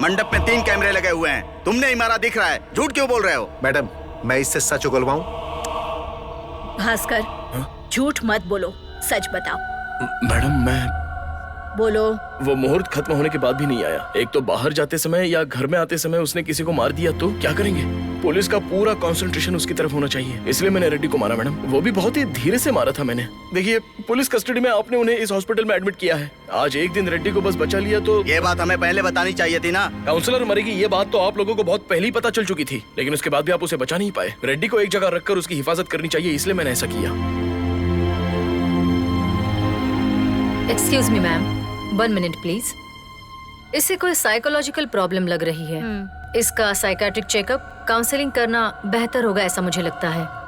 मंडप में 3 कैमरे लगे हुए हैं, तुमने ही मारा दिख रहा है, झूठ क्यों बोल रहे हो? मैडम, मैं इससे सच उगलवाऊं? भास्कर, झूठ मत बोलो, सच बताओ। मैडम मैं बोलो। वो मुहूर्त खत्म होने के बाद भी नहीं आया। एक तो बाहर जाते समय या घर में आते समय उसने किसी को मार दिया तो क्या करेंगे? पुलिस का पूरा कंसंट्रेशन उसकी तरफ होना चाहिए, इसलिए मैंने रेड्डी को मारा मैडम। वो भी बहुत ही धीरे से मारा था मैंने। देखिए, पुलिस कस्टडी में आपने उन्हें इस हॉस्पिटल में एडमिट किया है। आज एक दिन रेड्डी को बस बचा लिया तो ये बात हमें पहले बतानी चाहिए थी ना। काउंसलर मरेगी ये बात तो आप लोगों को बहुत पहले ही पता चल चुकी थी, लेकिन उसके बाद भी आप उसे बचा नहीं पाए। रेड्डी को एक जगह रखकर उसकी हिफाजत करनी चाहिए, इसलिए मैंने ऐसा किया। Excuse me ma'am, 1 minute please. इसे कोई साइकोलॉजिकल प्रॉब्लम लग रही है। इसका साइकाट्रिक चेकअप, काउंसलिंग करना बेहतर होगा ऐसा मुझे लगता है।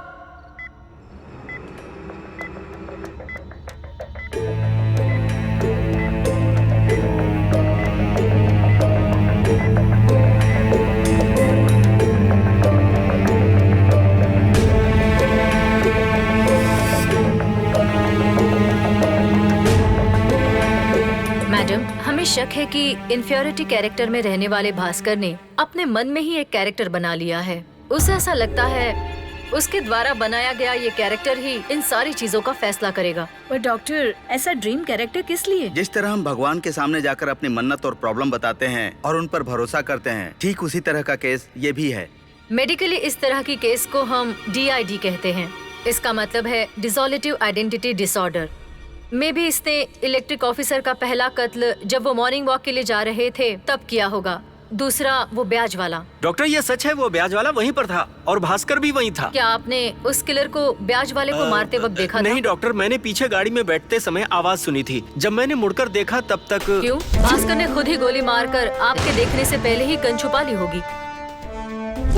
मैडम, हमें शक है कि इंफीरियरिटी कैरेक्टर में रहने वाले भास्कर ने अपने मन में ही एक कैरेक्टर बना लिया है। उसे ऐसा लगता है उसके द्वारा बनाया गया ये कैरेक्टर ही इन सारी चीजों का फैसला करेगा। पर डॉक्टर, ऐसा ड्रीम कैरेक्टर किस लिए? जिस तरह हम भगवान के सामने जाकर अपनी मन्नत और प्रॉब्लम बताते हैं और उन पर भरोसा करते हैं, ठीक उसी तरह का केस ये भी है। मेडिकली इस तरह की केस को हम DID कहते हैं। इसका मतलब है डिसोल्यूटिव आइडेंटिटी डिसऑर्डर। मे भी इसने इलेक्ट्रिक ऑफिसर का पहला कत्ल जब वो मॉर्निंग वॉक के लिए जा रहे थे तब किया होगा। दूसरा वो ब्याज वाला। डॉक्टर, ये सच है, वो ब्याज वाला वहीं पर था और भास्कर भी वहीं था। क्या आपने उस किलर को ब्याज वाले को मारते वक्त देखा? नहीं डॉक्टर, मैंने पीछे गाड़ी में बैठते समय आवाज सुनी थी। जब मैंने मुड़कर देखा तब तक। क्यों? भास्कर ने खुद ही गोली मारकर आपके देखने से पहले ही गन छुपा ली होगी।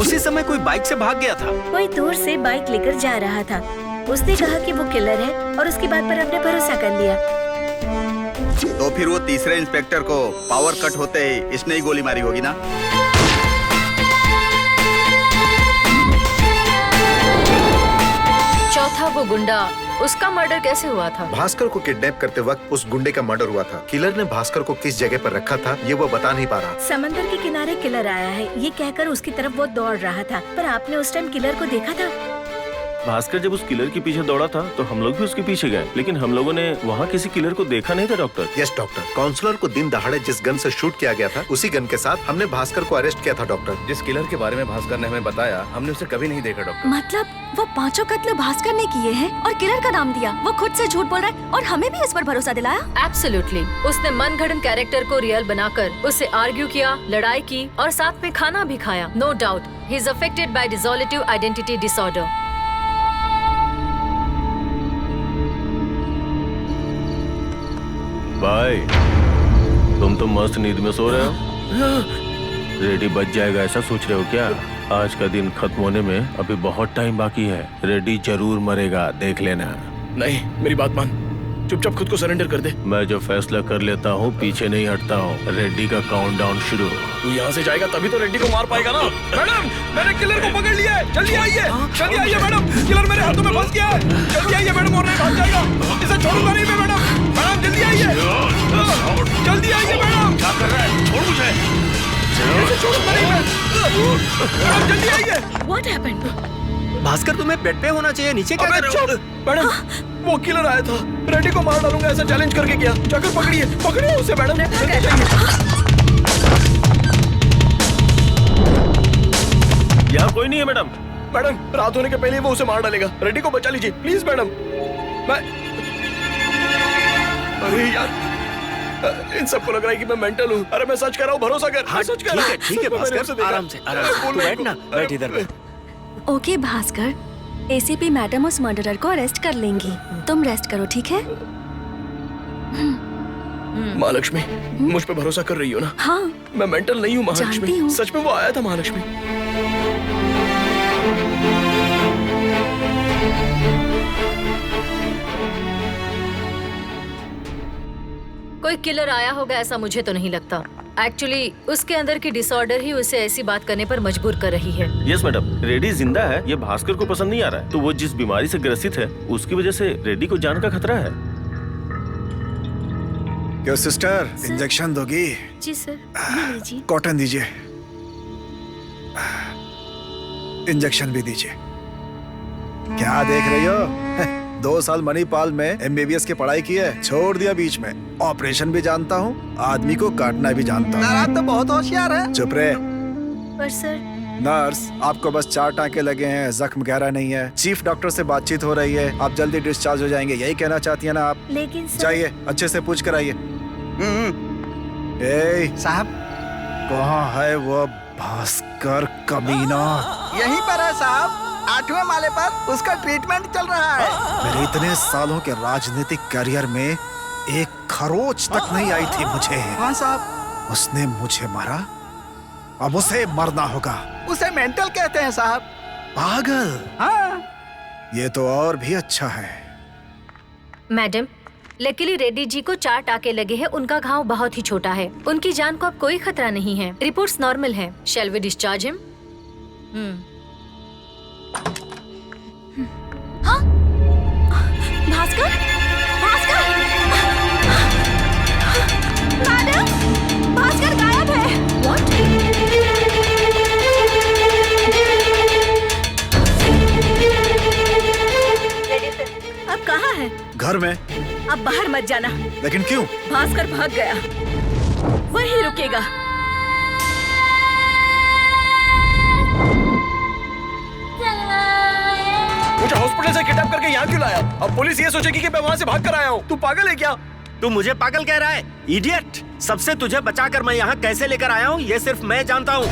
उसी समय कोई बाइक से भाग गया था। कोई दूर से बाइक लेकर जा रहा था। उसने कहा कि वो किलर है और उसकी बात पर हमने भरोसा कर लिया। तो फिर वो तीसरे इंस्पेक्टर को पावर कट होते ही इसने ही गोली मारी होगी ना? चौथा वो गुंडा, उसका मर्डर कैसे हुआ था? भास्कर को किडनैप करते वक्त उस गुंडे का मर्डर हुआ था। किलर ने भास्कर को किस जगह पर रखा था ये वो बता नहीं पा रहा। समंदर के किनारे किलर आया है ये कहकर उसकी तरफ वो दौड़ रहा था। पर आपने उस टाइम किलर को देखा था? भास्कर जब उस किलर के पीछे दौड़ा था तो हम लोग भी उसके पीछे गए, लेकिन हम लोगों ने वहाँ किसी किलर को देखा नहीं था डॉक्टर। यस डॉक्टर, काउंसलर को दिन दहाड़े जिस गन से शूट किया गया था उसी गन के साथ हमने भास्कर को अरेस्ट किया था डॉक्टर। जिस किलर के बारे में भास्कर ने हमें बताया हमने उसे कभी नहीं देखा डॉक्टर। मतलब वो 5 कत्ल भास्कर ने किए हैं और किलर का नाम दिया। वो खुद से झूठ बोल रहा है और हमें भी इस पर भरोसा दिलाया। एब्सोल्युटली। उसने मनगढ़ंत कैरेक्टर को रियल बनाकर उससे आर्ग्यू किया, लड़ाई की और साथ में खाना भी खाया। No doubt he is affected by dissociative identity disorder. भाई, तुम तो मस्त नींद में सो रहे हो। रेडी बच जाएगा ऐसा सोच रहे हो क्या? आज का दिन खत्म होने में अभी बहुत टाइम बाकी है। रेडी जरूर मरेगा, देख लेना। नहीं, मेरी बात मान, चुपचाप खुद को सरेंडर कर दे। मैं जो फैसला कर लेता हूँ पीछे नहीं हटता हूँ। रेड्डी का काउंटडाउन शुरू। तू यहाँ से जाएगा तभी तो रेड्डी को मार पाएगा ना। मैडम, मैंने किलर को पकड़ लिया है, जल्दी आइए, जल्दी आइए मैडम, किलर मेरे हाथों में फंस गया है। जल्दी आइए मैडम, और नहीं भाग जाएगा, इसे छोड़ूंगा नहीं मैं मैडम। मैडम जल्दी आइए, जल्दी आइए मैडम। क्या कर रहा है? छोड़ मुझे, इसे छोड़ूंगा नहीं मैं। मैडम जल्दी आइए। What happened? भास्कर, तुम्हें बेड पे होना चाहिए, नीचे क्या कर रहे हो? मैडम, वो किलर आया था, रेड्डी को मार डालूंगा ऐसा चैलेंज करके गया। जाकर पकड़िए, पकड़िए उसे मैडम, जल्दी जाइए। यहाँ कोई नहीं है मैडम। मैडम, रात होने के पहले वो उसे मार डालेगा। रेड्डी को बचा लीजिए प्लीज मैडम। मैं अरे यार, इन सबको लग रहा है कि मैं मेंटल हूँ। अरे मैं सच कर रहा हूँ, भरोसा कर। हाँ, सच कर रहा हूँ। ठीक है भास्कर, आराम से, आराम से। तू बैठ ना, बैठ इधर बैठ। ओके भास्कर, ACP मैडम उस मर्डरर को अरेस्ट कर लेंगी। तुम रेस्ट करो, ठीक है? महालक्ष्मी, मुझ पे भरोसा कर रही हो ना? हाँ, मैं मेंटल नहीं हूँ जानती महालक्ष्मी। हूँ। सच में वो आया था महालक्ष्मी। कोई किलर आया होगा ऐसा मुझे तो नहीं लगता। एक्चुअली उसके अंदर की डिसऑर्डर ही उसे ऐसी बात करने पर मजबूर कर रही है। यस मैडम, रेड्डी जिंदा है, ये भास्कर को पसंद नहीं आ रहा है। तो वो जिस बीमारी से ग्रसित है उसकी वजह से रेड्डी को जान का खतरा है। क्यों सिस्टर, इंजेक्शन दोगी? जी सर, ये लीजिए। कॉटन दीजिए, इंजेक्शन भी दीजिए। क्या देख रही हो? 2 साल मणिपाल में MBBS की पढ़ाई की है, छोड़ दिया बीच में। ऑपरेशन भी जानता हूँ, आदमी को काटना भी जानता हूँ। नाराज तो बहुत होशियार है। चुप रहे। पर सर। नर्स, आपको बस 4 टाँके लगे हैं, जख्म गहरा नहीं है। चीफ डॉक्टर से बातचीत हो रही है, आप जल्दी डिस्चार्ज हो जाएंगे, यही कहना चाहती है ना आप? लेकिन सर... जाइए, अच्छे से पूछ कर आइए। साहब, कहाँ है वो भास्कर कमीना? यहीं पर है साहब, 8वें माले पर उसका ट्रीटमेंट चल रहा है। मेरे इतने सालों के राजनीतिक करियर में एक खरोच तक नहीं आई थी मुझे। हाँ साहब। उसने मुझे मारा, अब उसे मरना होगा। उसे मेंटल कहते हैं साहब। पागल? हाँ। ये तो और भी अच्छा है। मैडम, लकीली रेड्डी जी को 4 टाके लगे हैं, उनका घाव बहुत ही छोटा है, उनकी जान को अब कोई खतरा नहीं है, रिपोर्ट्स नॉर्मल हैं। Shall we discharge him? हाँ? भास्कर? भास्कर? मैडम, भास्कर गायब है। What? अब कहाँ है? घर में। अब बाहर मत जाना। लेकिन क्यों? भास्कर भाग गया, वहीं रुकेगा। मुझे हॉस्पिटल से किडनैप करके यहाँ क्यों लाया? अब पुलिस ये सोचेगी कि मैं वहाँ से भाग कर आया हूँ। तू पागल है क्या? तू मुझे पागल कह रहा है? इडियट! सबसे तुझे बचाकर मैं यहाँ कैसे लेकर आया हूँ ये सिर्फ मैं जानता हूँ।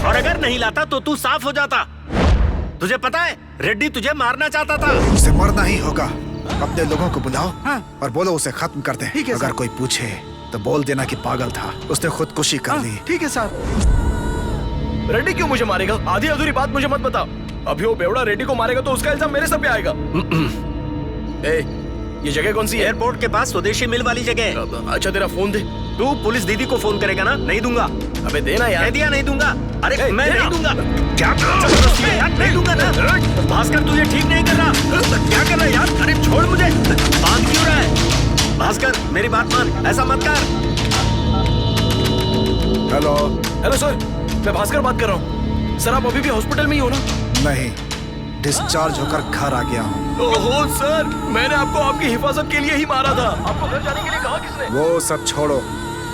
और अगर नहीं लाता तो तू साफ हो जाता। तुझे पता है रेड्डी तुझे मारना चाहता था। उसे मरना ही होगा। अपने लोगों को बुलाओ। हाँ। और बोलो उसे खत्म कर दे। अगर कोई पूछे तो बोल देना कि पागल था, उसने खुदकुशी कर ली। ठीक है साहब। रेड्डी क्यों मुझे मारेगा? आधी अधूरी बात मुझे मत बता। अभी वो बेवड़ा रेड्डी को मारेगा तो उसका इल्जाम मेरे सर पे आएगा। ये जगह कौन सी है? एयरपोर्ट के पास स्वदेशी मिल वाली जगह। अच्छा, तेरा फोन दे। तू पुलिस दीदी को फोन करेगा ना? नहीं दूंगा। अबे देना यार। कह दिया नहीं दूंगा। अरे मैं नहीं दूंगा। क्या यार? नहीं दूंगा ना। भास्कर तू ये ठीक नहीं कर रहा। क्या कर रहा है यार? अरे छोड़ मुझे। बांध क्यों रहा है? भास्कर मेरी बात मान, ऐसा मत कर। हेलो। हेलो सर, मैं भास्कर बात कर रहा हूँ। सर आप अभी भी हॉस्पिटल में ही हो ना? नहीं, डिस्चार्ज होकर घर आ गया हूँ। ओहो सर, मैंने आपको आपकी हिफाजत के लिए ही मारा था। आपको घर जाने के लिए कहा किसने? वो सब छोड़ो,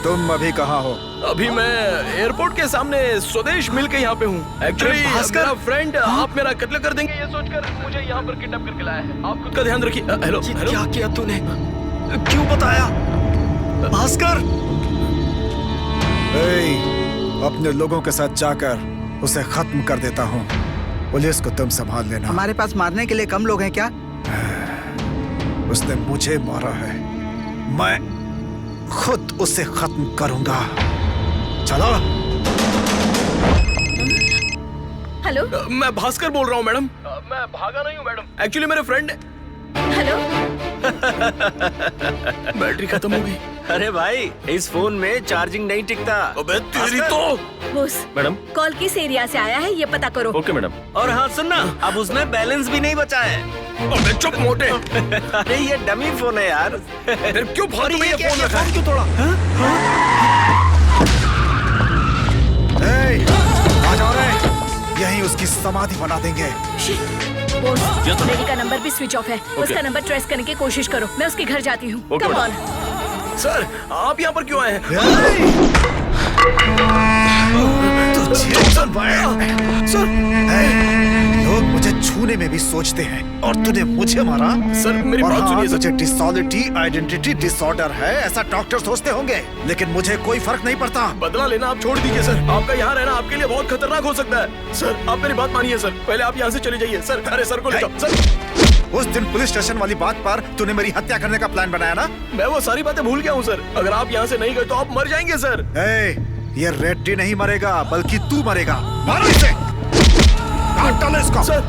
तुम अभी कहाँ हो? अभी मैं एयरपोर्ट के सामने स्वदेश मिल के यहाँ पे हूँ। एक्चुअली मेरा फ्रेंड आप मेरा कत्ल कर देंगे ये सोचकर मुझे यहाँ पर किडनैप करके लाया है। आप खुद का ध्यान रखिए। हेलो। क्या किया तूने? क्यों बताया? भास्कर, अपने लोगों के साथ जाकर उसे खत्म कर देता हूँ। पुलिस को तुम संभाल लेना। हमारे पास मारने के लिए कम लोग हैं क्या? उसने मुझे मारा है, मैं खुद उसे खत्म करूंगा। चलो। हेलो। मैं भास्कर बोल रहा हूँ मैडम। मैं भागा नहीं हूँ मैडम, एक्चुअली मेरे फ्रेंड। हेलो। बैटरी खत्म हो गई। अरे भाई, इस फोन में चार्जिंग नहीं टिकता। अबे तेरी तो। बॉस, मैडम कॉल किस एरिया से आया है ये पता करो। Okay madam. और हाँ सुनना, अब उसमें बैलेंस भी नहीं बचा है। अबे चुप मोटे। अरे ये डमी फोन है यार। फिर क्यों फालतू में ये फोन रखा है? क्यों तोड़ा? आ जाओ रे, यहीं उसकी समाधि बना देंगे। बॉस, मेरी का नंबर भी स्विच ऑफ है। उसका नंबर ट्रेस करने की कोशिश करो, मैं उसके घर जाती हूँ। Come on. सर आप यहाँ पर क्यों आए हैं? लोग मुझे छूने में भी सोचते हैं और तूने मुझे मारा। सर मेरी बात सुनिए। तुझे डिसऑर्डरिटी आइडेंटिटी डिसऑर्डर है ऐसा डॉक्टर सोचते होंगे, लेकिन मुझे कोई फर्क नहीं पड़ता। बदला लेना आप छोड़ दीजिए सर। आपका यहाँ रहना आपके लिए बहुत खतरनाक हो सकता है। सर आप मेरी बात मानिए सर, पहले आप यहाँ से चले जाइए। सर अरे सर को ले जाओ सर। उस दिन पुलिस स्टेशन वाली बात पर तूने मेरी हत्या करने का प्लान बनाया ना? मैं वो सारी बातें भूल गया हूँ सर। अगर आप यहाँ से नहीं गए तो आप मर जाएंगे सर। ये रेड्डी नहीं मरेगा बल्कि तू मरेगा। मारो इसे। हाथ डालो इसको। सर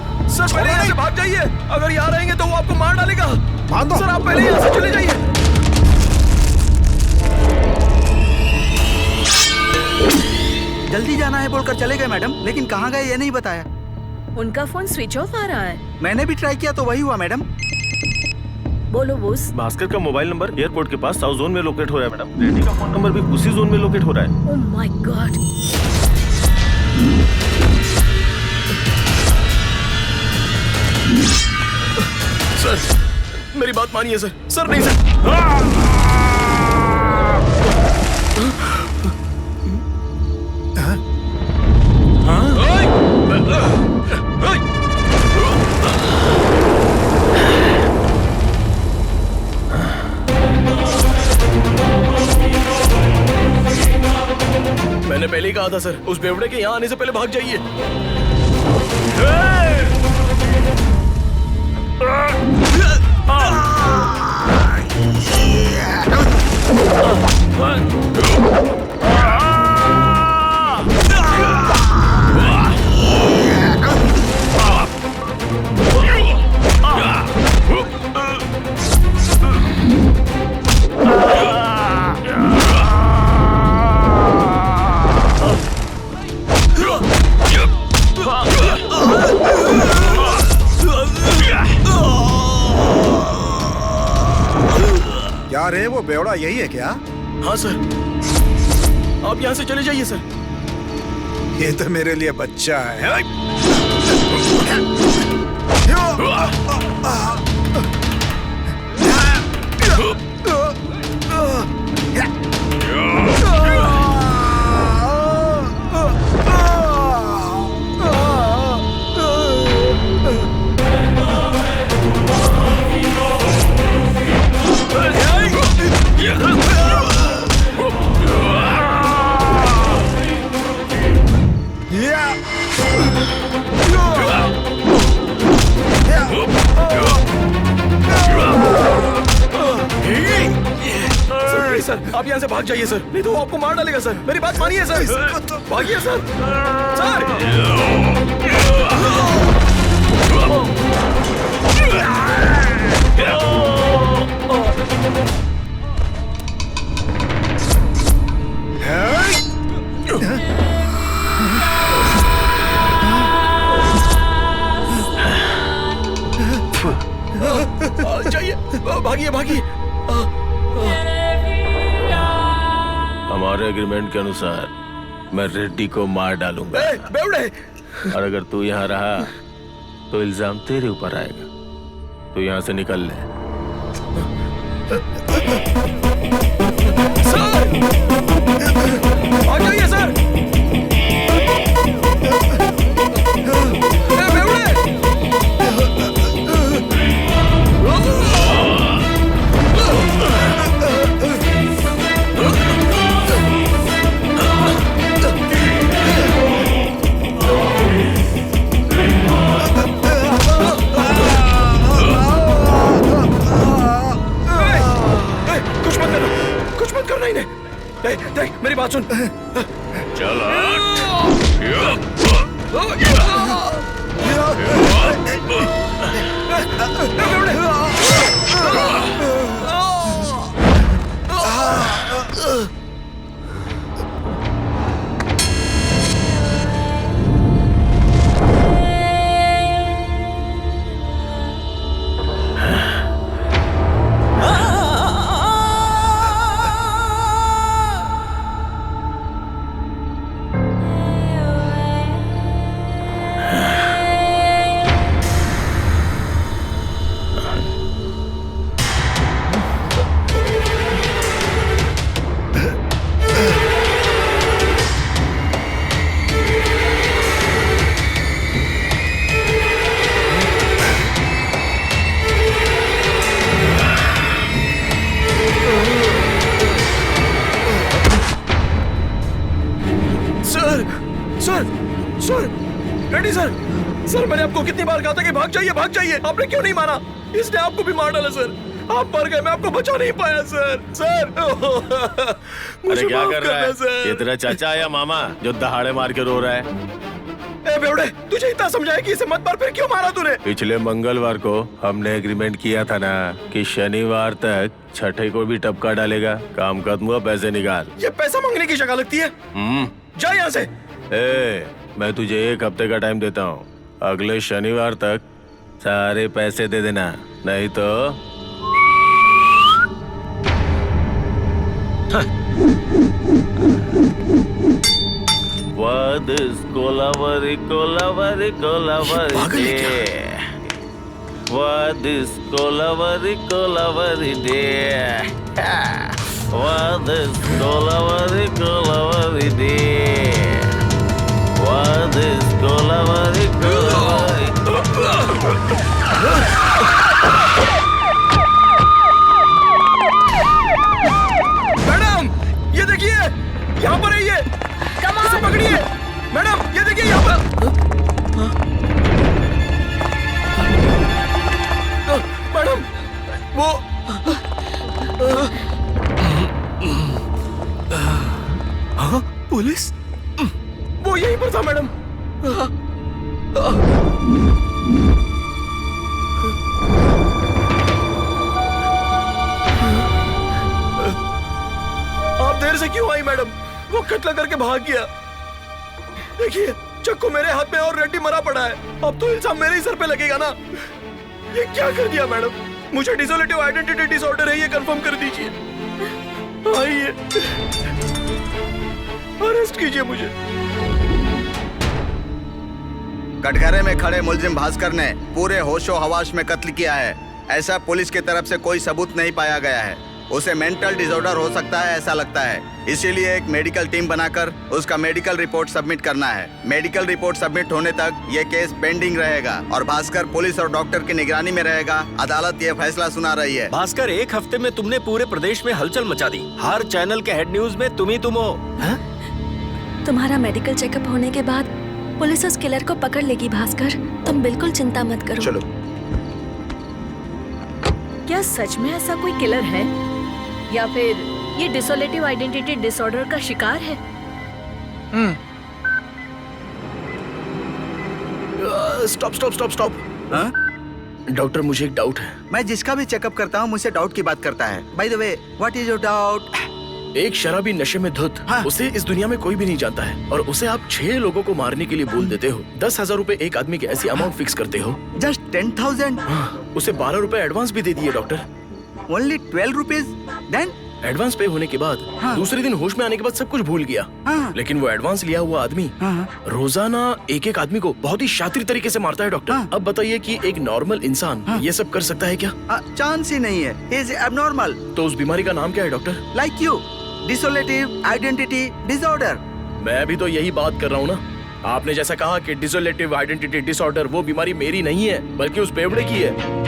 पहले यहाँ से भाग जाइए। अगर यहाँ रहेंगे तो वो आपको मार डालेगा। बांधो। सर आप पहले यहाँ से चले जाइए। जल्दी जाना है बोलकर चले गए मैडम, लेकिन कहाँ गए ये नहीं बताया। उनका फोन स्विच ऑफ आ रहा है। मैंने भी ट्राई किया तो वही हुआ मैडम। बोलो बोस। भास्कर का मोबाइल नंबर एयरपोर्ट के पास साउथ जोन में लोकेट हो रहा है मैडम। रेड्डी का फोन नंबर भी उसी जोन में लोकेट हो रहा है। Oh my God. सर मेरी बात मानिए सर। सर नहीं सर। मैंने पहले ही कहा था सर, उस बेवड़े के यहाँ आने से पहले भाग जाइए। क्या रे, वो बेवड़ा यही है क्या? हाँ सर, आप यहाँ से चले जाइए सर। ये तो मेरे लिए बच्चा है। सर आप यहाँ से भाग जाइए सर, नहीं तो वो आपको मार डालेगा सर। मेरी बात मानिए सर, भागिए सर। जाइए, भागिए भागिए। हमारे एग्रीमेंट के अनुसार मैं रेड्डी को मार डालूंगा। बेवड़े! और अगर तू यहाँ रहा तो इल्जाम तेरे ऊपर आएगा। तू यहाँ से निकल ले। सर! आ जाइए सर! बेवड़े! देख मेरी बात सुन। चल रेड्डी सर, सर मैंने आपको कितनी बार कहा था कि भाग जाइए भाग जाइए, आपने क्यों नहीं माना? इसने आपको भी मार डाला सर। आप मर गए, मैं आपको बचा नहीं पाया सर। सर अरे क्या कर रहा है? ये तेरा चाचा या मामा जो दहाड़े मार के रो रहा है? ए बेवड़े, तुझे इतना समझाया कि इसे मत मार, फिर क्यों मारा तूने? पिछले मंगलवार को हमने एग्रीमेंट किया था ना कि शनिवार तक छठे को भी टपका डालेगा। काम खत्म हुआ, पैसे निकाल। ये पैसा मांगने की शक्ल लगती है। जा यहाँ से। मैं तुझे 1 हफ्ते का टाइम देता हूँ, अगले शनिवार तक सारे पैसे दे देना, नहीं तो What is Kolawari, Kolawari, Kolawari day? What is Kolawari, Kolawari day? What is Kolawari, Kolawari day? What is Kolawari, Kolawari? Madam, ये देखिए, यहाँ पर है ये। इसे पकड़िए। मैडम, ये देखिए यहाँ पर। मैडम, वो पुलिस? वो यहीं पर था मैडम। आप देर से क्यों आई मैडम? वो कत्ल करके भाग गया। देखिए, चक्कू मेरे हाथ में और रेड्डी मरा पड़ा है। अब तो इल्जाम मेरे ही सर पे लगेगा ना। ये क्या कर दिया मैडम? मुझे डिसोलेटिव आइडेंटिटी डिसऑर्डर है, ये कंफर्म कर दीजिए। आइए, अरेस्ट कीजिए मुझे। कटघरे में खड़े मुलजिम भास्कर ने पूरे होशो हवास में कत्ल किया है। ऐसा पुलिस की तरफ से कोई सबूत नहीं पाया गया है। उसे मेंटल डिसऑर्डर हो सकता है ऐसा लगता है, इसीलिए एक मेडिकल टीम बनाकर उसका मेडिकल रिपोर्ट सबमिट करना है। मेडिकल रिपोर्ट सबमिट होने तक ये केस पेंडिंग रहेगा और भास्कर पुलिस और डॉक्टर की निगरानी में रहेगा। अदालत ये फैसला सुना रही है। भास्कर, 1 हफ्ते में तुमने पूरे प्रदेश में हलचल मचा दी। हर चैनल के हेड न्यूज में तुम ही तुम हो। तुम्हारा मेडिकल चेकअप होने के बाद पुलिस उस किलर को पकड़ लेगी भास्कर, तुम बिल्कुल चिंता मत करो। चलो। क्या सच में ऐसा कोई किलर है या फिर ये डिसोलेटिव आइडेंटिटी डिसऑर्डर का शिकार है? Stop stop stop stop. Doctor, मुझे एक डाउट है। मैं जिसका भी चेकअप करता हूँ मुझसे डाउट की बात करता है। By the way, what is your doubt? एक शराबी नशे में धुत, उसे इस दुनिया में कोई भी नहीं जानता है और उसे आप 6 लोगों को मारने के लिए बोल देते हो। 10,000 रुपए एक आदमी की ऐसी अमाउंट फिक्स करते हो। जस्ट 10,000? उसे 12 रुपए एडवांस भी दे दिए doctor. Only 12 rupees? Then advance pay होने के बाद दूसरे दिन होश में आने के बाद सब कुछ भूल गया। लेकिन वो एडवांस लिया हुआ आदमी रोजाना एक आदमी को बहुत ही शातिर तरीके से मारता है डॉक्टर। अब बताइए कि एक नॉर्मल इंसान ये सब कर सकता है क्या? चांस ही नहीं है। He is abnormal. तो उस बीमारी का नाम क्या है doctor? Like you, dissociative identity disorder. मैं भी तो यही बात कर रहा हूँ ना। आपने जैसा कहा कि डिसोलेटिव आइडेंटिटी डिसऑर्डर, वो बीमारी मेरी नहीं है बल्कि उस बेवड़े की है।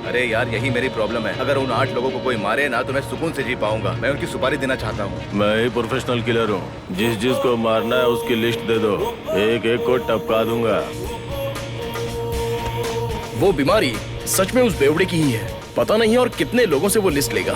अरे यार, यही मेरी प्रॉब्लम है। अगर उन 8 लोगों को कोई मारे ना तो मैं सुकून से जी पाऊंगा। मैं उनकी सुपारी देना चाहता हूँ। मैं ही प्रोफेशनल किलर हूँ। जिस जिसको मारना है उसकी लिस्ट दे दो, एक एक को टपका दूंगा। वो बीमारी सच में उस बेवड़े की ही है। पता नहीं और कितने लोगों से वो लिस्ट लेगा।